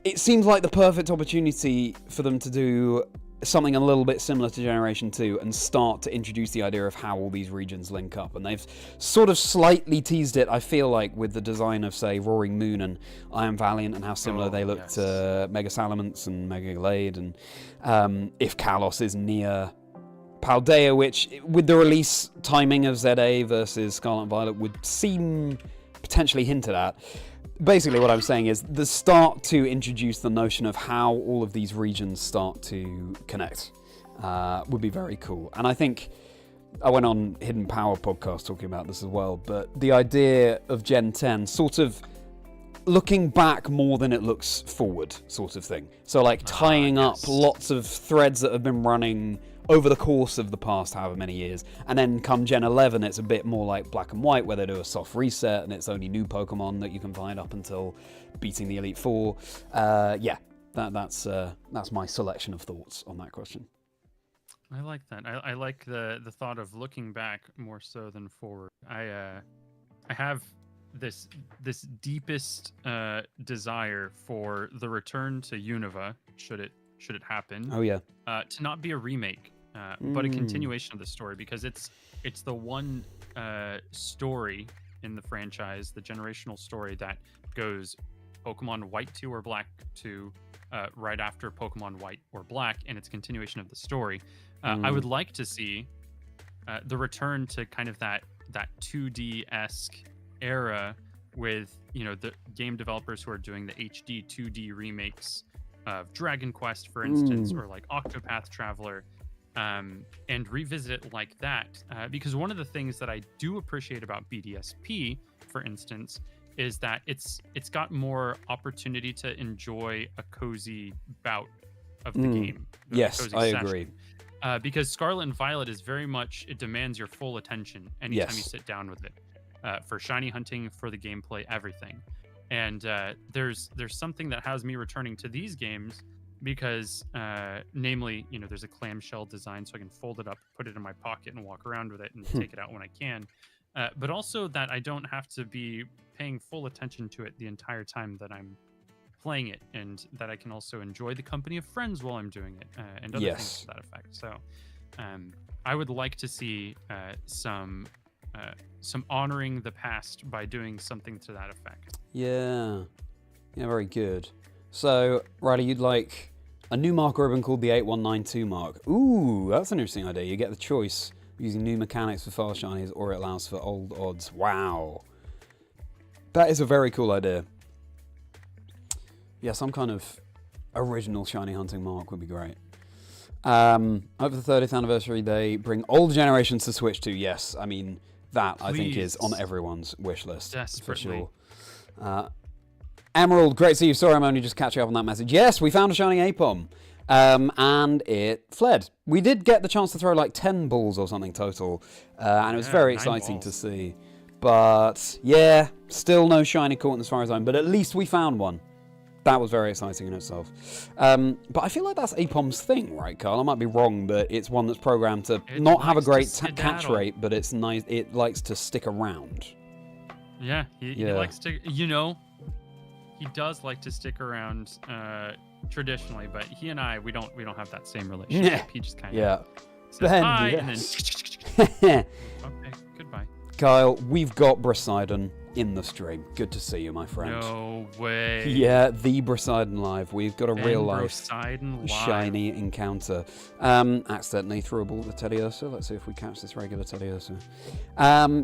It seems like the perfect opportunity for them to do something a little bit similar to Generation 2 and start to introduce the idea of how all these regions link up. And they've sort of slightly teased it, I feel like, with the design of, say, Roaring Moon and Iron Valiant, and how similar they look to Mega Salamence and Mega Glade, and if Kalos is near Paldea, which, with the release timing of ZA versus Scarlet and Violet, would seem potentially hinted at. Basically, what I'm saying is the start to introduce the notion of how all of these regions start to connect would be very cool. And I think I went on Hidden Power podcast talking about this as well, but the idea of Gen 10 sort of looking back more than it looks forward, sort of thing. So tying up lots of threads that have been running over the course of the past however many years, and then come Gen 11, it's a bit more like Black and White, where they do a soft reset and it's only new Pokemon that you can find up until beating the Elite Four. That's my selection of thoughts on that question. I like that. I like the thought of looking back more so than forward. I have this deepest desire for the return to Unova, should it happen. Oh yeah. To not be a remake, but a continuation of the story, because it's the one story in the franchise, the generational story, that goes Pokemon White 2 or Black 2 right after Pokemon White or Black and its continuation of the story. I would like to see the return to kind of that 2D-esque era with, the game developers who are doing the HD 2D remakes of Dragon Quest, for instance, or like Octopath Traveler, and revisit it like that. Because one of the things that I do appreciate about BDSP, for instance, is that it's got more opportunity to enjoy a cozy bout of the game. Yes, I agree. Because Scarlet and Violet is very much, it demands your full attention anytime you sit down with it. For shiny hunting, for the gameplay, everything. And there's something that has me returning to these games because, namely, there's a clamshell design so I can fold it up, put it in my pocket, and walk around with it and take it out when I can. But also that I don't have to be paying full attention to it the entire time that I'm playing it, and that I can also enjoy the company of friends while I'm doing it, and other things to that effect. So I would like to see some honoring the past by doing something to that effect. Yeah, very good. So, Ryder, you'd like a new mark ribbon called the 8192 mark. Ooh, that's an interesting idea. You get the choice using new mechanics for fast shinies, or it allows for old odds. Wow. That is a very cool idea. Yeah, some kind of original shiny hunting mark would be great. Over the 30th anniversary, they bring older generations to Switch 2. Yes, I mean, that I think is on everyone's wish list. Desperately. For sure. Emerald, great to see you. Sorry, I'm only just catching up on that message. Yes, we found a shiny Apom. And it fled. We did get the chance to throw like 10 balls or something total. And it was very exciting to see. But yeah, still no shiny caught as far as I'm. But at least we found one. That was very exciting in itself. But I feel like that's Apom's thing, right, Carl? I might be wrong, but it's one that's programmed to not have a great catch rate, but it's nice. It likes to stick around. Yeah, he likes to, he does like to stick around traditionally, but he and I, we don't have that same relationship. Yeah. He just kind of says hi and then okay, goodbye. Kyle, we've got Briseidon in the stream. Good to see you, my friend. No way. Yeah, the Briseidon live. We've got a real life shiny encounter. Accidentally threw a ball to Teddiursa. Let's see if we catch this regular Teddiursa.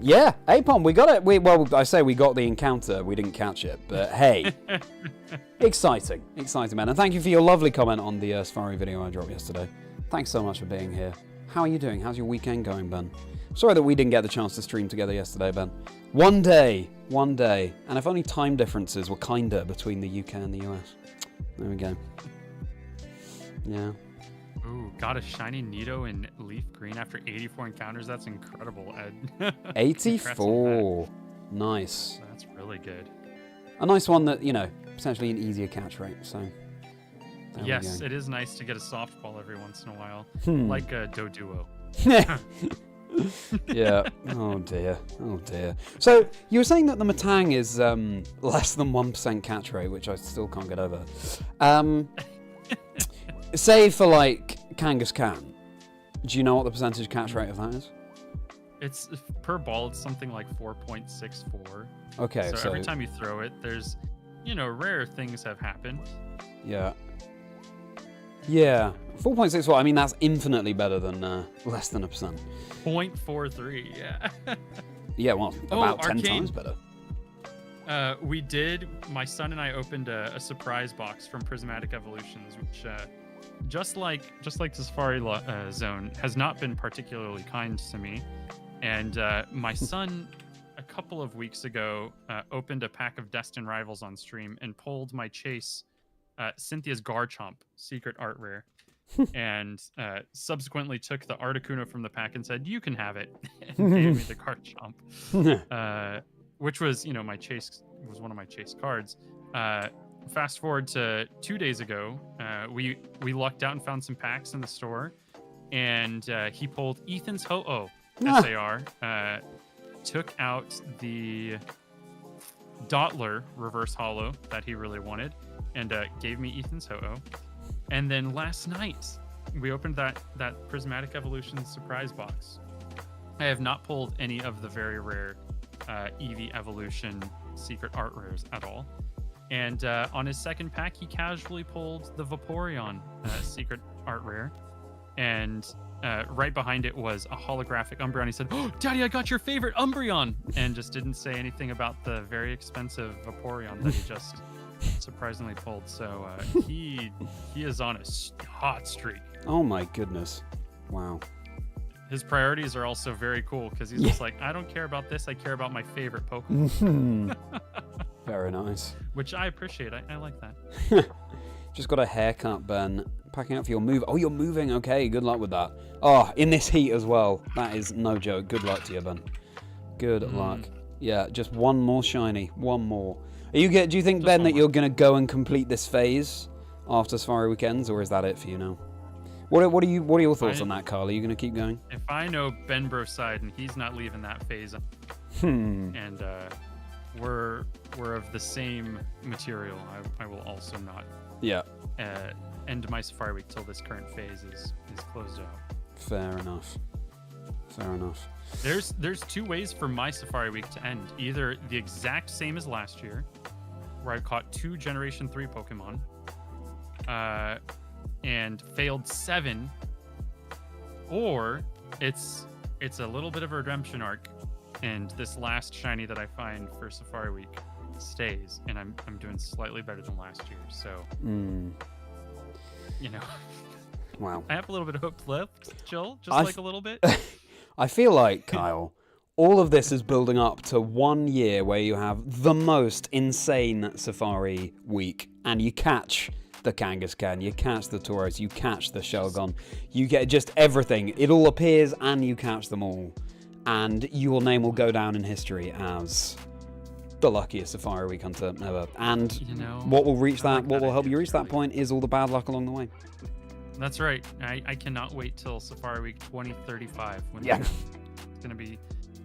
Yeah, Apom, we got it. Well, I say we got the encounter. We didn't catch it, but hey. Exciting, man. And thank you for your lovely comment on the Safari video I dropped yesterday. Thanks so much for being here. How are you doing? How's your weekend going, Ben? Sorry that we didn't get the chance to stream together yesterday, Ben. One day. And if only time differences were kinder between the UK and the US. There we go. Yeah. Ooh, got a shiny Nido in Leaf Green after 84 encounters. That's incredible, Ed. 84. Nice. That's really good. A nice one that, potentially an easier catch rate, so... Yes, it is nice to get a softball every once in a while, like a Doduo. Yeah. Oh dear. So you were saying that the Matang is less than 1% catch rate, which I still can't get over. Say for like Kangaskhan, do you know what the percentage catch rate of that is? It's per ball. It's something like 4.64. Okay. So every time you throw it, there's, rare things have happened. Yeah. 4.64. I mean, that's infinitely better than less than 1%. 0.43. Yeah. Yeah. Well, about 10 times better. We did. My son and I opened a surprise box from Prismatic Evolutions, which, just like the Safari Zone, has not been particularly kind to me. And my son, a couple of weeks ago, opened a pack of Destined Rivals on stream and pulled my chase. Cynthia's Garchomp secret art rare, and subsequently took the Articuno from the pack and said, "You can have it," and gave me the Garchomp, which was, my chase was one of my chase cards. Fast forward to 2 days ago, we lucked out and found some packs in the store, and he pulled Ethan's Ho-Oh SAR, took out the Dottler reverse holo that he really wanted, and gave me Ethan's Ho-Oh. And then last night, we opened that Prismatic Evolution surprise box. I have not pulled any of the very rare Eevee Evolution secret art rares at all. And on his second pack, he casually pulled the Vaporeon secret art rare. And right behind it was a holographic Umbreon. He said, "Oh, Daddy, I got your favorite Umbreon!" And just didn't say anything about the very expensive Vaporeon that he just surprisingly pulled. So he is on a hot streak. Oh my goodness. Wow. His priorities are also very cool because he's just like, I don't care about this. I care about my favorite Pokemon. Very nice. Which I appreciate. I like that. Just got a haircut, Ben. Packing up for your move. Oh, you're moving. Okay, good luck with that. Oh, in this heat as well. That is no joke. Good luck to you, Ben. Good luck. Yeah, just one more shiny. One more. Do you think, Ben, that you're going to go and complete this phase after Safari Weekends, or is that it for you now? What are your thoughts on that, Carl? Are you going to keep going? If I know Ben Broside and he's not leaving that phase, and we're of the same material, I will also not. Yeah. End my Safari Week till this current phase is closed out. Fair enough. Fair enough. There's two ways for my Safari Week to end. Either the exact same as last year, where I caught 2 Generation 3 Pokemon, and failed 7, or it's a little bit of a redemption arc, and this last shiny that I find for Safari Week stays, and I'm doing slightly better than last year. So, you know, wow, I have a little bit of hope left, Jill, just a little bit. I feel like, Kyle, all of this is building up to 1 year where you have the most insane Safari Week, and you catch the Kangaskhan, you catch the Tauros, you catch the Shelgon, you get just everything. It all appears and you catch them all. And your name will go down in history as the luckiest Safari Week hunter ever. And what will help you reach that point is all the bad luck along the way. That's right. I cannot wait till Safari Week 2035. When it's going to be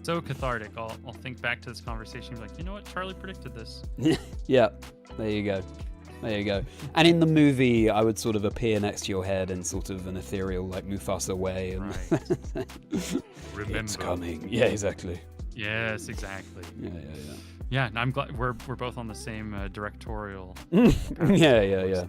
so cathartic. I'll think back to this conversation and be like, you know what? Charlie predicted this. Yeah, there you go. There you go. And in the movie, I would sort of appear next to your head in sort of an ethereal, like Mufasa way. And right. Remember. It's coming. Yeah, exactly. Yes, exactly. Yeah. Yeah, and I'm glad we're both on the same directorial. Yeah.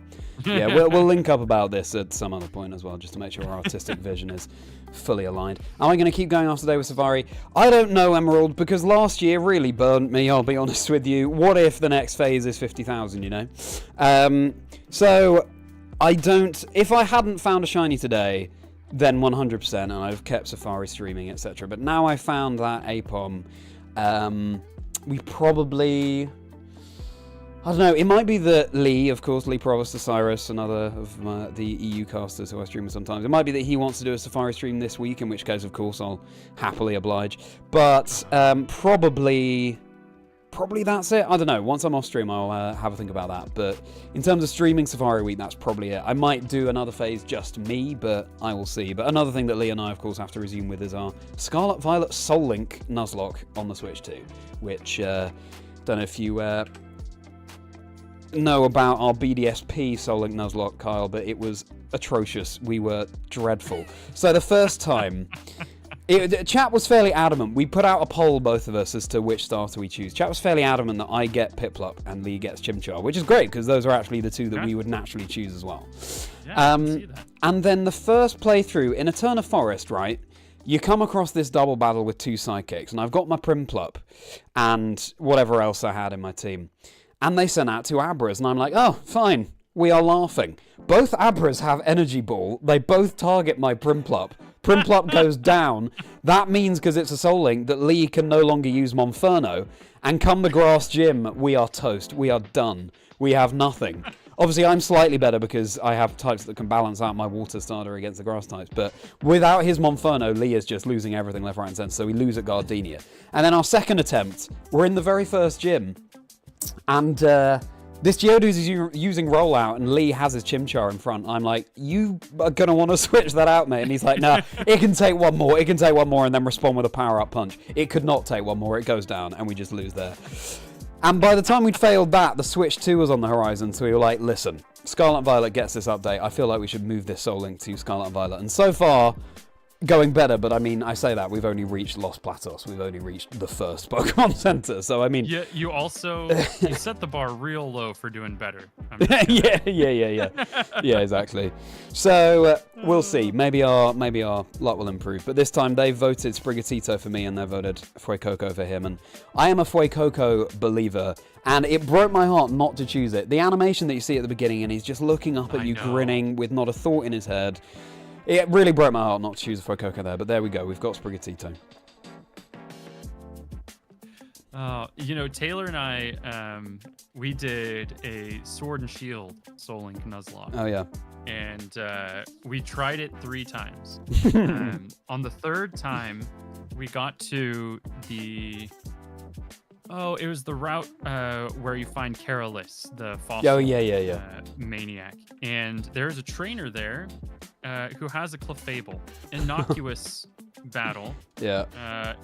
We'll link up about this at some other point as well, just to make sure our artistic vision is fully aligned. Am I going to keep going after today with Safari? I don't know, Emerald, because last year really burnt me, I'll be honest with you. What if the next phase is 50,000, you know? So, if I hadn't found a shiny today, then 100%, and I've kept Safari streaming, etc. But now I found that APOM, we probably... I don't know, it might be that Lee, of course, Lee Provost Cyrus, another of the EU casters who I stream with sometimes, it might be that he wants to do a Safari stream this week, in which case, of course, I'll happily oblige. But probably that's it. I don't know, once I'm off stream, I'll have a think about that. But in terms of streaming Safari Week, that's probably it. I might do another phase just me, but I will see. But another thing that Lee and I, of course, have to resume with is our Scarlet Violet Soul Link Nuzlocke on the Switch 2, which, don't know if you... know about our BDSP Soul Link Nuzlocke, Kyle, but it was atrocious. We were dreadful. So the first time, chat was fairly adamant. We put out a poll, both of us, as to which starter we choose. Chat was fairly adamant that I get Piplup and Lee gets Chimchar, which is great because those are actually the two that we would naturally choose as well. Yeah, I can see that. And then the first playthrough in Eterna Forest, right? You come across this double battle with 2 Psychics, and I've got my Primplup and whatever else I had in my team. And they sent out 2 Abras, and I'm like, oh, fine, we are laughing. Both Abras have Energy Ball. They both target my Primplup. Primplup goes down. That means, because it's a Soul Link, that Lee can no longer use Monferno. And come the Grass Gym, we are toast. We are done. We have nothing. Obviously, I'm slightly better because I have types that can balance out my Water starter against the Grass types. But without his Monferno, Lee is just losing everything left, right, and centre. So we lose at Gardenia. And then our second attempt, we're in the very first gym. And this Geodude is using Rollout, and Lee has his Chimchar in front. I'm like, you are going to want to switch that out, mate. And he's like, no, it can take one more. It can take one more and then respond with a power-up punch. It could not take one more. It goes down, and we just lose there. And by the time we'd failed that, the Switch 2 was on the horizon. So we were like, listen, Scarlet and Violet gets this update. I feel like we should move this Soul Link to Scarlet and Violet. And so far, going better, but I mean, I say that we've only reached Los Platos. We've only reached the first Pokemon Center, so I mean... Yeah, you also you set the bar real low for doing better. Yeah, exactly. So we'll see. Maybe our luck will improve. But this time they voted Sprigatito for me, and they voted Fuecoco for him. And I am a Fuecoco believer, and it broke my heart not to choose it. The animation that you see at the beginning, and he's just looking up at you, grinning with not a thought in his head. It really broke my heart not to choose a Fuecoco there. But there we go. We've got Sprigatito. Taylor and I, we did a Sword and Shield Soul Link Nuzlocke. Oh, yeah. And we tried it 3 times. On the 3rd time, we got to it was the route where you find Keralis, the fossil maniac. And there's a trainer there who has a Clefable. Innocuous battle. Yeah.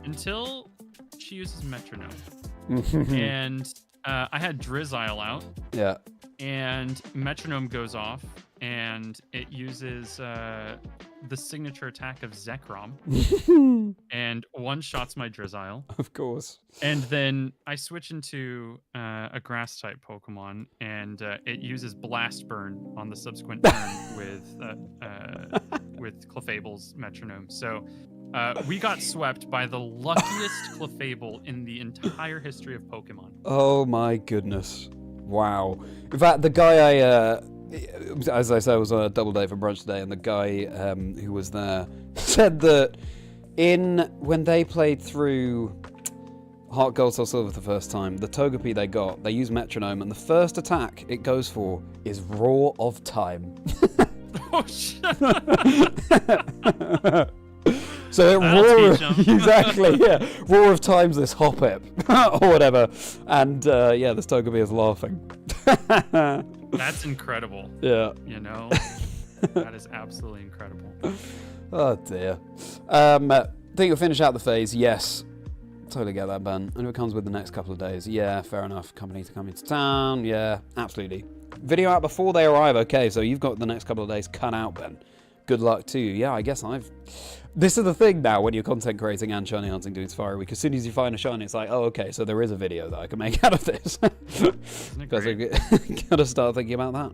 Until... she uses metronome. And I had Drizzile out. Yeah. And metronome goes off, and it uses the signature attack of Zekrom. And one-shots my Drizzile. Of course. And then I switch into a grass-type Pokemon, and it uses Blast Burn on the subsequent turn with Clefable's metronome. So... we got swept by the luckiest Clefable in the entire history of Pokemon. Oh my goodness. Wow. In fact, the guy as I said, I was on a double day for brunch today, and the guy who was there said that when they played through Heart Gold, Soul Silver the first time, the Togepi they use metronome, and the first attack it goes for is Roar of Time. Oh, shit. So exactly, yeah. Roar of Time's this Hoppip or whatever, and this Togepi is laughing. That's incredible. Yeah. That is absolutely incredible. Oh dear. Think you'll finish out the phase? Yes. Totally get that, Ben. And if it comes with the next couple of days, yeah, fair enough. Company to come into town, yeah, absolutely. Video out before they arrive, okay, so you've got the next couple of days cut out, Ben. Good luck to you. Yeah, I guess this is the thing now when you're content creating and shiny hunting doing Safari Week. As soon as you find a shiny, it's like, oh, okay, so there is a video that I can make out of this. Because I gotta start thinking about that.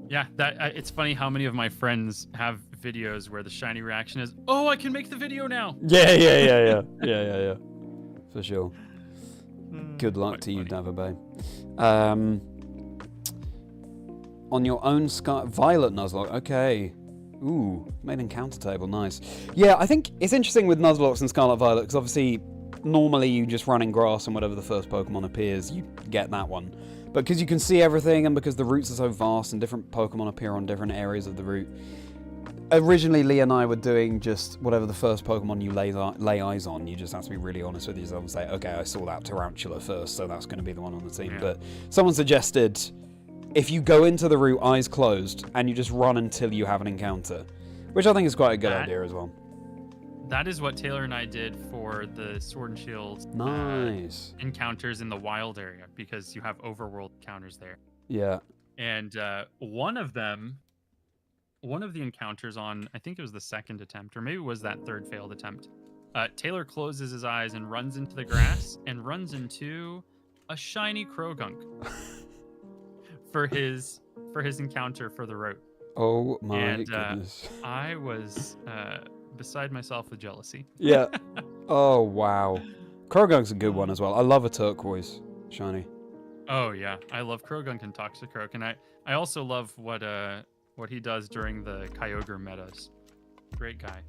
Yeah, it's funny how many of my friends have videos where the shiny reaction is, oh, I can make the video now. Yeah. For sure. Good luck to you, Davabe. On your own Violet Nuzlocke, okay. Ooh, made encounter table, nice. Yeah, I think it's interesting with Nuzlocks and Scarlet Violet, because obviously, normally you just run in grass and whatever the first Pokemon appears, you get that one. But because you can see everything, and because the routes are so vast and different Pokemon appear on different areas of the route, originally Lee and I were doing just whatever the first Pokemon you lay eyes on. You just have to be really honest with yourself and say, okay, I saw that Tarantula first, so that's going to be the one on the team. Yeah. But someone suggested... if you go into the route eyes closed and you just run until you have an encounter, which I think is quite a good idea as well. That is what Taylor and I did for the Sword and Shield encounters in the wild area, because you have overworld encounters there. Yeah. And one of the encounters on, I think it was the 2nd attempt, or maybe it was that 3rd failed attempt, Taylor closes his eyes and runs into the grass and runs into a shiny Krogunk. For his encounter for the route. Oh my goodness. I was beside myself with jealousy. Yeah. Oh wow. Krogunk's a good one as well. I love a turquoise shiny. Oh yeah, I love Krogunk and Toxicroak, and I also love what he does during the Kyogre metas. Great guy.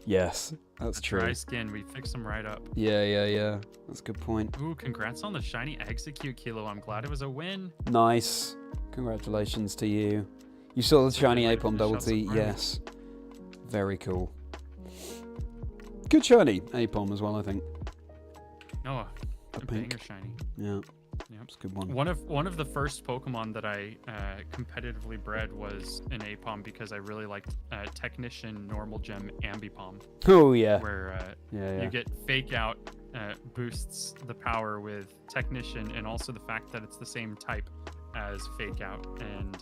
Yes, that's true. Dry skin, we fix him right up. Yeah. That's a good point. Ooh, congrats on the shiny Execute, Kilo. I'm glad it was a win. Nice. Congratulations to you. You saw the shiny Apom Double T? Yes. Very cool. Good shiny Apom as well, I think. Oh, a banger shiny. Yeah. It's a good one. One of the first Pokemon that I competitively bred was an Apom, because I really liked Technician Normal Gem Ambipom. Oh yeah. Where you get Fake Out boosts the power with Technician, and also the fact that it's the same type as Fake Out, and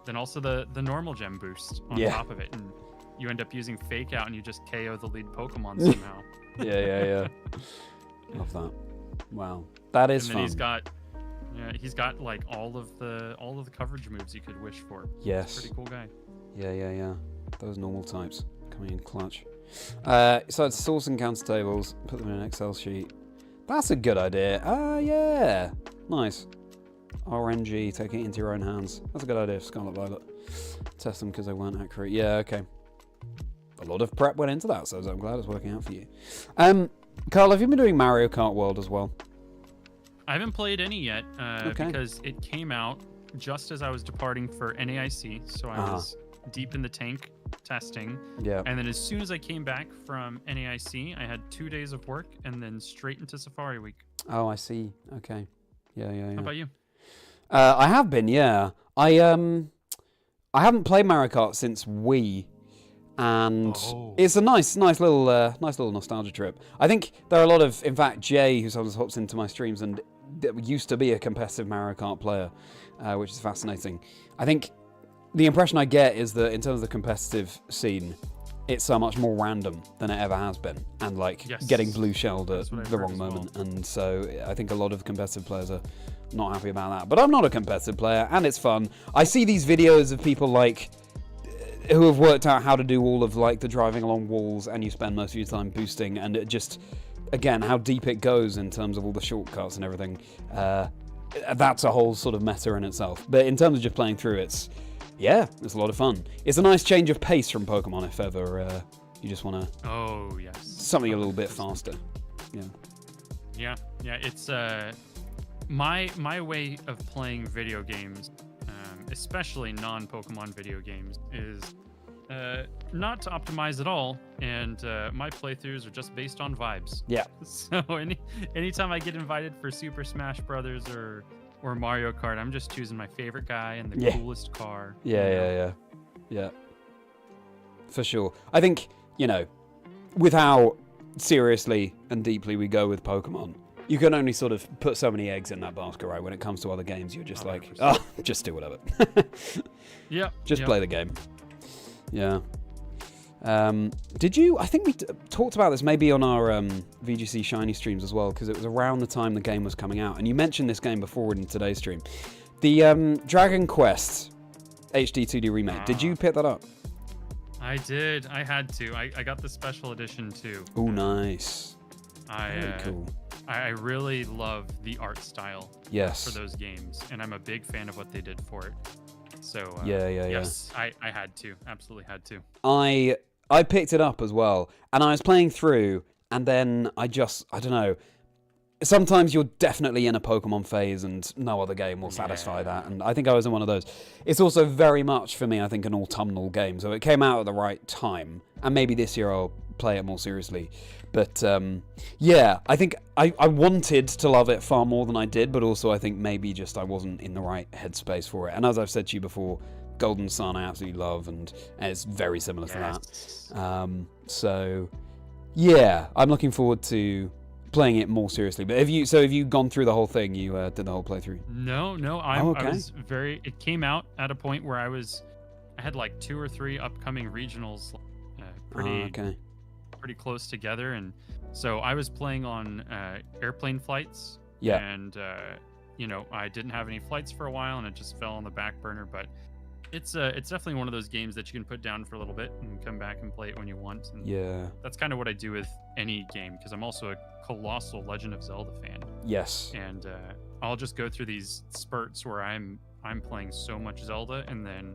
then also the normal gem boost on top of it, and you end up using Fake Out, and you just KO the lead Pokemon somehow. Yeah. Love that. Wow, that is and fun. then he's got like all of the coverage moves you could wish for. Yes. Pretty cool guy. Yeah. Those normal types coming in clutch. So it's source and counter tables. Put them in an Excel sheet. That's a good idea. Yeah. Nice. RNG, take it into your own hands. That's a good idea, Scarlet Violet. Test them because they weren't accurate. Yeah, okay. A lot of prep went into that, so I'm glad it's working out for you. Carl, have you been doing Mario Kart World as well? I haven't played any yet Okay. because it came out just as I was departing for NAIC, so I was deep in the tank testing. Yeah. And then as soon as I came back from NAIC, I had 2 days of work and then straight into Safari Week. Oh, I see. Okay. Yeah. How about you? I have been, yeah. I haven't played Mario Kart since Wii, and it's a nice little nostalgia trip. I think there are a lot of, in fact, Jay, who sometimes hops into my streams and used to be a competitive Mario Kart player, which is fascinating. I think the impression I get is that in terms of the competitive scene, it's so much more random than it ever has been, and like getting blue shelled at the wrong moment. And so I think a lot of competitive players are not happy about that. But I'm not a competitive player, and it's fun. I see these videos of people like who have worked out how to do all of like the driving along walls, and you spend most of your time boosting, and it just, again, how deep it goes in terms of all the shortcuts and everything. That's a whole sort of meta in itself. But in terms of just playing through, it's a lot of fun. It's a nice change of pace from Pokemon if ever you just want to. Oh yes. Something a little bit faster. Yeah. It's my way of playing video games, especially non-Pokemon video games, is not to optimize at all, and my playthroughs are just based on vibes. Yeah. So anytime I get invited for Super Smash Brothers or Mario Kart, I'm just choosing my favorite guy and the coolest car. Yeah. For sure. I think, with how seriously and deeply we go with Pokemon, you can only sort of put so many eggs in that basket, right? When it comes to other games, you're just 100%. Just do whatever. Just play the game. Yeah. Did you? I think we talked about this maybe on our VGC Shiny streams as well, because it was around the time the game was coming out, and you mentioned this game before in today's stream. The Dragon Quest HD 2D remake. Did you pick that up? I did. I had to. I got the special edition too. Oh, nice. Very cool. I really love the art style for those games, and I'm a big fan of what they did for it. So yes, I had to. Absolutely had to. I picked it up as well, and I was playing through, and then I don't know. Sometimes you're definitely in a Pokemon phase, and no other game will satisfy that, and I think I was in one of those. It's also very much, for me, I think, an autumnal game, so it came out at the right time, and maybe this year I'll play it more seriously. But, I think I wanted to love it far more than I did, but also I think maybe just I wasn't in the right headspace for it. And as I've said to you before, Golden Sun I absolutely love, and it's very similar to that. I'm looking forward to playing it more seriously. But have you gone through the whole thing? You did the whole playthrough? No. I was it came out at a point where I had like 2 or 3 upcoming regionals pretty close together, and so I was playing on airplane flights. And I didn't have any flights for a while, and it just fell on the back burner. But it's definitely one of those games that you can put down for a little bit and come back and play it when you want. And that's kind of what I do with any game, because I'm also a colossal Legend of Zelda fan. Yes. And I'll just go through these spurts where I'm playing so much Zelda, and then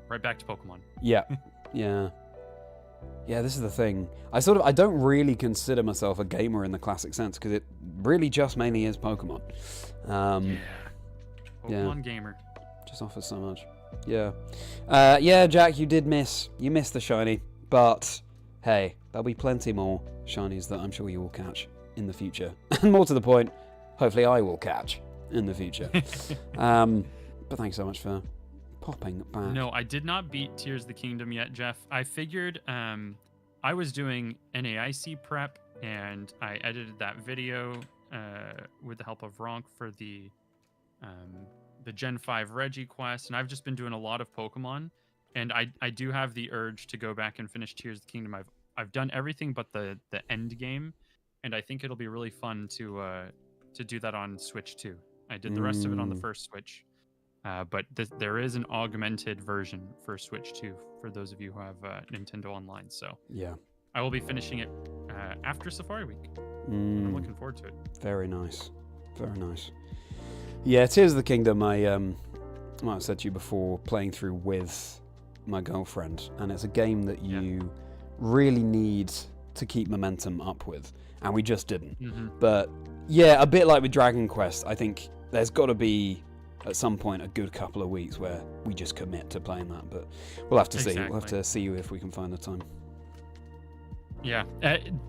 right back to Pokemon. Yeah, this is the thing. I don't really consider myself a gamer in the classic sense, because it really just mainly is Pokemon. Pokemon gamer. Just offers so much. Yeah, Jack, you missed the shiny, but hey, there'll be plenty more shinies that I'm sure you will catch in the future. And more to the point, hopefully I will catch in the future. But thanks so much for popping back. No, I did not beat Tears of the Kingdom yet, Jeff. I figured I was doing NAIC prep, and I edited that video with the help of Ronk for the the Gen 5 Reggie quest, and I've just been doing a lot of Pokemon. And I do have the urge to go back and finish Tears of the Kingdom. I've done everything but the end game, and I think it'll be really fun to do that on Switch too. I did the rest of it on the first Switch, but there is an augmented version for Switch 2 for those of you who have Nintendo Online. So Yeah. I will be finishing it after Safari Week. I'm looking forward to it. Very nice. Very nice. Yeah, Tears of the Kingdom, I might have said to you before, playing through with my girlfriend, and it's a game that you really need to keep momentum up with, and we just didn't. But yeah, a bit like with Dragon Quest, I think there's got to be at some point a good couple of weeks where we just commit to playing that, but we'll have to see. We'll have to see if we can find the time. Yeah,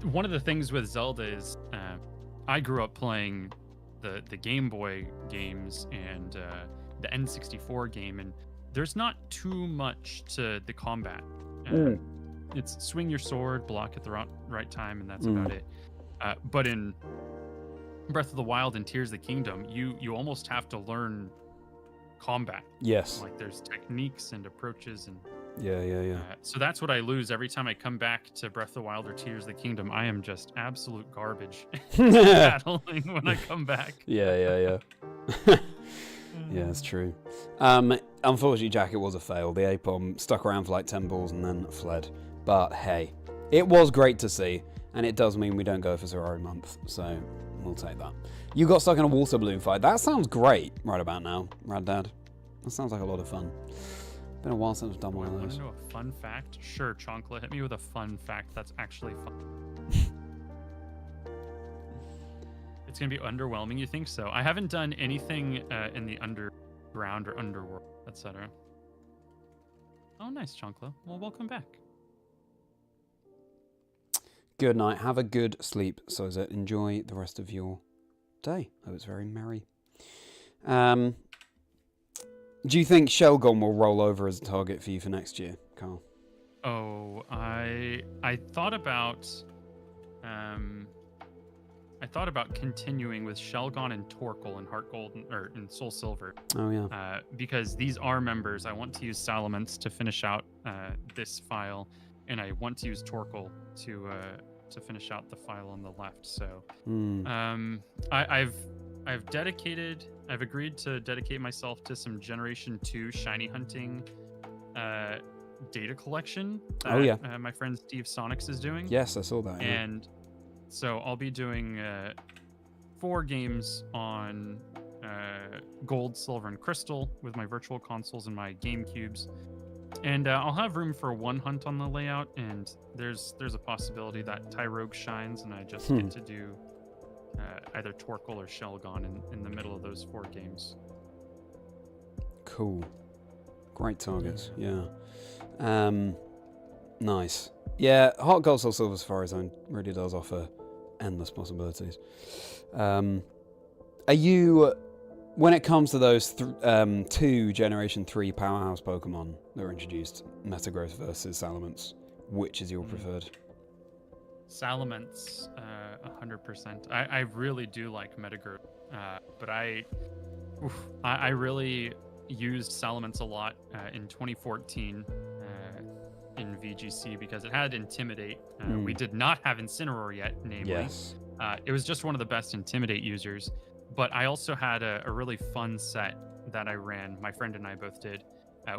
one of the things with Zelda is I grew up playing the Game Boy games and the N64 game, and there's not too much to the combat. It's swing your sword, block at the right time, and that's about it. But in Breath of the Wild and Tears of the Kingdom, you almost have to learn combat. Yes. Like there's techniques and approaches and Yeah. so that's what I lose every time I come back to Breath of the Wild or Tears of the Kingdom. I am just absolute garbage battling when I come back. Yeah. Yeah, it's true. Unfortunately, Jack, it was a fail. The Apom stuck around for like 10 balls and then fled. But hey, it was great to see, and it does mean we don't go for Ferrari month, so we'll take that. You got stuck in a water balloon fight. That sounds great right about now, Rad Dad. That sounds like a lot of fun. Been a while since I've done one of those. Want to know a fun fact? Sure, Chonkla, hit me with a fun fact that's actually fun. It's going to be underwhelming, you think so? I haven't done anything in the underground or underworld, etc. Oh, nice, Chonkla. Well, welcome back. Good night. Have a good sleep, Soza. Enjoy the rest of your day. Hope it's very merry. Do you think Shelgon will roll over as a target for you for next year, Carl? Oh, I thought about continuing with Shelgon and Torkoal and Heart Gold or in Soul Silver. Oh yeah. Because these are members. I want to use Salamence to finish out this file, and I want to use Torkoal to finish out the file on the left. So I've agreed to dedicate myself to some Generation 2 shiny hunting data collection that my friend Steve Sonics is doing. Yes, I saw that. Yeah. And so I'll be doing 4 games on Gold, Silver, and Crystal with my Virtual Consoles and my GameCubes. And I'll have room for 1 hunt on the layout, and there's a possibility that Tyrogue shines, and I just get to do either Torkoal or Shelgon in the middle of those 4 games. Cool. Great targets. Yeah. Nice. Yeah, Heart Gold Soul Silver Safari Zone really does offer endless possibilities. Are you, when it comes to those 2 Generation 3 powerhouse Pokemon that were introduced, Metagross versus Salamence, which is your preferred? Salamence, 100%. I really do like Metagross, but I really used Salamence a lot in 2014 in VGC because it had Intimidate. We did not have Incineroar yet, namely. Yes. It was just one of the best Intimidate users, but I also had a really fun set that I ran. My friend and I both did.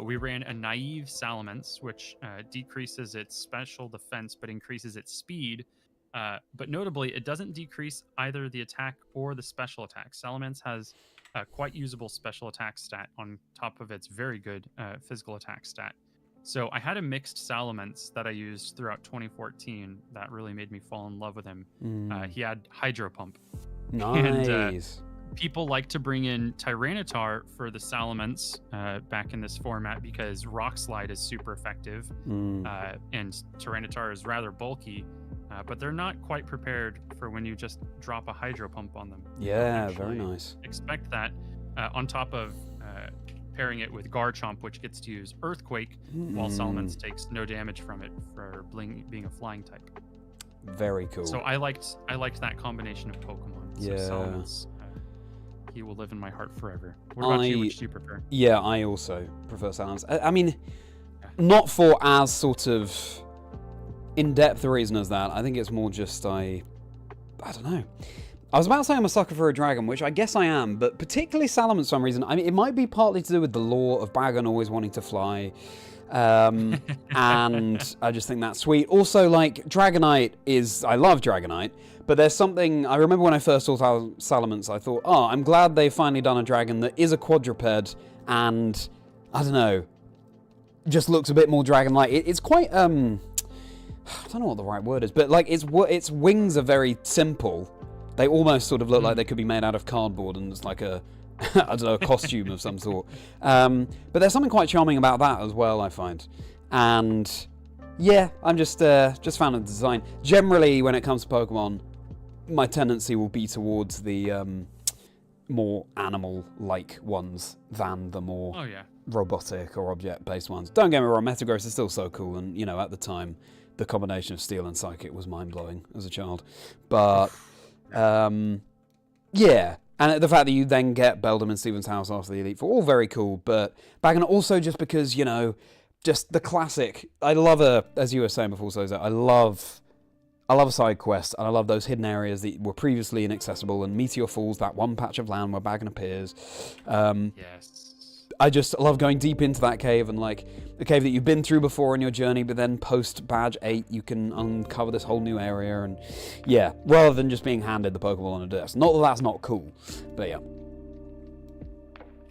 We ran a Naive Salamence, which decreases its special defense but increases its speed. But notably, it doesn't decrease either the attack or the special attack. Salamence has a quite usable special attack stat on top of its very good physical attack stat. So I had a mixed Salamence that I used throughout 2014 that really made me fall in love with him. He had Hydro Pump. Nice. And, people like to bring in Tyranitar for the Salamence back in this format because Rock Slide is super effective, and Tyranitar is rather bulky, but they're not quite prepared for when you just drop a Hydro Pump on them. Yeah, very nice. Expect that on top of pairing it with Garchomp, which gets to use Earthquake, while Salamence takes no damage from it for being a flying type. Very cool. So I liked that combination of Pokemon. So Salamence, he will live in my heart forever. What about you? Which do you prefer? Yeah, I also prefer Salamence. I mean, not for as sort of in-depth a reason as that. I think it's more just I don't know. I was about to say I'm a sucker for a dragon, which I guess I am, but particularly Salamence for some reason. I mean, it might be partly to do with the lore of Bagon always wanting to fly. And I just think that's sweet. Also, like, Dragonite I love Dragonite, but there's something, I remember when I first saw Salamence, I thought, oh, I'm glad they've finally done a dragon that is a quadruped, and, I don't know, just looks a bit more dragon-like. It's quite, I don't know what the right word is, but, like, its wings are very simple. They almost sort of look like they could be made out of cardboard, and it's like a I don't know, a costume of some sort. But there's something quite charming about that as well, I find. And yeah, I'm just found the design. Generally, when it comes to Pokemon, my tendency will be towards the more animal-like ones than the more robotic or object-based ones. Don't get me wrong, Metagross is still so cool, and, you know, at the time, the combination of Steel and Psychic was mind-blowing as a child. But, yeah. And the fact that you then get Beldum and Stevens House after the Elite Four, all very cool. But Bagon also just because, you know, just the classic. I love as you were saying before, Soza, I love a side quest, and I love those hidden areas that were previously inaccessible, and Meteor Falls, that one patch of land where Bagon appears. Yes. I just love going deep into that cave, and like the cave that you've been through before in your journey, but then post Badge 8 you can uncover this whole new area, and yeah, rather than just being handed the Pokeball on a disc. Not that that's not cool, but yeah.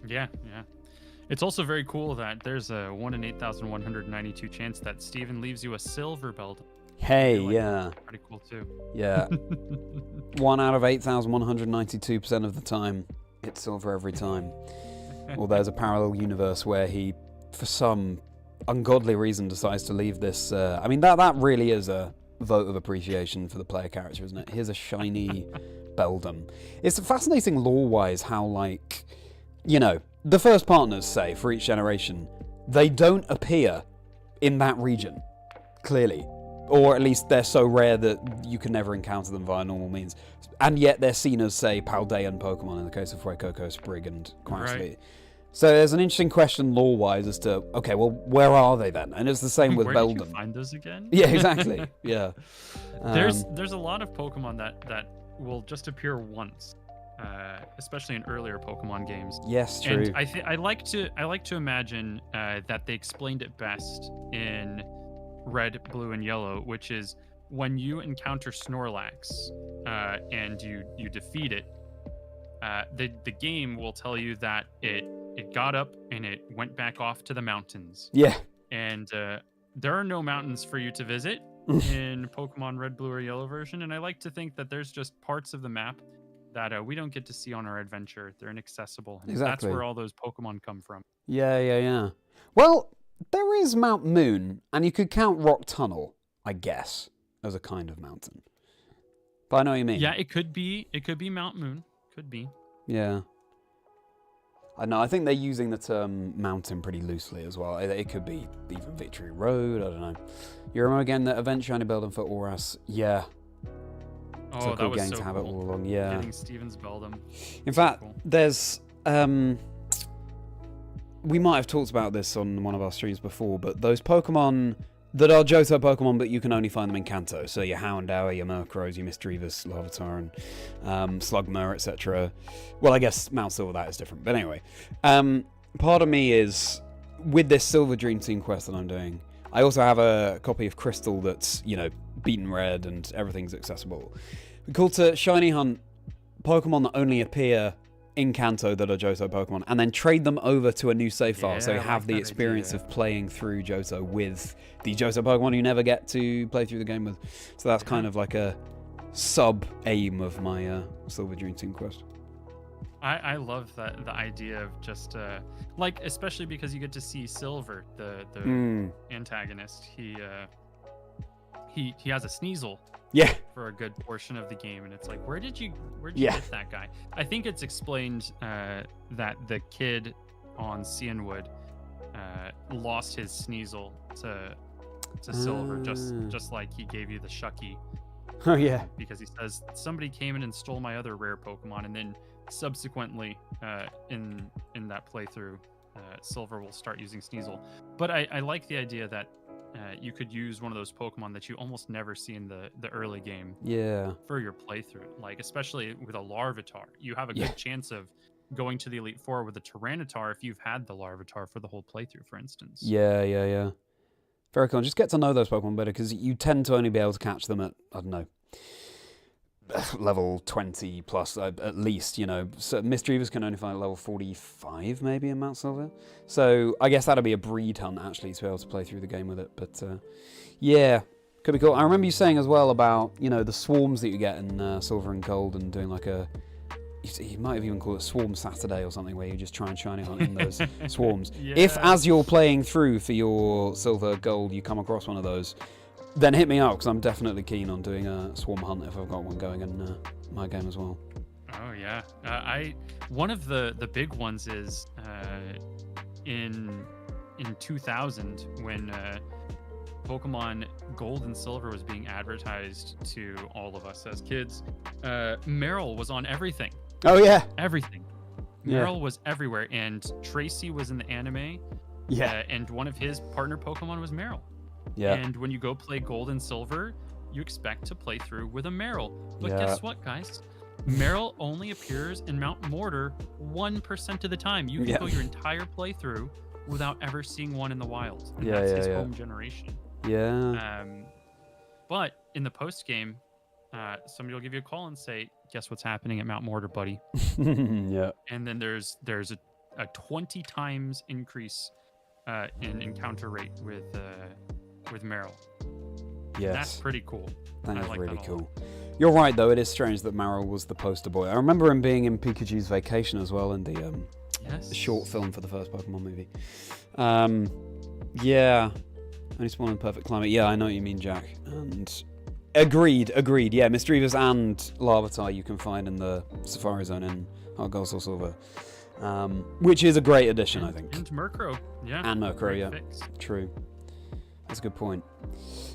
Yeah. It's also very cool that there's a 1 in 8,192 chance that Steven leaves you a silver Beldum. Hey, yeah. Pretty cool too. Yeah. 1 out of 8,192% of the time, it's silver every time. Or there's a parallel universe where he, for some ungodly reason, decides to leave this. I mean, that really is a vote of appreciation for the player character, isn't it? Here's a shiny Beldum. It's fascinating lore-wise how, like, you know, the first partners, say, for each generation, they don't appear in that region, clearly. Or at least they're so rare that you can never encounter them via normal means. And yet they're seen as, say, Paldean Pokemon in the case of Fuecoco, Sprig, and Quaxley. Right. So there's an interesting question lore-wise as to, okay, well, where are they then? And it's the same with Beldum. Where did you find those again? Yeah, exactly. Yeah. There's a lot of Pokemon that will just appear once, especially in earlier Pokemon games. Yes, true. And I like to imagine that they explained it best in Red, Blue, and Yellow, which is when you encounter Snorlax and you defeat it, the game will tell you that it got up and it went back off to the mountains. Yeah. And there are no mountains for you to visit in Pokemon Red, Blue, or Yellow version, and I like to think that there's just parts of the map that we don't get to see on our adventure. They're inaccessible. And exactly. That's where all those Pokemon come from. Yeah. Well, there is Mount Moon, and you could count Rock Tunnel, I guess, as a kind of mountain. But I know what you mean. Yeah, it could be Mount Moon. Could be. Yeah. I know. I think they're using the term mountain pretty loosely as well. It could be even Victory Road. I don't know. You remember again that event Shiny Beldum for Oras? Yeah. Oh, it's a cool that was game so to have cool. it all along. Yeah. Getting Steven's Beldum. In fact, cool. There's we might have talked about this on one of our streams before, but those Pokemon that are Johto Pokemon, but you can only find them in Kanto. So your Houndour, your Murkrows, your Misdreavus, Larvitar, and Slugma, etc. Well, I guess Mount Silver, that is different. But anyway, part of me is, with this Silver Dream Team quest that I'm doing, I also have a copy of Crystal that's, you know, beaten red and everything's accessible. We're called to Shiny Hunt Pokemon that only appear in Kanto that are Johto Pokemon, and then trade them over to a new save file, so you have the experience of playing through Johto with the Johto Pokemon you never get to play through the game with. So that's kind of like a sub-aim of my Silver Dream Team quest. I love the idea of just like, especially because you get to see Silver, the antagonist. He has a Sneasel. Yeah. For a good portion of the game, and it's like, where did you get that guy? I think it's explained that the kid on Cianwood lost his Sneasel to Silver, just like he gave you the Shucky. Oh yeah. Because he says somebody came in and stole my other rare Pokemon, and then subsequently in that playthrough, Silver will start using Sneasel. But I like the idea that you could use one of those Pokemon that you almost never see in the early game Yeah. for your playthrough. Like, especially with a Larvitar, you have a good chance of going to the Elite Four with a Tyranitar if you've had the Larvitar for the whole playthrough, for instance. Yeah. Very cool. Just get to know those Pokemon better, because you tend to only be able to catch them at, I don't know, level 20 plus at least, you know. So Misdreavers can only find at level 45 maybe in Mount Silver. So I guess that'll be a breed hunt actually to be able to play through the game with it. But yeah, could be cool. I remember you saying as well about, you know, the swarms that you get in Silver and Gold, and doing like a, you might have even called it Swarm Saturday or something, where you just try and shiny hunt in those swarms. Yeah. If as you're playing through for your Silver Gold you come across one of those, then hit me up, because I'm definitely keen on doing a swarm hunt if I've got one going in my game as well. Oh yeah, one of the big ones is in 2000 when Pokemon Gold and Silver was being advertised to all of us as kids. Merrill was on everything. Oh yeah, Everything. Yeah. Merrill was everywhere, and Tracy was in the anime. yeah, And one of his partner Pokemon was Merrill. yeah. And when you go play Gold and Silver, you expect to play through with a Merrill. But guess what, guys? Merrill only appears in Mount Mortar 1% of the time. You can go your entire playthrough without ever seeing one in the wild. And that's his home generation. Yeah. But in the post game, somebody will give you a call and say, "Guess what's happening at Mount Mortar, buddy?" Yeah. And then there's a 20 times increase in encounter rate with Merrill. Yes. That's pretty cool. That I is like really that a cool. lot. You're right, though. It is strange that Merrill was the poster boy. I remember him being in Pikachu's Vacation as well, in the short film for the first Pokemon movie. Yeah. Only spawn in perfect climate. Yeah, I know what you mean, Jack. And agreed. Yeah, Misdreavers and Larvitar you can find in the Safari Zone in Heart Gold Soul Silver. Which is a great addition, I think. And Murkrow. Yeah. And Murkrow, Great yeah. fix. True. That's a good point.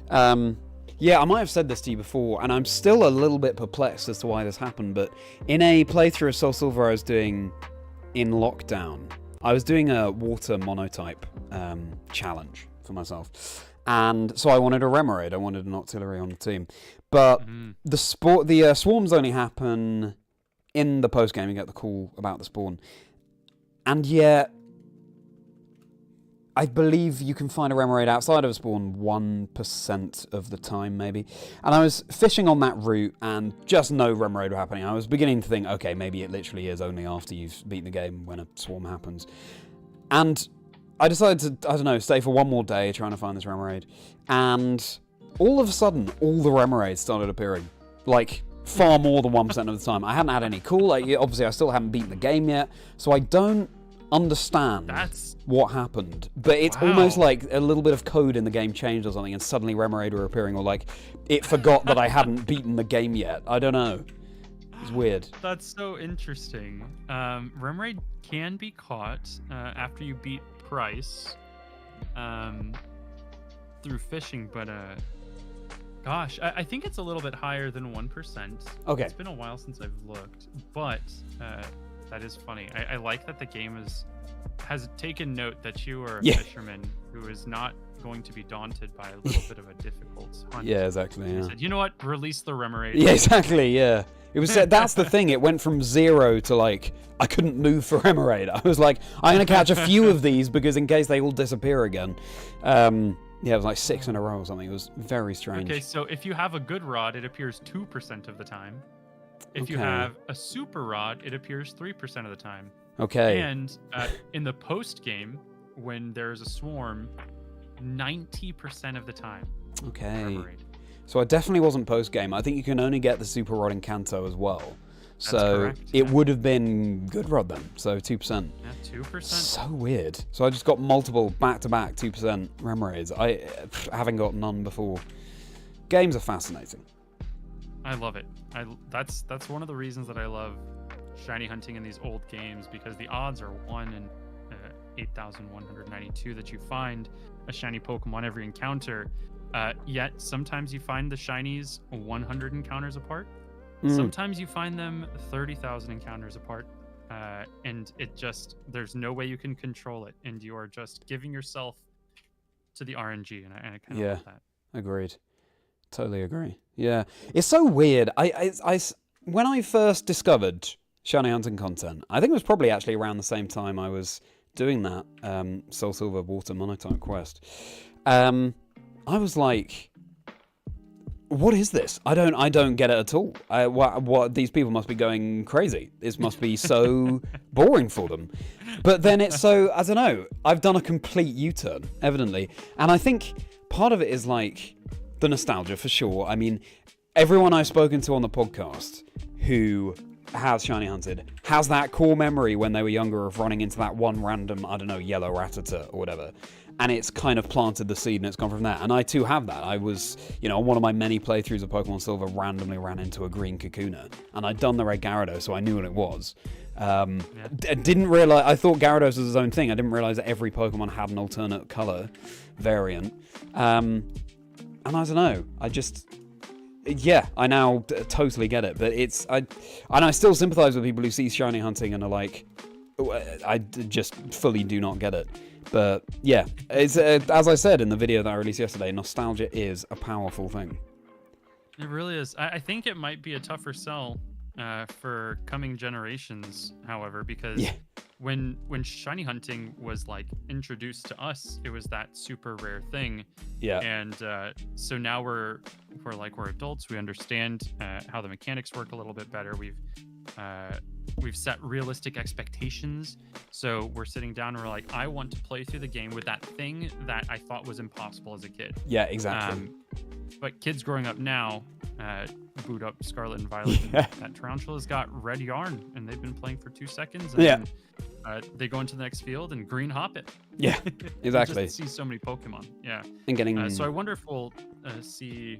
Yeah, I might have said this to you before, and I'm still a little bit perplexed as to why this happened, but in a playthrough of Soul Silver I was doing in lockdown, I was doing a water monotype challenge for myself. And so I wanted a Remoraid, I wanted an Octillery on the team. But the swarms only happen in the post-game, you get the call about the spawn. And yet, I believe you can find a Remoraid outside of a spawn 1% of the time, maybe. And I was fishing on that route, and just no Remoraid were happening. I was beginning to think, okay, maybe it literally is only after you've beaten the game when a swarm happens. And I decided to, I don't know, stay for one more day trying to find this Remoraid. And all of a sudden, all the Remoraids started appearing. Like, far more than 1% of the time. I hadn't had any call. Like, obviously, I still haven't beaten the game yet. So I don't understand what happened, but it's almost like a little bit of code in the game changed or something, and suddenly Remoraid were appearing, or like it forgot that I hadn't beaten the game yet. I don't know. It's weird. That's so interesting. Remoraid can be caught after you beat Price through fishing, but gosh, I think it's a little bit higher than 1%. Okay. It's been a while since I've looked, but that is funny. I like that the game has taken note that you are a fisherman who is not going to be daunted by a little bit of a difficult hunt. Yeah, exactly. Yeah. Said, you know what? Release the Remoraid. Yeah, exactly. Yeah. It was that's the thing. It went from 0 to like I couldn't move for Remoraid. I was like, I'm gonna catch a few of these because in case they all disappear again. Yeah, it was like 6 in a row or something. It was very strange. Okay, so if you have a good rod, it appears 2% of the time. If you have a super rod, it appears 3% of the time. Okay. And in the post game, when there's a swarm, 90% of the time. Okay. Remoraid. So I definitely wasn't post game. I think you can only get the super rod in Kanto as well. So correct, it would have been good rod then. So 2%. Yeah, 2%. So weird. So I just got multiple back-to-back 2% Remoraids. I haven't got none before. Games are fascinating. I love it. That's one of the reasons that I love shiny hunting in these old games, because the odds are 1 in 8,192 that you find a shiny Pokemon every encounter. Yet sometimes you find the shinies 100 encounters apart. Sometimes you find them 30,000 encounters apart, and there's no way you can control it, and you are just giving yourself to the RNG, and I kind of love that. Agreed. Totally agree. Yeah, it's so weird. When I first discovered shiny hunting content, I think it was probably actually around the same time I was doing that Soul Silver Water Monotype quest. I was like, what is this? I don't get it at all. What these people must be going crazy. This must be so boring for them. But then it's so, I don't know, I've done a complete U-turn, evidently. And I think part of it is like the nostalgia for sure. I mean, everyone I've spoken to on the podcast who has shiny hunted has that core memory when they were younger of running into that one random, I don't know, yellow Rattata or whatever. And it's kind of planted the seed and it's gone from there. And I too have that. I was, on one of my many playthroughs of Pokemon Silver, randomly ran into a green Kakuna. And I'd done the red Gyarados, so I knew what it was. Didn't realize, I thought Gyarados was his own thing. I didn't realize that every Pokemon had an alternate color variant. And I don't know, I now totally get it. But I still sympathize with people who see shiny hunting and are like, I just fully do not get it. But yeah, it's as I said in the video that I released yesterday, nostalgia is a powerful thing. It really is. I think it might be a tougher sell for coming generations, however, because when shiny hunting was like introduced to us, it was that super rare thing. Yeah. And so now we're adults. We understand how the mechanics work a little bit better. We've set realistic expectations. So we're sitting down and we're like, I want to play through the game with that thing that I thought was impossible as a kid. Yeah, exactly. But kids growing up now, boot up Scarlet and Violet. That Tarantula's got red yarn and they've been playing for 2 seconds. And then, they go into the next field and green hop it. Yeah, exactly. Just see so many Pokemon. Yeah. And getting. So I wonder if we'll see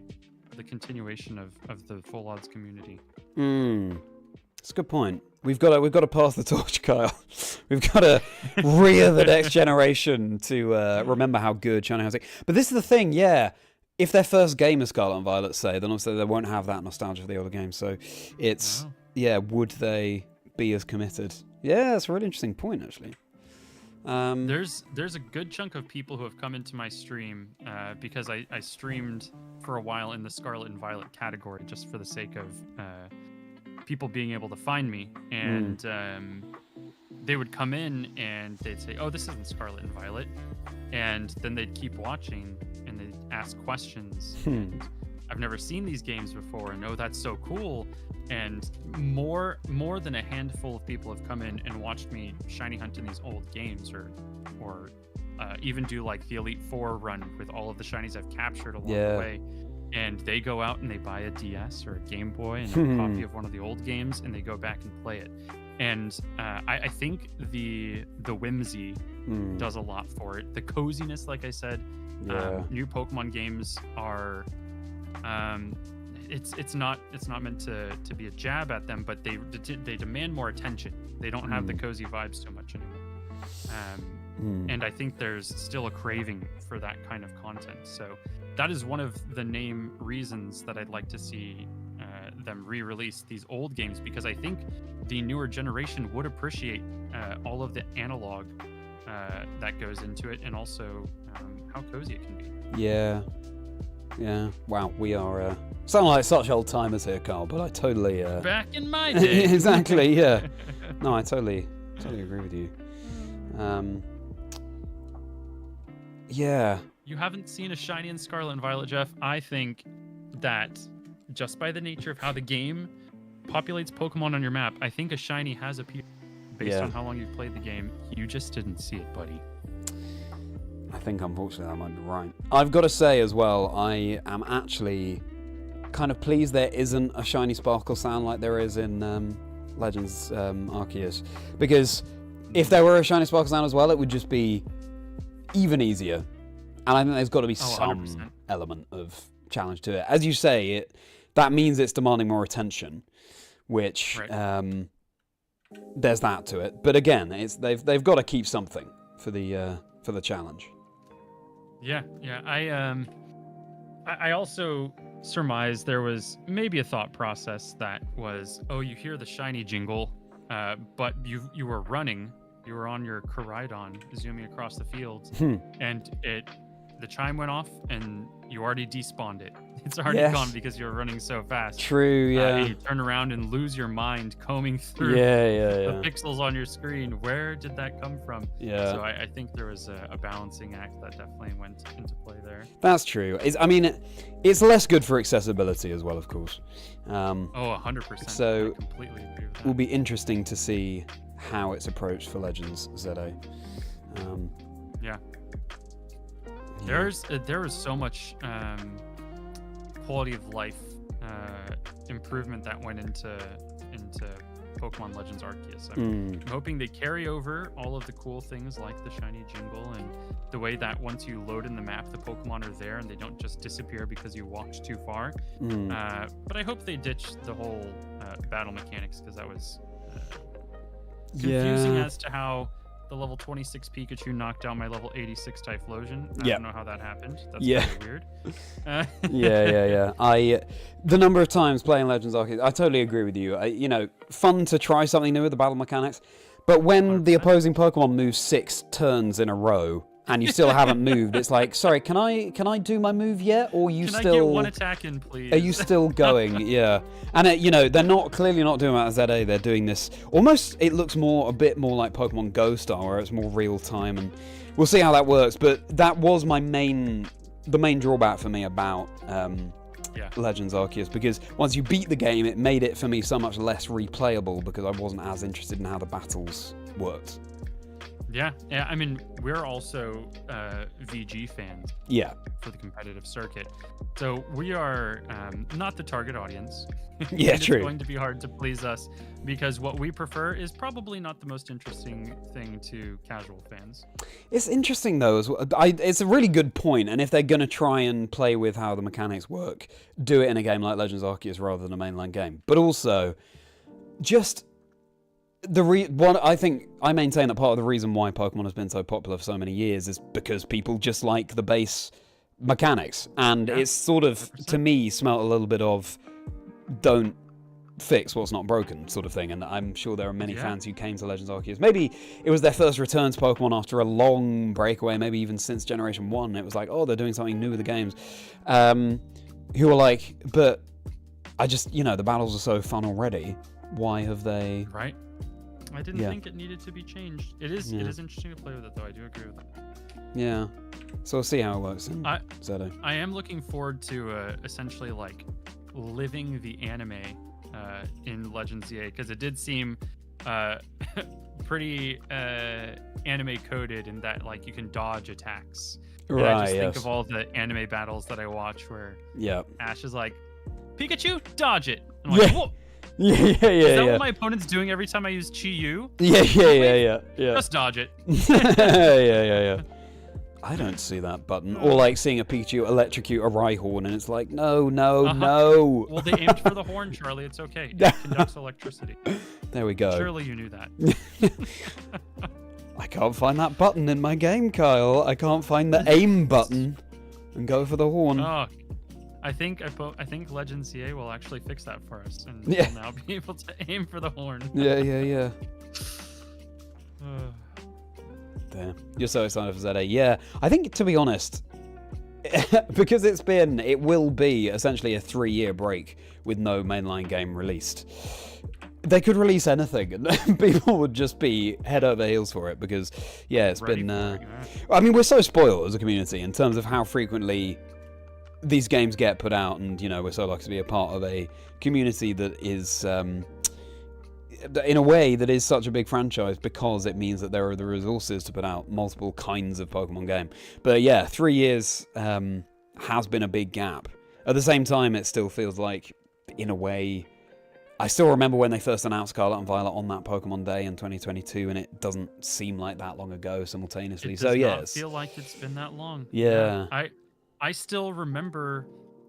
the continuation of the Full Odds community. That's a good point. We've got to pass the torch, Kyle. We've got to rear the next generation to remember how good shiny hunting. But this is the thing, if their first game is Scarlet and Violet, say, then obviously they won't have that nostalgia for the older game. So it's would they be as committed? Yeah, that's a really interesting point, actually. There's a good chunk of people who have come into my stream because I streamed for a while in the Scarlet and Violet category just for the sake of people being able to find me, and they would come in and they'd say, oh, this isn't Scarlet and Violet, and then they'd keep watching and they'd ask questions. And I've never seen these games before, and oh, that's so cool. And more than a handful of people have come in and watched me shiny hunt in these old games, or even do like the Elite Four run with all of the shinies I've captured along the way. And they go out and they buy a DS or a Game Boy and a copy of one of the old games, and they go back and play it. And I think the whimsy does a lot for it. The coziness, like I said, new Pokemon games are it's not meant to be a jab at them, but they demand more attention. They don't have the cozy vibes so much anymore. And I think there's still a craving for that kind of content. So that is one of the main reasons that I'd like to see them re-release these old games, because I think the newer generation would appreciate all of the analog that goes into it, and also how cozy it can be. Yeah. Wow, we are sound like such old timers here, Carl, but I totally back in my day. Exactly. Yeah. No, I totally agree with you. Yeah. You haven't seen a shiny in Scarlet and Violet, Jeff. I think that just by the nature of how the game populates Pokemon on your map, I think a shiny has appeared based on how long you've played the game. You just didn't see it, buddy. I think, unfortunately, I might be right. I've got to say as well, I am actually kind of pleased there isn't a shiny sparkle sound like there is in Legends Arceus. Because if there were a shiny sparkle sound as well, it would just be even easier. And I think there's got to be some 100%. element of challenge to it. As you say, that means it's demanding more attention, which there's that to it. But again, they've got to keep something for the challenge. Yeah. I also surmise there was maybe a thought process that was, oh, you hear the shiny jingle, but you were running, you were on your Koraidon zooming across the fields, and the chime went off, and you already despawned it. It's already gone because you were running so fast. True, yeah. And you turn around and lose your mind combing through the pixels on your screen. Where did that come from? Yeah. So I think there was a balancing act that definitely went into play there. That's true. It's less good for accessibility as well, of course. 100%. So I completely agree with that. It will be interesting to see how it's approached for Legends ZA. Yeah. There was so much quality of life improvement that went into Pokemon Legends Arceus. I'm hoping they carry over all of the cool things like the shiny jingle and the way that once you load in the map, the Pokemon are there and they don't just disappear because you walked too far. But I hope they ditch the whole battle mechanics, because that was confusing as to how the level 26 Pikachu knocked down my level 86 Typhlosion. I don't know how that happened. That's really weird. The number of times playing Legends Arceus, I totally agree with you. Fun to try something new with the battle mechanics, but when 100%. The opposing Pokemon moves 6 turns in a row and you still haven't moved, it's like, sorry, can I do my move yet? Or can I get one attack in, please? Are you still going? Yeah. And they're clearly not doing that at ZA. They're doing this almost, it looks a bit more like Pokemon Go style, where it's more real time, and we'll see how that works. But that was the main drawback for me about Legends Arceus, because once you beat the game, it made it for me so much less replayable because I wasn't as interested in how the battles worked. Yeah. I mean, we're also VG fans. Yeah. For the competitive circuit, so we are not the target audience. Yeah, it's true. Going to be hard to please us because what we prefer is probably not the most interesting thing to casual fans. It's interesting though. As well. It's a really good point, and if they're gonna try and play with how the mechanics work, do it in a game like Legends Arceus rather than a mainline game. But also, just. I maintain that part of the reason why Pokemon has been so popular for so many years is because people just like the base mechanics, and it's sort of 100%. To me smelt a little bit of don't fix what's not broken sort of thing, and I'm sure there are many fans who came to Legends Arceus. Maybe it was their first return to Pokemon after a long breakaway, maybe even since Generation 1. It was like, oh, they're doing something new with the games. Who were like, but I just, the battles are so fun already. Why have they... Right. I didn't think it needed to be changed. It is interesting to play with it, though. I do agree with that. Yeah. So we'll see how it works in ZA. I am looking forward to essentially like living the anime in Legends ZA, because it did seem pretty anime coded in that like you can dodge attacks. Right. And I just think of all the anime battles that I watch where Ash is like, Pikachu, dodge it. And I'm like, whoa. Yeah. Is that what my opponent's doing every time I use Chi-Yu? Yeah. Just dodge it. Yeah. I don't see that button. Or like seeing a Pikachu electrocute a Rhyhorn, and it's like, no. Well, they aimed for the horn, Charlie. It's okay. It conducts electricity. There we go. Surely you knew that. I can't find that button in my game, Kyle. I can't find the aim button and go for the horn. Oh, I think Legends CA will actually fix that for us, and we'll now be able to aim for the horn. Yeah. There. You're so excited for ZA. Yeah, I think, to be honest, because it will be essentially a 3-year break with no mainline game released. They could release anything, and people would just be head over heels for it, because it's been. I mean, we're so spoiled as a community in terms of how frequently these games get put out, and we're so lucky to be a part of a community that is in a way that is such a big franchise, because it means that there are the resources to put out multiple kinds of Pokemon game. But 3 years has been a big gap. At the same time, it still feels like, in a way, I still remember when they first announced Scarlet and Violet on that Pokemon Day in 2022, and it doesn't seem like that long ago simultaneously. It does not feel like it's been that long. Yeah. I still remember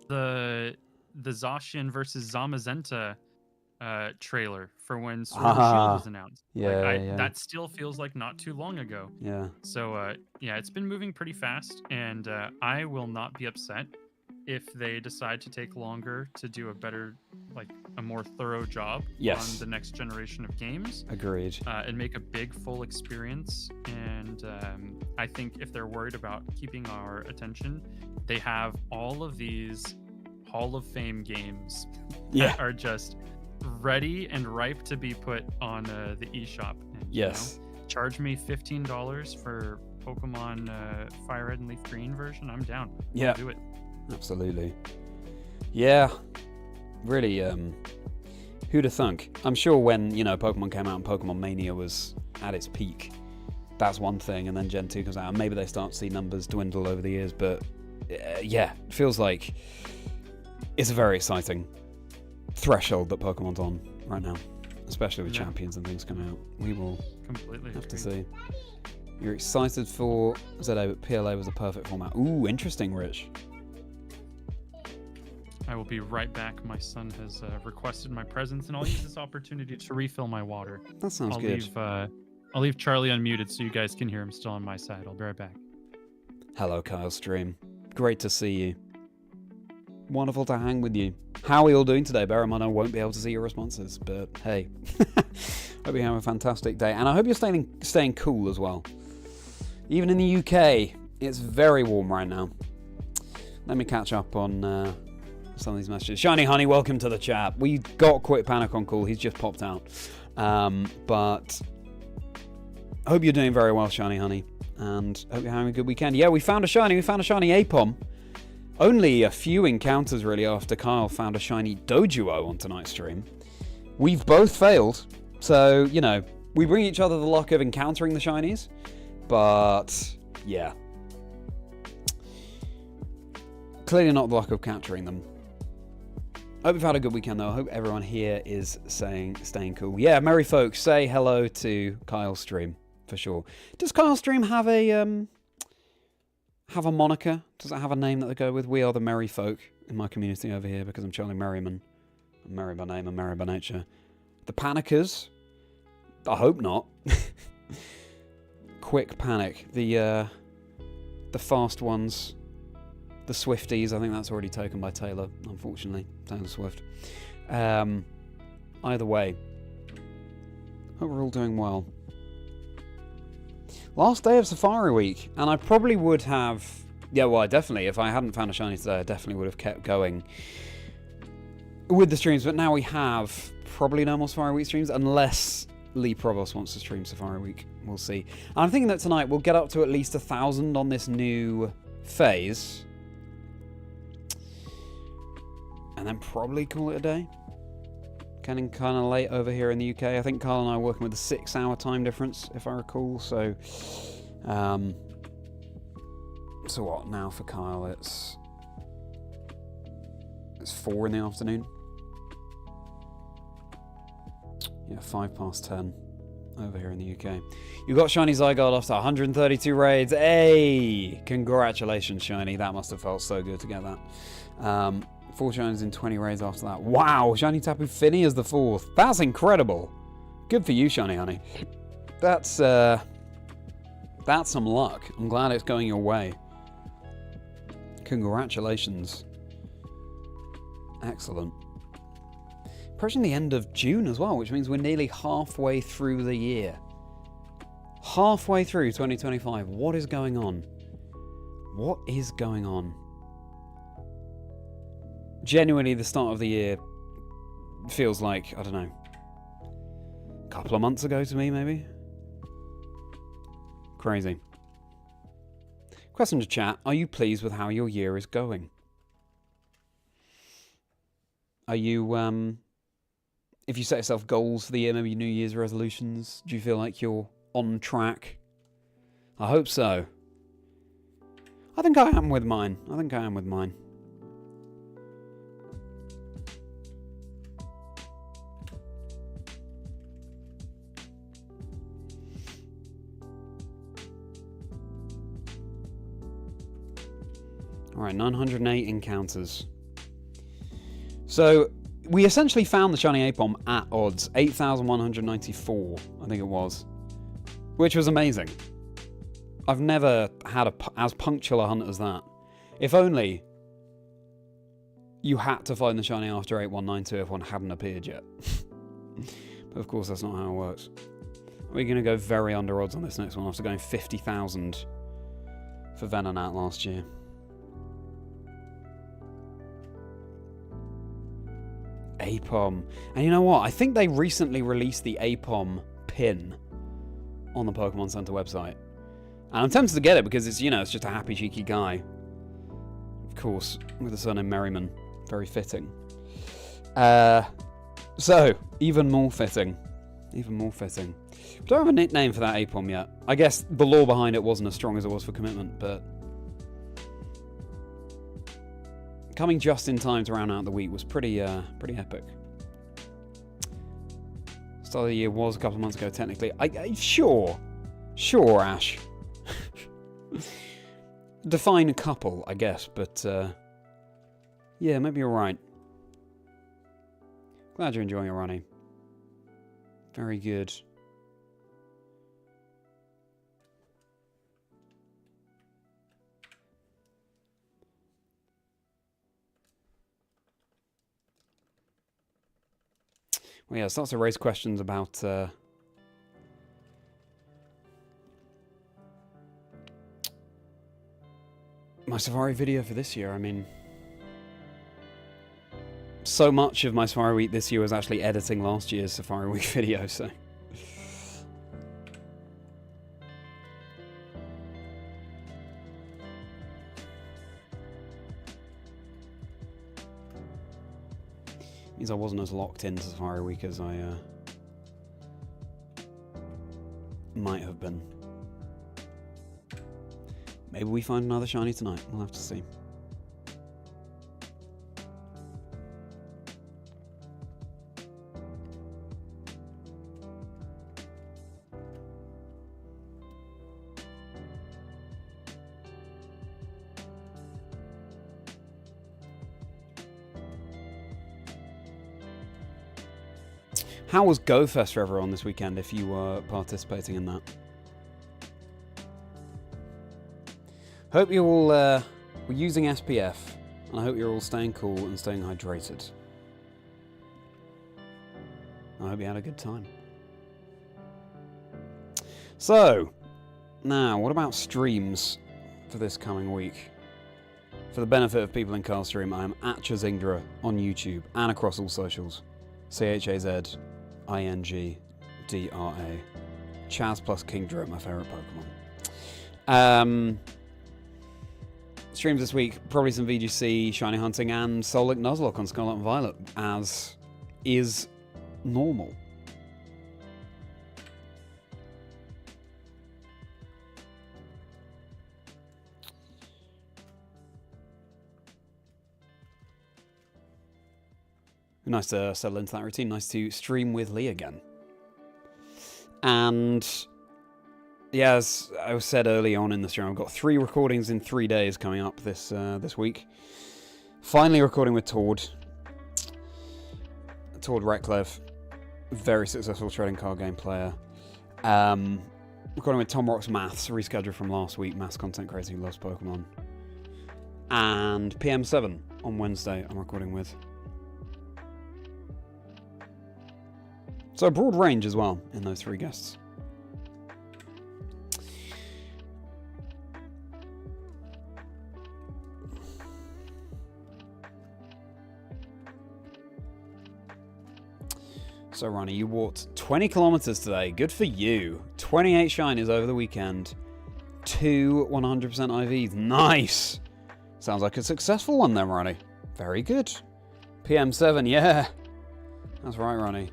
the Zacian versus Zamazenta trailer for when Sword and Shield was announced. That still feels like not too long ago. Yeah. So it's been moving pretty fast, and I will not be upset if they decide to take longer to do a better, like a more thorough job Yes. on the next generation of games. Agreed. And make a big full experience. And I think if they're worried about keeping our attention, they have all of these Hall of Fame games that are just ready and ripe to be put on the eShop. And, Yes. Charge me $15 for Pokemon Fire Red and Leaf Green version. I'm down. Yeah. I'll do it. Absolutely. Yeah. Really, who'd have thunk? I'm sure when, Pokemon came out and Pokemon Mania was at its peak, that's one thing, and then Gen 2 comes out, and maybe they start to see numbers dwindle over the years, but it feels like it's a very exciting threshold that Pokemon's on right now, especially with Champions and things coming out. We will completely have to see. You're excited for ZA, but PLA was a perfect format. Ooh, interesting, Rich. I will be right back. My son has requested my presence, and I'll use this opportunity to refill my water. That sounds good. I'll leave Charlie unmuted so you guys can hear him still on my side. I'll be right back. Hello, Kyle Stream. Great to see you. Wonderful to hang with you. How are you all doing today? Bear in mind I won't be able to see your responses, but hey. Hope you have a fantastic day. And I hope you're staying cool as well. Even in the UK, it's very warm right now. Let me catch up on some of these messages. Shiny Honey, welcome to the chat. We got Quick Panic on call. He's just popped out. But I hope you're doing very well, Shiny Honey. And hope you're having a good weekend. Yeah, we found a shiny. We found a shiny Apom. Only a few encounters, really, after Kyle found a shiny Doduo on tonight's stream. We've both failed. So, we bring each other the luck of encountering the shinies. But, yeah. Clearly not the luck of capturing them. Hope you've had a good weekend, though. I hope everyone here is staying cool. Yeah, merry folks, say hello to Kyle's stream, for sure. Does Kyle's stream have a moniker? Does it have a name that they go with? We are the merry folk in my community over here because I'm Charlie Merriman. I'm merry by name and merry by nature. The Panickers? I hope not. Quick Panic. The fast ones. The Swifties. I think that's already taken by Taylor, unfortunately. Taylor Swift. Either way. Hope we're all doing well. Last day of Safari Week, and I probably would have... Yeah, well, definitely. If I hadn't found a shiny today, I definitely would have kept going with the streams. But now we have probably no more Safari Week streams, unless Lee Provost wants to stream Safari Week. We'll see. And I'm thinking that tonight we'll get up to at least 1,000 on this new phase. And then probably call it a day. Getting kind of late over here in the UK. I think Carl and I are working with a 6-hour time difference, if I recall. So what now for Kyle? It's 4 in the afternoon. Yeah, 10:05 over here in the UK. You got Shiny Zygarde after 132 raids. Hey! Congratulations, Shiny. That must have felt so good to get that. 4 shinies in 20 raids after that. Wow! Shiny Tapu Fini as the 4th. That's incredible. Good for you, Shiny Honey. That's some luck. I'm glad it's going your way. Congratulations. Excellent. Approaching the end of June as well, which means we're nearly halfway through the year. Halfway through 2025. What is going on? What is going on? Genuinely, the start of the year feels like, I don't know, a couple of months ago to me, maybe? Crazy. Question to chat. Are you pleased with how your year is going? Are you, if you set yourself goals for the year, maybe New Year's resolutions, do you feel like you're on track? I hope so. I think I am with mine. Alright, 908 encounters. So, we essentially found the shiny Apom at odds. 8,194, I think it was. Which was amazing. I've never had as punctual a hunt as that. If only you had to find the shiny after 8192 if one hadn't appeared yet. But of course, that's not how it works. We're going to go very under odds on this next one after going 50,000 for Venonat last year. Apom. And you know what? I think they recently released the Apom pin on the Pokemon Center website. And I'm tempted to get it because it's, you know, it's just a happy, cheeky guy. Of course, with the surname Merriman. Very fitting. So, even more fitting. Even more fitting. We don't have a nickname for that Apom yet. I guess the lore behind it wasn't as strong as it was for Commitment, but coming just in time to round out the week was pretty epic. Start of the year was a couple of months ago, technically. Sure, Ash. Define a couple, I guess, but yeah, maybe you're right. Glad you're enjoying it, Ronnie. Very good. Well, yeah, it starts to raise questions about my Safari video for this year. I mean, so much of my Safari Week this year was actually editing last year's Safari Week video, so means I wasn't as locked into Safari Week as I might have been. Maybe we find another shiny tonight. We'll have to see. How was GoFest for everyone this weekend, if you were participating in that? Hope you're all were using SPF, and I hope you're all staying cool and staying hydrated. I hope you had a good time. So, now, what about streams for this coming week? For the benefit of people in Carstream, I am at Chazingdra on YouTube and across all socials. CHAZINGDRA. Chaz plus Kingdra, my favourite Pokemon. Streams this week, probably some VGC, Shiny Hunting, and Solic Nuzlocke on Scarlet and Violet, as is normal. Nice to settle into that routine. Nice to stream with Lee again. And yeah, as I said early on in the stream, I've got 3 recordings in 3 days coming up this week. Finally recording with Tord Reclev, very successful trading card game player. Recording with Tom Rock's Maths, rescheduled from last week. Maths content crazy, who loves Pokemon. And PM7 on Wednesday, I'm recording with. So a broad range as well in those 3 guests. So Ronnie, you walked 20 kilometers today. Good for you. 28 shinies over the weekend. 2 100% IVs. Nice. Sounds like a successful one then, Ronnie. Very good. PM7, yeah. That's right, Ronnie.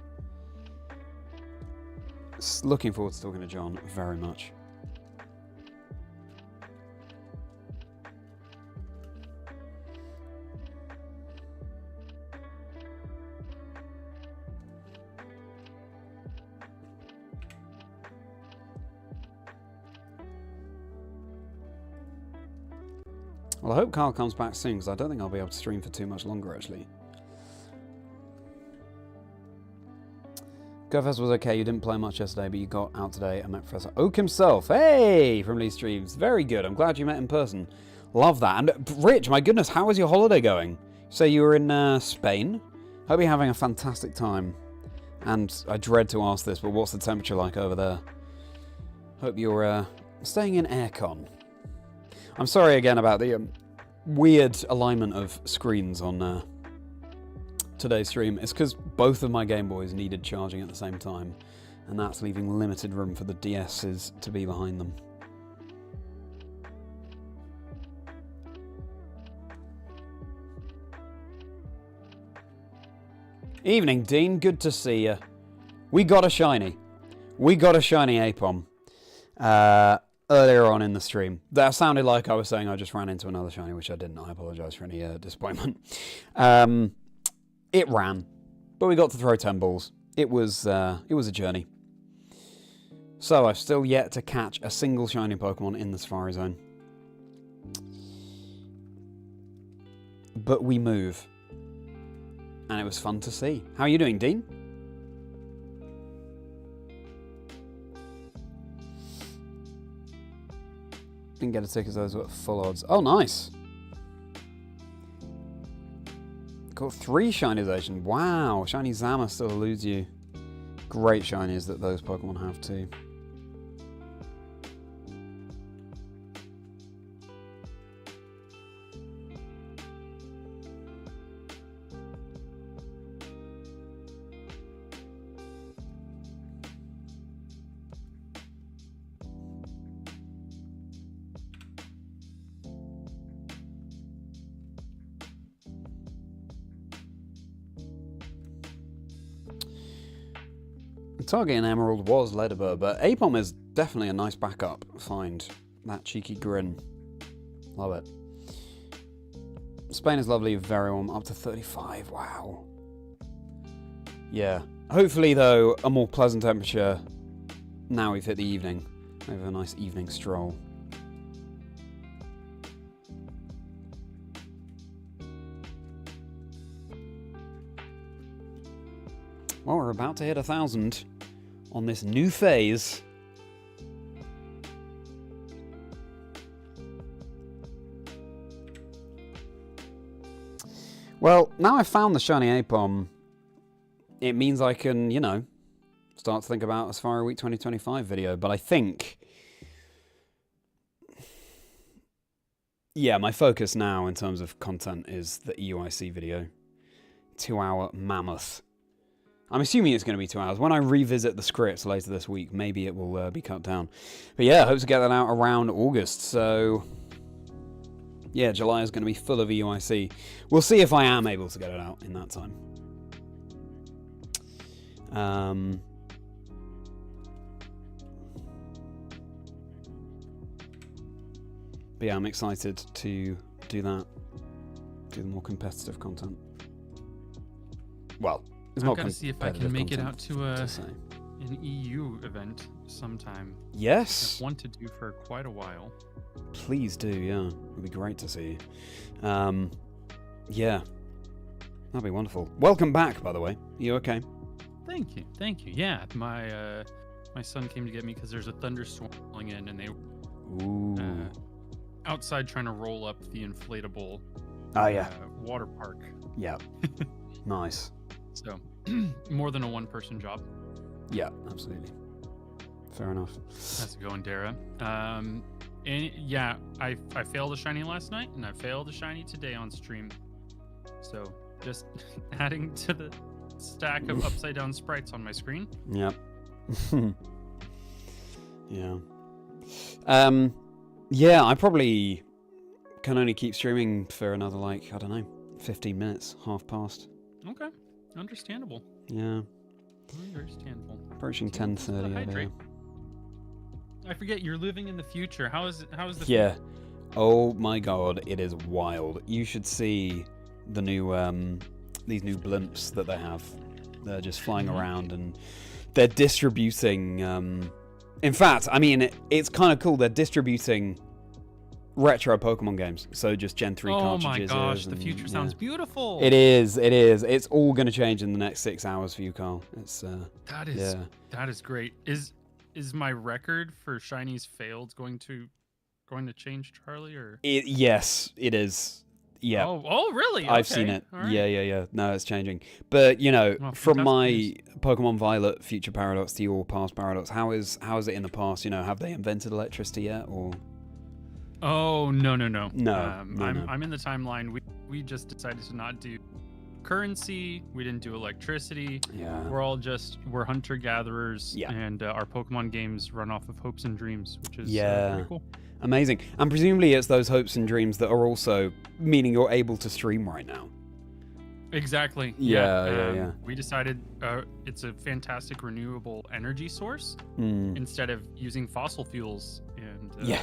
Looking forward to talking to John very much. Well, I hope Carl comes back soon, because I don't think I'll be able to stream for too much longer, actually. GoFest was okay, you didn't play much yesterday, but you got out today and met Professor Oak himself. Hey, from Lee Streams. Very good. I'm glad you met in person. Love that. And Rich, my goodness, how is your holiday going? So you were in Spain. Hope you're having a fantastic time. And I dread to ask this, but what's the temperature like over there? Hope you're staying in aircon. I'm sorry again about the weird alignment of screens on today's stream. It's because both of my Game Boys needed charging at the same time, and that's leaving limited room for the DS's to be behind them. Evening, Dean. Good to see you. We got a shiny. We got a shiny Apom earlier on in the stream. That sounded like I was saying I just ran into another shiny, which I didn't. I apologise for any disappointment. It ran, but we got to throw 10 balls. It was a journey. So I've still yet to catch a single shiny Pokemon in the Safari Zone. But we move. And it was fun to see. How are you doing, Dean? Didn't get a ticket, those were full odds. Oh, nice. Got 3 shinies. Wow, shiny Zama still eludes you. Great shinies that those Pokemon have too. Target in Emerald was Ledibur, but Apom is definitely a nice backup find. That cheeky grin. Love it. Spain is lovely, very warm, up to 35. Wow. Yeah. Hopefully, though, a more pleasant temperature now we've hit the evening. Maybe a nice evening stroll. Well, we're about to hit 1,000 on this new phase. Well, now I've found the shiny Apom, it means I can, you know, start to think about a Safari Week 2025 video. But I think, yeah, my focus now in terms of content is the EUIC video. 2-hour mammoth. I'm assuming it's going to be 2 hours. When I revisit the scripts later this week, maybe it will be cut down. But yeah, I hope to get that out around August. So yeah, July is going to be full of EUIC. We'll see if I am able to get it out in that time. But yeah, I'm excited to do that. Do the more competitive content. Well, I've got to see if I can make it out to an EU event sometime. Yes. I've wanted to for quite a while. Please do, yeah. It'd be great to see you. Yeah. That'd be wonderful. Welcome back, by the way. Are you okay? Thank you. Thank you. Yeah, my son came to get me because there's a thunderstorm rolling in, and they were outside trying to roll up the inflatable water park. Yeah. Nice. So, more than a one-person job. Yeah, absolutely. Fair enough. How's it going, Dara? And yeah, I failed a shiny last night, and I failed a shiny today on stream. So, just adding to the stack of upside-down sprites on my screen. Yep. Yeah. Yeah, I probably can only keep streaming for another, like, I don't know, 15 minutes, half past. Okay. Understandable. Yeah. Understandable. Approaching 10:30 over here. I forget, you're living in the future. How is the Yeah. Oh my god, it is wild. You should see the new these new blimps that they have. They're just flying around and they're distributing in fact, I mean it's kind of cool. They're distributing retro Pokemon games. So just Gen 3 cartridges. Oh my gosh, the future sounds beautiful. It is. It's all going to change in the next 6 hours for you, Carl. It's that is great. Is my record for shinies failed going to change, Charlie? Or yes, it is. Yeah. Oh, really? I've Okay. seen it. All right. Yeah. No, it's changing. But, Well, from my fantastic Pokemon Violet future paradox to your past paradox, how is it in the past? Have they invented electricity yet, or? Oh, no. No. I'm in the timeline. We just decided to not do currency. We didn't do electricity. Yeah. We're hunter gatherers. Yeah. And our Pokemon games run off of hopes and dreams, which is pretty cool. Amazing. And presumably it's those hopes and dreams that are also meaning you're able to stream right now. Exactly. Yeah. We decided it's a fantastic renewable energy source Mm. instead of using fossil fuels. And Yeah.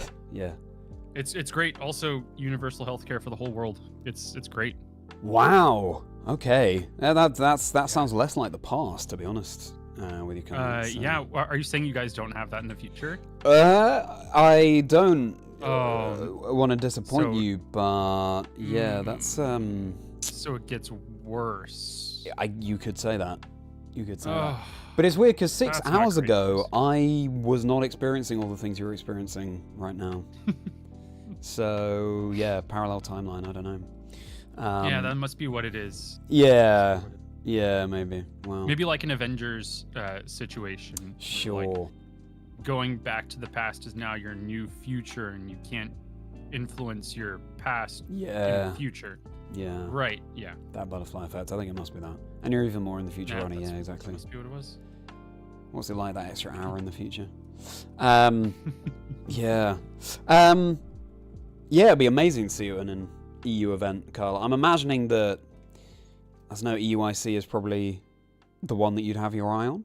it's great. Also, universal healthcare for the whole world. It's great. Wow. Okay. That sounds less like the past, to be honest. With your comments. Yeah. Are you saying you guys don't have that in the future? I don't want to disappoint so- you, but yeah, that's So it gets worse. You could say that. You could say that. Ugh. But it's weird because 6 That's not hours great ago, news. I was not experiencing all the things you're experiencing right now. So yeah, parallel timeline. I don't know. Yeah, that must be what it is. Yeah. Yeah, maybe. Wow. Maybe like an Avengers situation. where, Sure. like, going back to the past is now your new future, and you can't influence your past in Yeah. the future. Yeah. Right. Yeah. That butterfly effect. I think it must be that. And you're even more in the future, Ronnie. Yeah, exactly. Must be what it was. What's it like, that extra hour in the future? Yeah. Yeah, it'd be amazing to see you in an EU event, Carl. I'm imagining that, as no EUIC is probably the one that you'd have your eye on.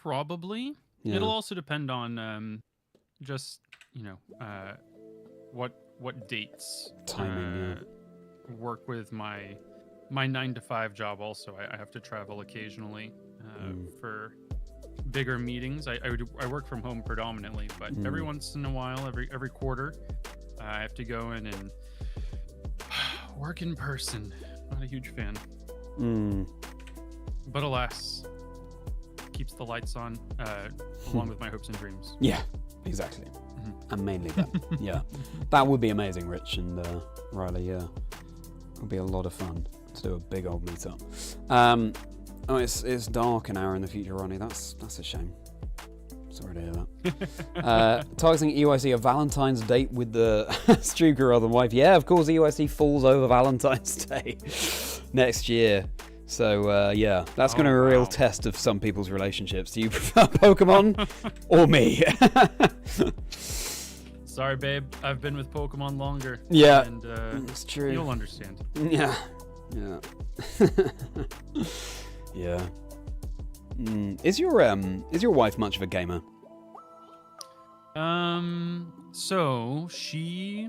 Probably. Yeah. It'll also depend on just what dates Timing, work with my 9 to 5 job. Also, I have to travel occasionally for bigger meetings. I work from home predominantly, but every once in a while, every quarter, I have to go in and work in person. Not a huge fan, but alas, keeps the lights on, along with my hopes and dreams. Yeah, exactly. And mainly that. Yeah. That would be amazing, Rich and Riley. Yeah. It would be a lot of fun to do a big old meetup. Oh, it's dark an hour in the future, Ronnie. That's a shame. Sorry to hear that. Targeting EUIC a Valentine's date with the Struker other wife. Yeah, of course, EUIC falls over Valentine's Day next year. So, yeah, that's going to be a real test of some people's relationships. Do you prefer Pokemon or me? Sorry, babe. I've been with Pokemon longer. Yeah, and it's true. you'll understand. Yeah. Yeah. Is your wife much of a gamer? So she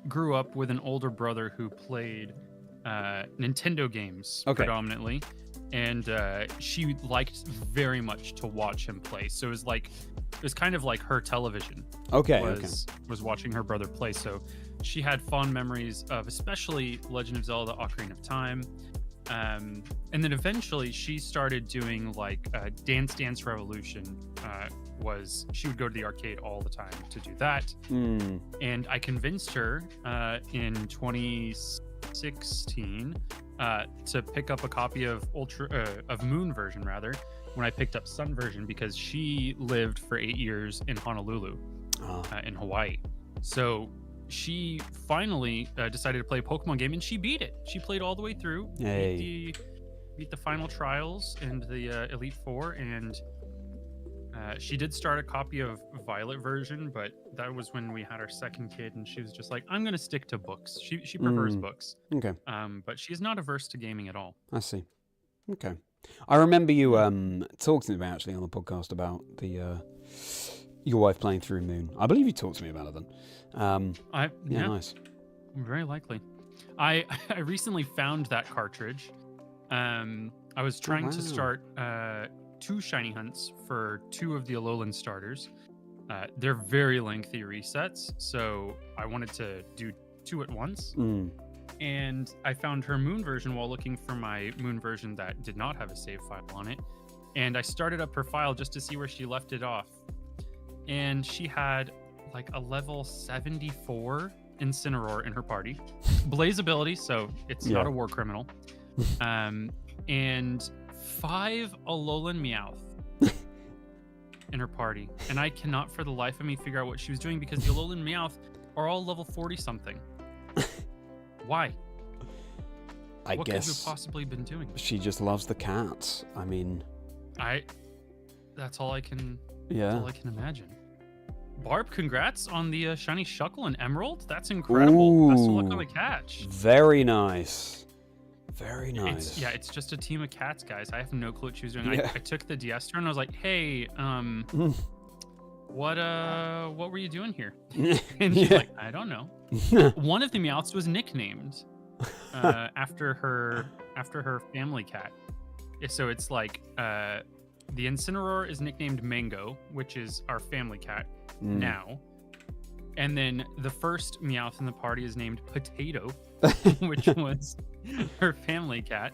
grew up with an older brother who played Nintendo games predominantly, and she liked very much to watch him play. So it was kind of like her television. Was watching her brother play. So she had fond memories of especially Legend of Zelda: Ocarina of Time. And then eventually she started doing like Dance Dance Revolution. She would go to the arcade all the time to do that. And I convinced her in 2016 to pick up a copy of Moon version rather, when I picked up Sun version, because she lived for 8 years in Honolulu, in Hawaii. So she finally decided to play a Pokemon game, and she beat it. She played all the way through, beat the final trials and the Elite Four, and she did start a copy of Violet version, but that was when we had our second kid, and she was just like, I'm going to stick to books. She prefers books. Okay. But she's not averse to gaming at all. I see. Okay. I remember you talking to me actually on the podcast about your wife playing through Moon. I believe you talked to me about it then. Yeah, nice. Very likely. I recently found that cartridge. I was trying to start 2 shiny hunts for 2 of the Alolan starters. They're very lengthy resets, so I wanted to do 2 at once. And I found her Moon version while looking for my Moon version that did not have a save file on it. And I started up her file just to see where she left it off. And she had like a level 74 Incineroar in her party. Blaze ability, so it's not a war criminal. And 5 Alolan Meowth in her party. And I cannot for the life of me figure out what she was doing because the Alolan Meowth are all level 40 something. Why? What could you have possibly been doing? She just loves the cats. I mean, that's all I can. Yeah. That's all I can imagine. Barb, congrats on the shiny Shuckle and Emerald. That's incredible. Best of luck on the catch. Very nice. Very nice. It's just a team of cats, guys. I have no clue what she was doing. Yeah. I took the DS turn and I was like, hey, what were you doing here? And she's like, I don't know. One of the Meowths was nicknamed after her family cat. So it's like the Incineroar is nicknamed Mango, which is our family cat now. And then the first Meowth in the party is named Potato, which was her family cat.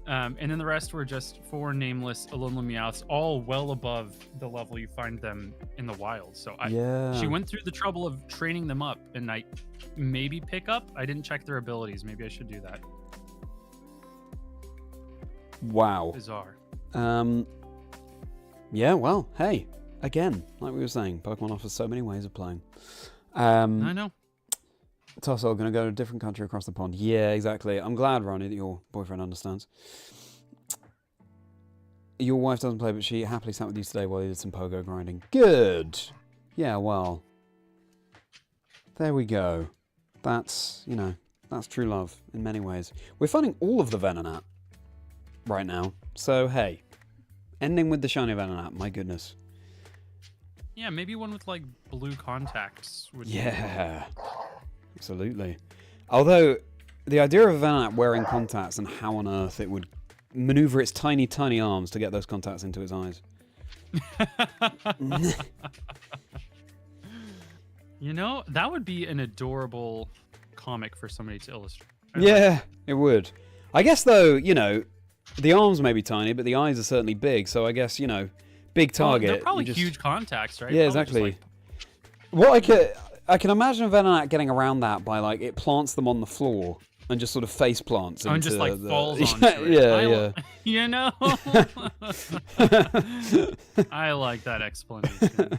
And then the rest were just 4 nameless Alolan Meowths, all well above the level you find them in the wild. So she went through the trouble of training them up, and I maybe pick up. I didn't check their abilities. Maybe I should do that. Wow. Bizarre. Yeah, well, hey, again, like we were saying, Pokemon offers so many ways of playing. I know. Tosso, going to go to a different country across the pond. Yeah, exactly. I'm glad, Ronnie, that your boyfriend understands. Your wife doesn't play, but she happily sat with you today while you did some pogo grinding. Good. Yeah, well, there we go. That's, that's true love in many ways. We're finding all of the Venonat right now. So, hey, ending with the shiny Venonat, my goodness. Yeah, maybe one with, like, blue contacts. Yeah. Absolutely. Although, the idea of a Venonat wearing contacts and how on earth it would maneuver its tiny, tiny arms to get those contacts into its eyes. That would be an adorable comic for somebody to illustrate. It would. I guess, though, the arms may be tiny, but the eyes are certainly big, so I guess, big target. They're probably huge contacts, right? Yeah, exactly. I can imagine Venonat getting around that by, like, it plants them on the floor and just sort of face plants into and just, like, falls onto it. Yeah. I like that explanation.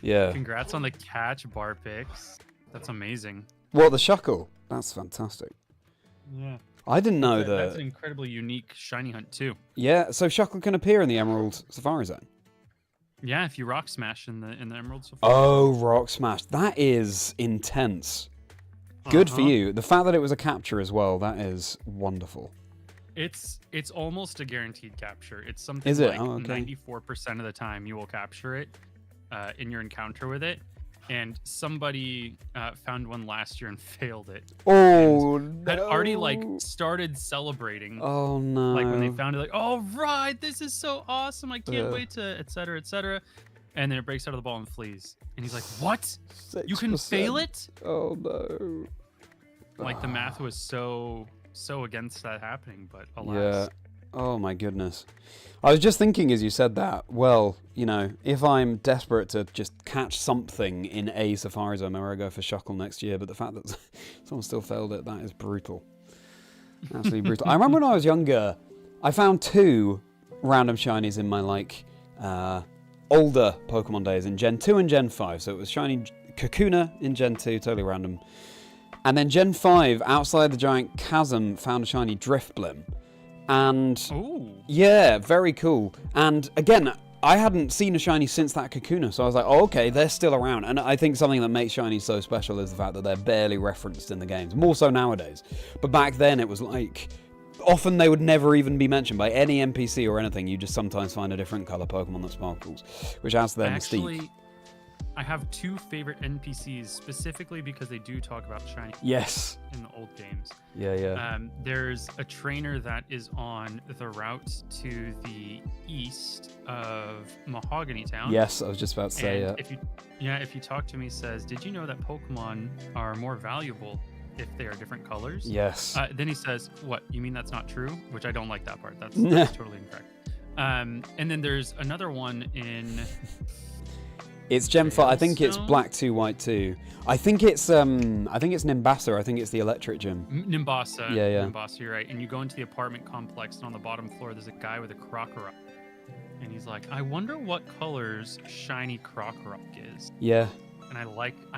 Yeah. Congrats on the catch, Barpix. That's amazing. Well, the Shuckle. That's fantastic. Yeah. I didn't know that. That's an incredibly unique shiny hunt, too. Yeah, so Shuckle can appear in the Emerald Safari Zone. Yeah, if you rock smash in the Emerald Safari. Oh, rock smash. That is intense. Good for you. The fact that it was a capture as well, that is wonderful. It's almost a guaranteed capture. It's something is it? like 94% of the time you will capture it in your encounter with it. And somebody found one last year and failed it. Oh, no. Had already, like, started celebrating. Oh, no. Like, when they found it, like, oh, right, this is so awesome. I can't wait to, et cetera, et cetera. And then it breaks out of the ball and flees. And he's like, what? 6%. You can fail it? Oh, no. Like, the math was so against that happening, but alas. Yeah. Oh, my goodness. I was just thinking as you said that, well, if I'm desperate to just catch something in a Safari Zone, maybe I go for Shuckle next year, but the fact that someone still failed it, that is brutal. Absolutely brutal. I remember when I was younger, I found 2 random shinies in my, older Pokemon days, in Gen 2 and Gen 5. So it was shiny Kakuna in Gen 2, totally random. And then Gen 5, outside the giant chasm, found a shiny Drifblim. And yeah, very cool. And again, I hadn't seen a shiny since that Kakuna, so I was like, oh, okay, they're still around. And I think something that makes shinies so special is the fact that they're barely referenced in the games, more so nowadays. But back then it was like, often they would never even be mentioned by any NPC or anything. You just sometimes find a different color Pokemon that sparkles, which adds to their mystique. I have 2 favorite NPCs specifically because they do talk about shiny. Yes. In the old games. Yeah. There's a trainer that is on the route to the east of Mahogany Town. Yes, I was just about to say. If you talk to me, says, did you know that Pokemon are more valuable if they are different colors? Yes. Then he says, what? You mean that's not true? Which I don't like that part. That's totally incorrect. And then there's another one in. It's Gem 5. I think it's Hailstone? Black 2, White 2. I think it's Nimbasa. I think it's the electric gym. Nimbasa. Yeah. Nimbasa, you're right. And you go into the apartment complex, and on the bottom floor, there's a guy with a Krokorok. And he's like, I wonder what colors shiny Krokorok is. Yeah. And I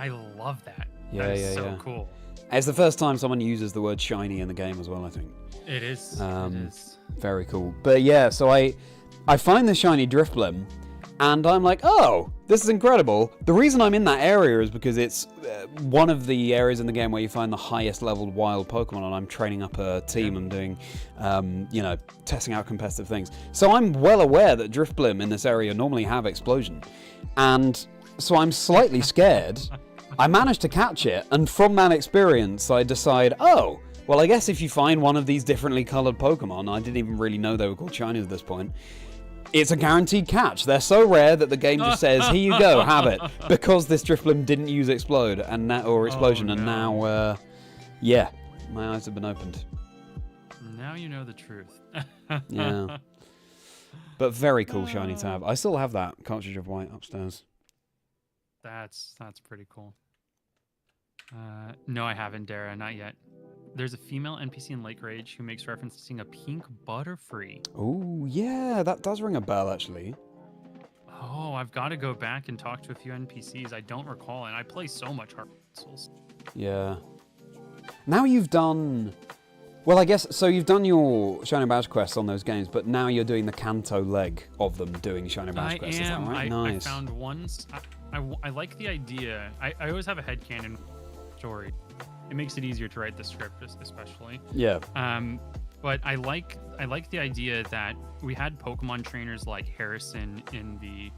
love that. Yeah, that is yeah, so yeah. cool. It's the first time someone uses the word shiny in the game as well, I think. It is. It is. Very cool. But yeah, so I find the shiny Drifblim, and I'm like, oh, this is incredible. The reason I'm in that area is because it's one of the areas in the game where you find the highest leveled wild Pokemon, and I'm training up a team and doing, testing out competitive things. So I'm well aware that Drifblim in this area normally have Explosion. And so I'm slightly scared. I managed to catch it, and from that experience, I decide, oh, well, I guess if you find one of these differently coloured Pokemon, I didn't even really know they were called shinies at this point, it's a guaranteed catch. They're so rare that the game just says, here you go, have it. Because this Drifblim didn't use Explode or Explosion, and now, my eyes have been opened. Now you know the truth. Yeah. But very cool shiny to have. I still have that cartridge of white upstairs. That's pretty cool. No, I haven't, Dara, not yet. There's a female NPC in Lake Rage who makes reference to seeing a pink Butterfree. Oh, yeah, that does ring a bell, actually. Oh, I've got to go back and talk to a few NPCs. I don't recall, and I play so much Heart Souls. Yeah. Now you've done... Well, I guess, so you've done your Shiny Badge quests on those games, but now you're doing the Kanto leg of them doing Shiny Badge quests. Is that right? Nice. I found ones. I like the idea. I always have a headcanon story. It makes it easier to write the script, especially. Yeah. But I like the idea that we had Pokemon trainers like Harrison in the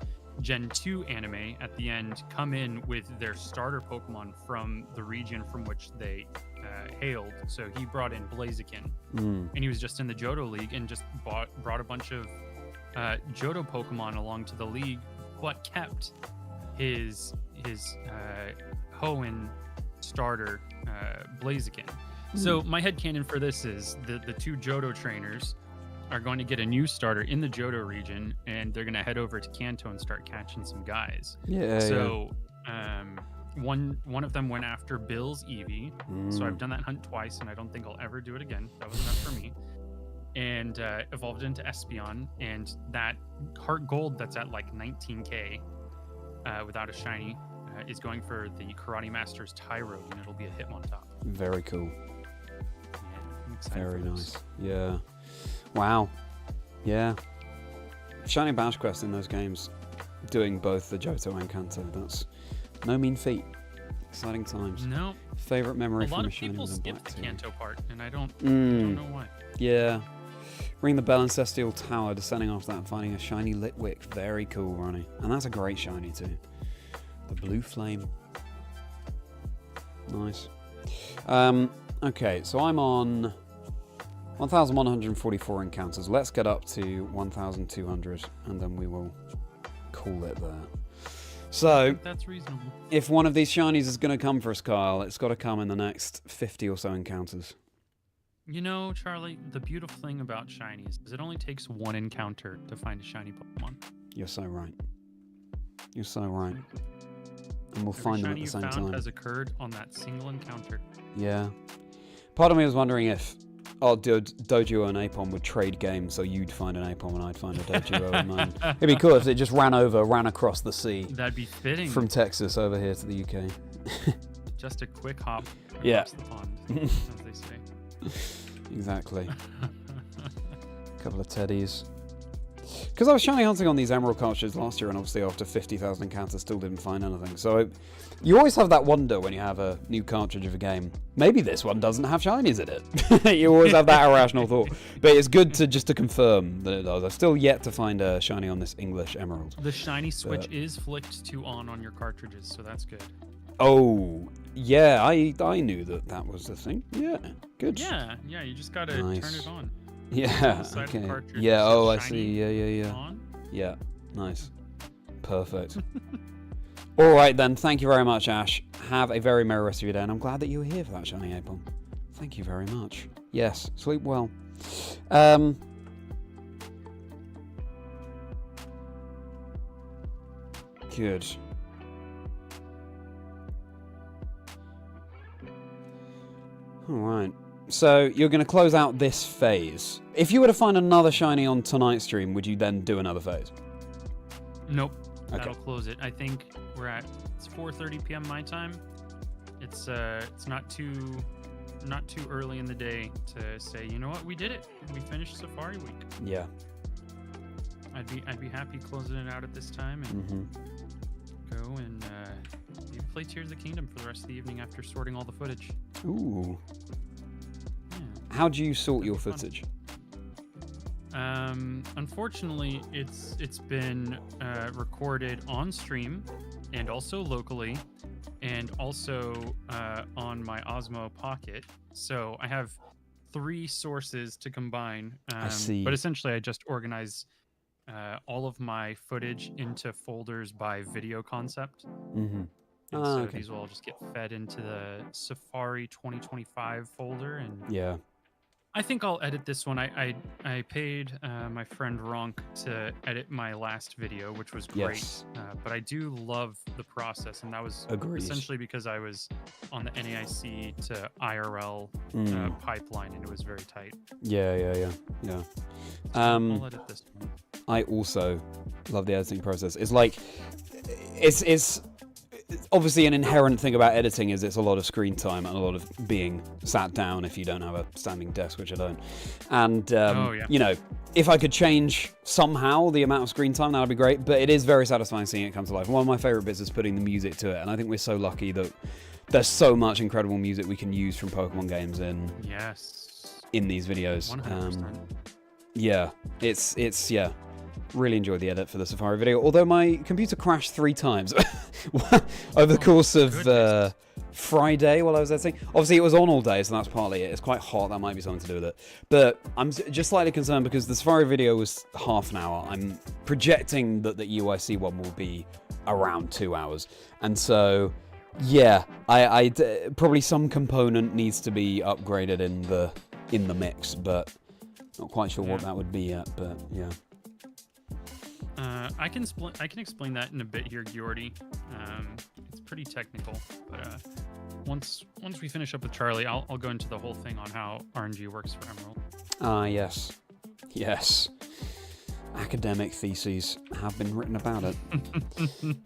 Gen 2 anime at the end come in with their starter Pokemon from the region from which they hailed. So he brought in Blaziken, and he was just in the Johto League and just brought a bunch of Johto Pokemon along to the league, but kept his Hoenn starter Blaziken. So my headcanon for this is the two Johto trainers are going to get a new starter in the Johto region, and they're going to head over to Kanto and start catching some guys. Yeah. So one of them went after Bill's Eevee. So I've done that hunt twice, and I don't think I'll ever do it again. That was enough for me. And evolved into Espeon, and that Heart Gold that's at like 19k without a shiny is going for the Karate Master's Tyro, and it'll be a Hitmontop. Very cool. Yeah, I'm excited. Very for nice. this. Yeah. Wow. Yeah. Shiny Badge quest in those games, doing both the Johto and Kanto, that's no mean feat. Exciting times. No. Favorite memory A from lot a of shiny people was in skip Black the 2. Kanto part, and I don't know why. Yeah. Ring the Bell in Celestial Tower, descending off that and finding a shiny Litwick. Very cool, Ronnie. And that's a great shiny too. The Blue Flame. Nice. Okay, so I'm on 1,144 encounters. Let's get up to 1,200 and then we will call it there. I So, think that's reasonable. if one of these shinies is going to come for us, Kyle, it's got to come in the next 50 or so encounters. You know, Charlie, the beautiful thing about shinies is it only takes one encounter to find a shiny Pokemon. You're so right. You're so right. And we'll Every find them at shiny the you same found time. has occurred on that single encounter. Yeah. Part of me was wondering if Dojo and Apom would trade games, so you'd find an Apom and I'd find a Dojo and mine. It'd be cool if it just ran across the sea. That'd be fitting. From Texas over here to the UK. Just a quick hop across Yeah. the pond, as they say. Exactly. A couple of teddies. Because I was shiny hunting on these emerald cartridges last year, and obviously after 50,000 encounters still didn't find anything. So you always have that wonder when you have a new cartridge of a game. Maybe this one doesn't have shinies in it. You always have that irrational thought. But it's good to confirm that it does. I've still yet to find a shiny on this English emerald. The shiny switch is flicked to on your cartridges, so that's good. Oh, yeah, I knew that was the thing. Yeah, good. Yeah, you just gotta Nice. turn it on. Yeah, Side of the okay. cartridge, Yeah, it says oh, I shiny see. Yeah. On. Yeah, nice. Perfect. All right, then. Thank you very much, Ash. Have a very merry rest of your day, and I'm glad that you were here for that shiny Apom. Thank you very much. Yes, sleep well. Good. Alright. So, you're going to close out this phase. If you were to find another shiny on tonight's stream, would you then do another phase? Nope. Okay. That'll close it. I think it's 4:30 p.m. my time. It's not too early in the day to say, you know what, we did it. We finished Safari Week. Yeah. I'd be happy closing it out at this time and go and maybe play Tears of the Kingdom for the rest of the evening after sorting all the footage. Ooh. Yeah. How do you sort your footage? Unfortunately, it's been recorded on stream and also locally and also on my Osmo Pocket. So I have 3 sources to combine. I see. But essentially, I just organize all of my footage into folders by video concept. And so okay. these will all just get fed into the Safari 2025 folder. And Yeah. I think I'll edit this one. I paid my friend Ronk to edit my last video, which was great. Yes. But I do love the process, and that was Agreed. essentially because I was on the NAIC to IRL pipeline, and it was very tight. Yeah. So I'll edit this one. I also love the editing process. It's like, it's obviously an inherent thing about editing is it's a lot of screen time and a lot of being sat down if you don't have a standing desk, which I don't. And, you know, if I could change somehow the amount of screen time, that would be great. But it is very satisfying seeing it come to life. One of my favorite bits is putting the music to it. And I think we're so lucky that there's so much incredible music we can use from Pokemon games in these videos. 100%. Yeah, it's really enjoyed the edit for the Safari video, although my computer crashed 3 times over the course of Friday while I was editing. Obviously, it was on all day, so that's partly it. It's quite hot, that might be something to do with it. But I'm just slightly concerned because the Safari video was half an hour. I'm projecting that the UIC one will be around 2 hours. And so, yeah, I probably some component needs to be upgraded in the mix, but not quite sure what that would be yet, but yeah. I can explain that in a bit here, Geordie. It's pretty technical, but once we finish up with Charlie, I'll go into the whole thing on how RNG works for Emerald. Yes. Academic theses have been written about it.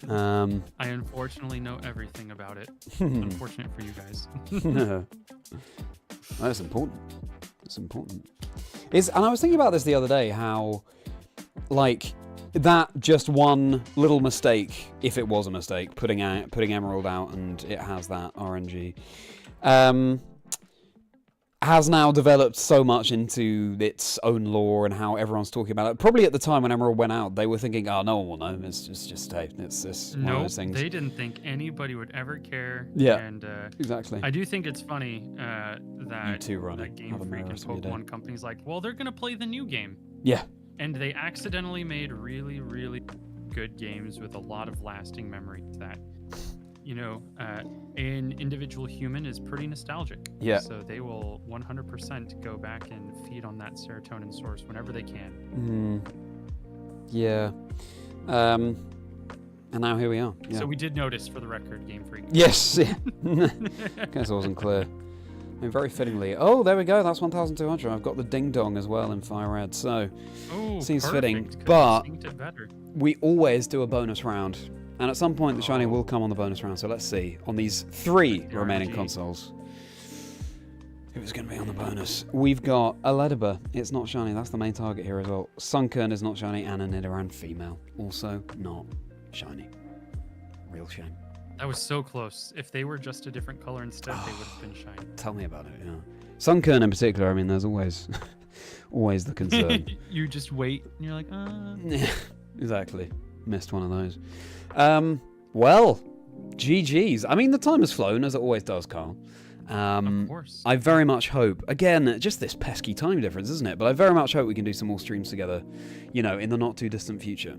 I unfortunately know everything about it. Unfortunate for you guys. That's important. It's important. And I was thinking about this the other day, how, like, that just one little mistake, if it was a mistake, putting Emerald out and it has that RNG, has now developed so much into its own lore and how everyone's talking about it. Probably at the time when Emerald went out, they were thinking, oh, no one will know. It's just hey, it's one of those things. They didn't think anybody would ever care. Yeah, and exactly. I do think it's funny that Game Freak and Pokemon companies like, well, they're going to play the new game. Yeah. And they accidentally made really, really good games with a lot of lasting memory that, you know, an individual human is pretty nostalgic. Yeah. So they will 100% go back and feed on that serotonin source whenever they can. Yeah. And now here we are. Yeah. So we did notice, for the record, Game Freak. Yes. Guess I wasn't clear. I mean, very fittingly. Oh, there we go. That's 1,200. I've got the ding dong as well in fire red. So seems fitting. But we always do a bonus round. And at some point, the shiny will come on the bonus round. So let's see. On these 3 remaining consoles, who's going to be on the bonus? We've got a Ledibur. It's not shiny. That's the main target here as well. Sunkern is not shiny. And a Nidoran female. Also not shiny. Real shame. That was so close. If they were just a different color instead, they would have been shiny. Tell me about it, yeah. Sunkern in particular, I mean, there's always the concern. You just wait, and you're like, Yeah, exactly. Missed one of those. Well, GG's. I mean, the time has flown, as it always does, Carl. Of course. I very much hope, again, just this pesky time difference, isn't it? But I very much hope we can do some more streams together, you know, in the not too distant future.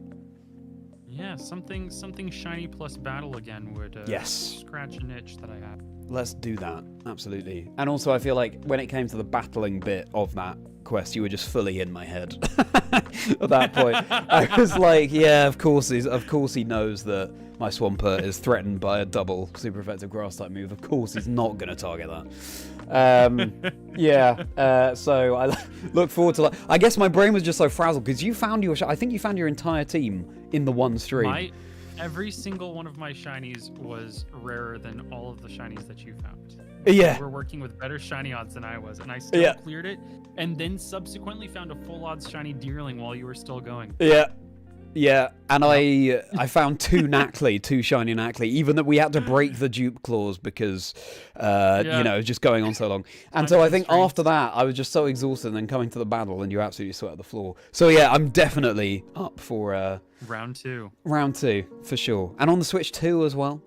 Yeah, something shiny plus battle again would scratch an itch that I have. Let's do that, absolutely. And also, I feel like when it came to the battling bit of that quest, you were just fully in my head. At that point, I was like, yeah, of course he knows that my Swampert is threatened by a double super effective grass type move. Of course he's not going to target that. So I look forward to I guess my brain was just so frazzled because you found I think you found your entire team in the one stream. Every single one of my shinies was rarer than all of the shinies that you found. Yeah. You were working with better shiny odds than I was, and I still cleared it, and then subsequently found a full odds shiny Deerling while you were still going. Yeah, and I found two shiny Knackley, even that we had to break the dupe clause because, just going on so long. And so I think after that, I was just so exhausted, and then coming to the battle, and you absolutely sweat the floor. So yeah, I'm definitely up for round two. Round two, for sure. And on the Switch 2 as well.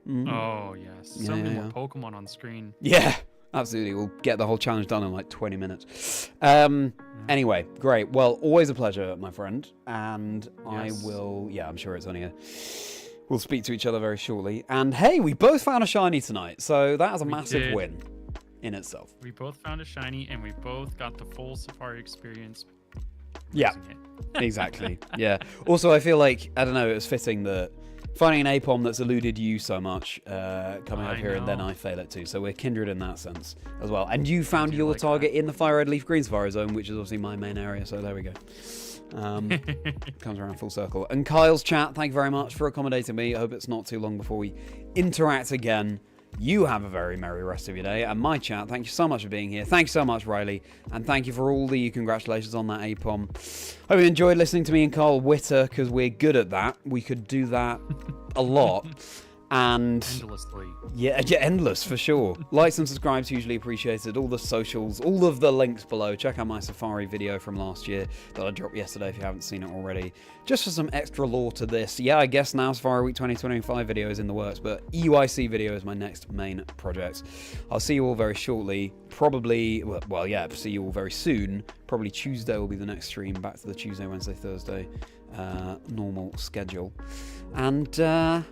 Oh, yes. So many more Pokemon on screen. Yeah, absolutely. We'll get the whole challenge done in like 20 minutes. Anyway, great. Well, always a pleasure, my friend. And I will, I'm sure it's only we'll speak to each other very shortly. And hey, we both found a shiny tonight. So that is a massive win in itself. We both found a shiny and we both got the full Safari experience. Yeah, exactly. Yeah. Also, I feel like, I don't know, it was fitting that finding an Apom that's eluded you so much coming up here, and then I fail it too. So we're kindred in that sense as well. And you found your target in the Fire Red Leaf Green Safari Zone, which is obviously my main area. So there we go. Comes around full circle. And Kyle's chat, thank you very much for accommodating me. I hope it's not too long before we interact again. You have a very merry rest of your day. And my chat, thank you so much for being here. Thank you so much, Riley. And thank you for all the congratulations on that Apom. Hope you enjoyed listening to me and Carl Witter, because we're good at that. We could do that a lot. And endlessly. Yeah, endless for sure. Likes and subscribes hugely appreciated. All the socials, all of the links below. Check out my Safari video from last year that I dropped yesterday if you haven't seen it already. Just for some extra lore to this. Yeah, I guess now Safari Week 2025 video is in the works, but EUIC video is my next main project. I'll see you all very shortly. Probably, see you all very soon. Probably Tuesday will be the next stream. Back to the Tuesday, Wednesday, Thursday normal schedule. And have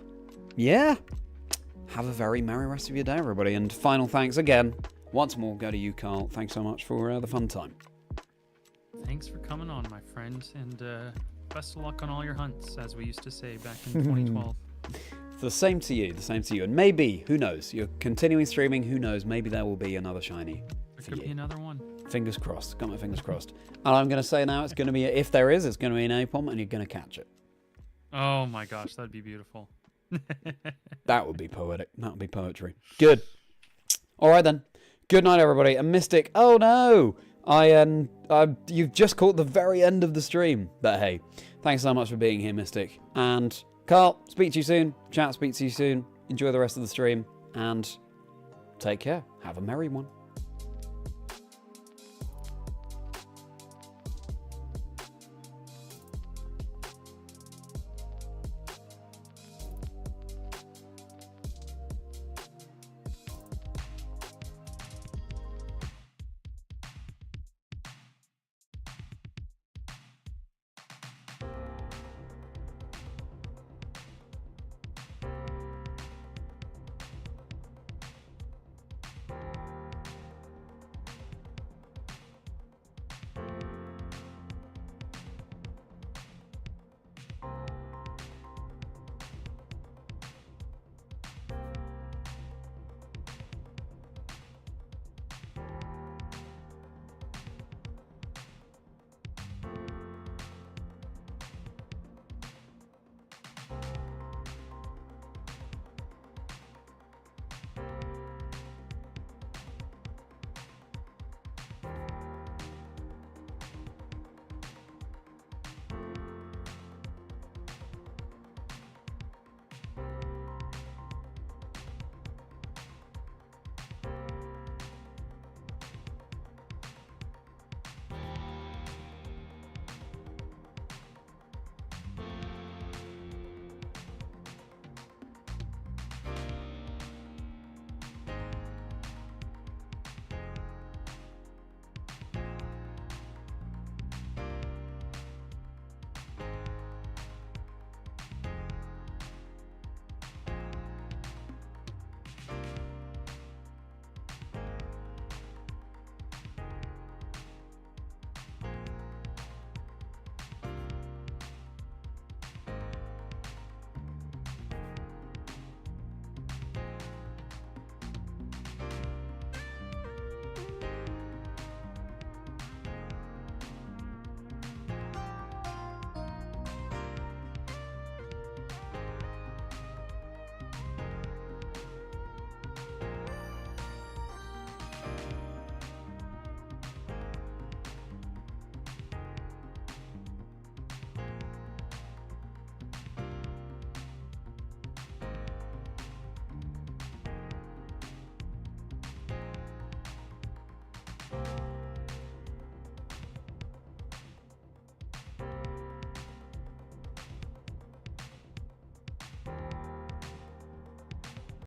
a very merry rest of your day, everybody. And final thanks again, once more, go to you, Carl. Thanks so much for the fun time. Thanks for coming on, my friend. And best of luck on all your hunts, as we used to say back in 2012. The same to you. And maybe, who knows, you're continuing streaming, who knows, maybe there will be another shiny. There could be another one. Fingers crossed. Got my fingers crossed. And I'm going to say now, it's going to be, if there is, it's going to be an Apom, and you're going to catch it. Oh my gosh, that'd be beautiful. That would be poetic. That would be poetry. Good. All right then. Good night, everybody. And Mystic. Oh no! You've just caught the very end of the stream. But hey, thanks so much for being here, Mystic. And Carl, speak to you soon. Chat, speak to you soon. Enjoy the rest of the stream and take care. Have a merry one.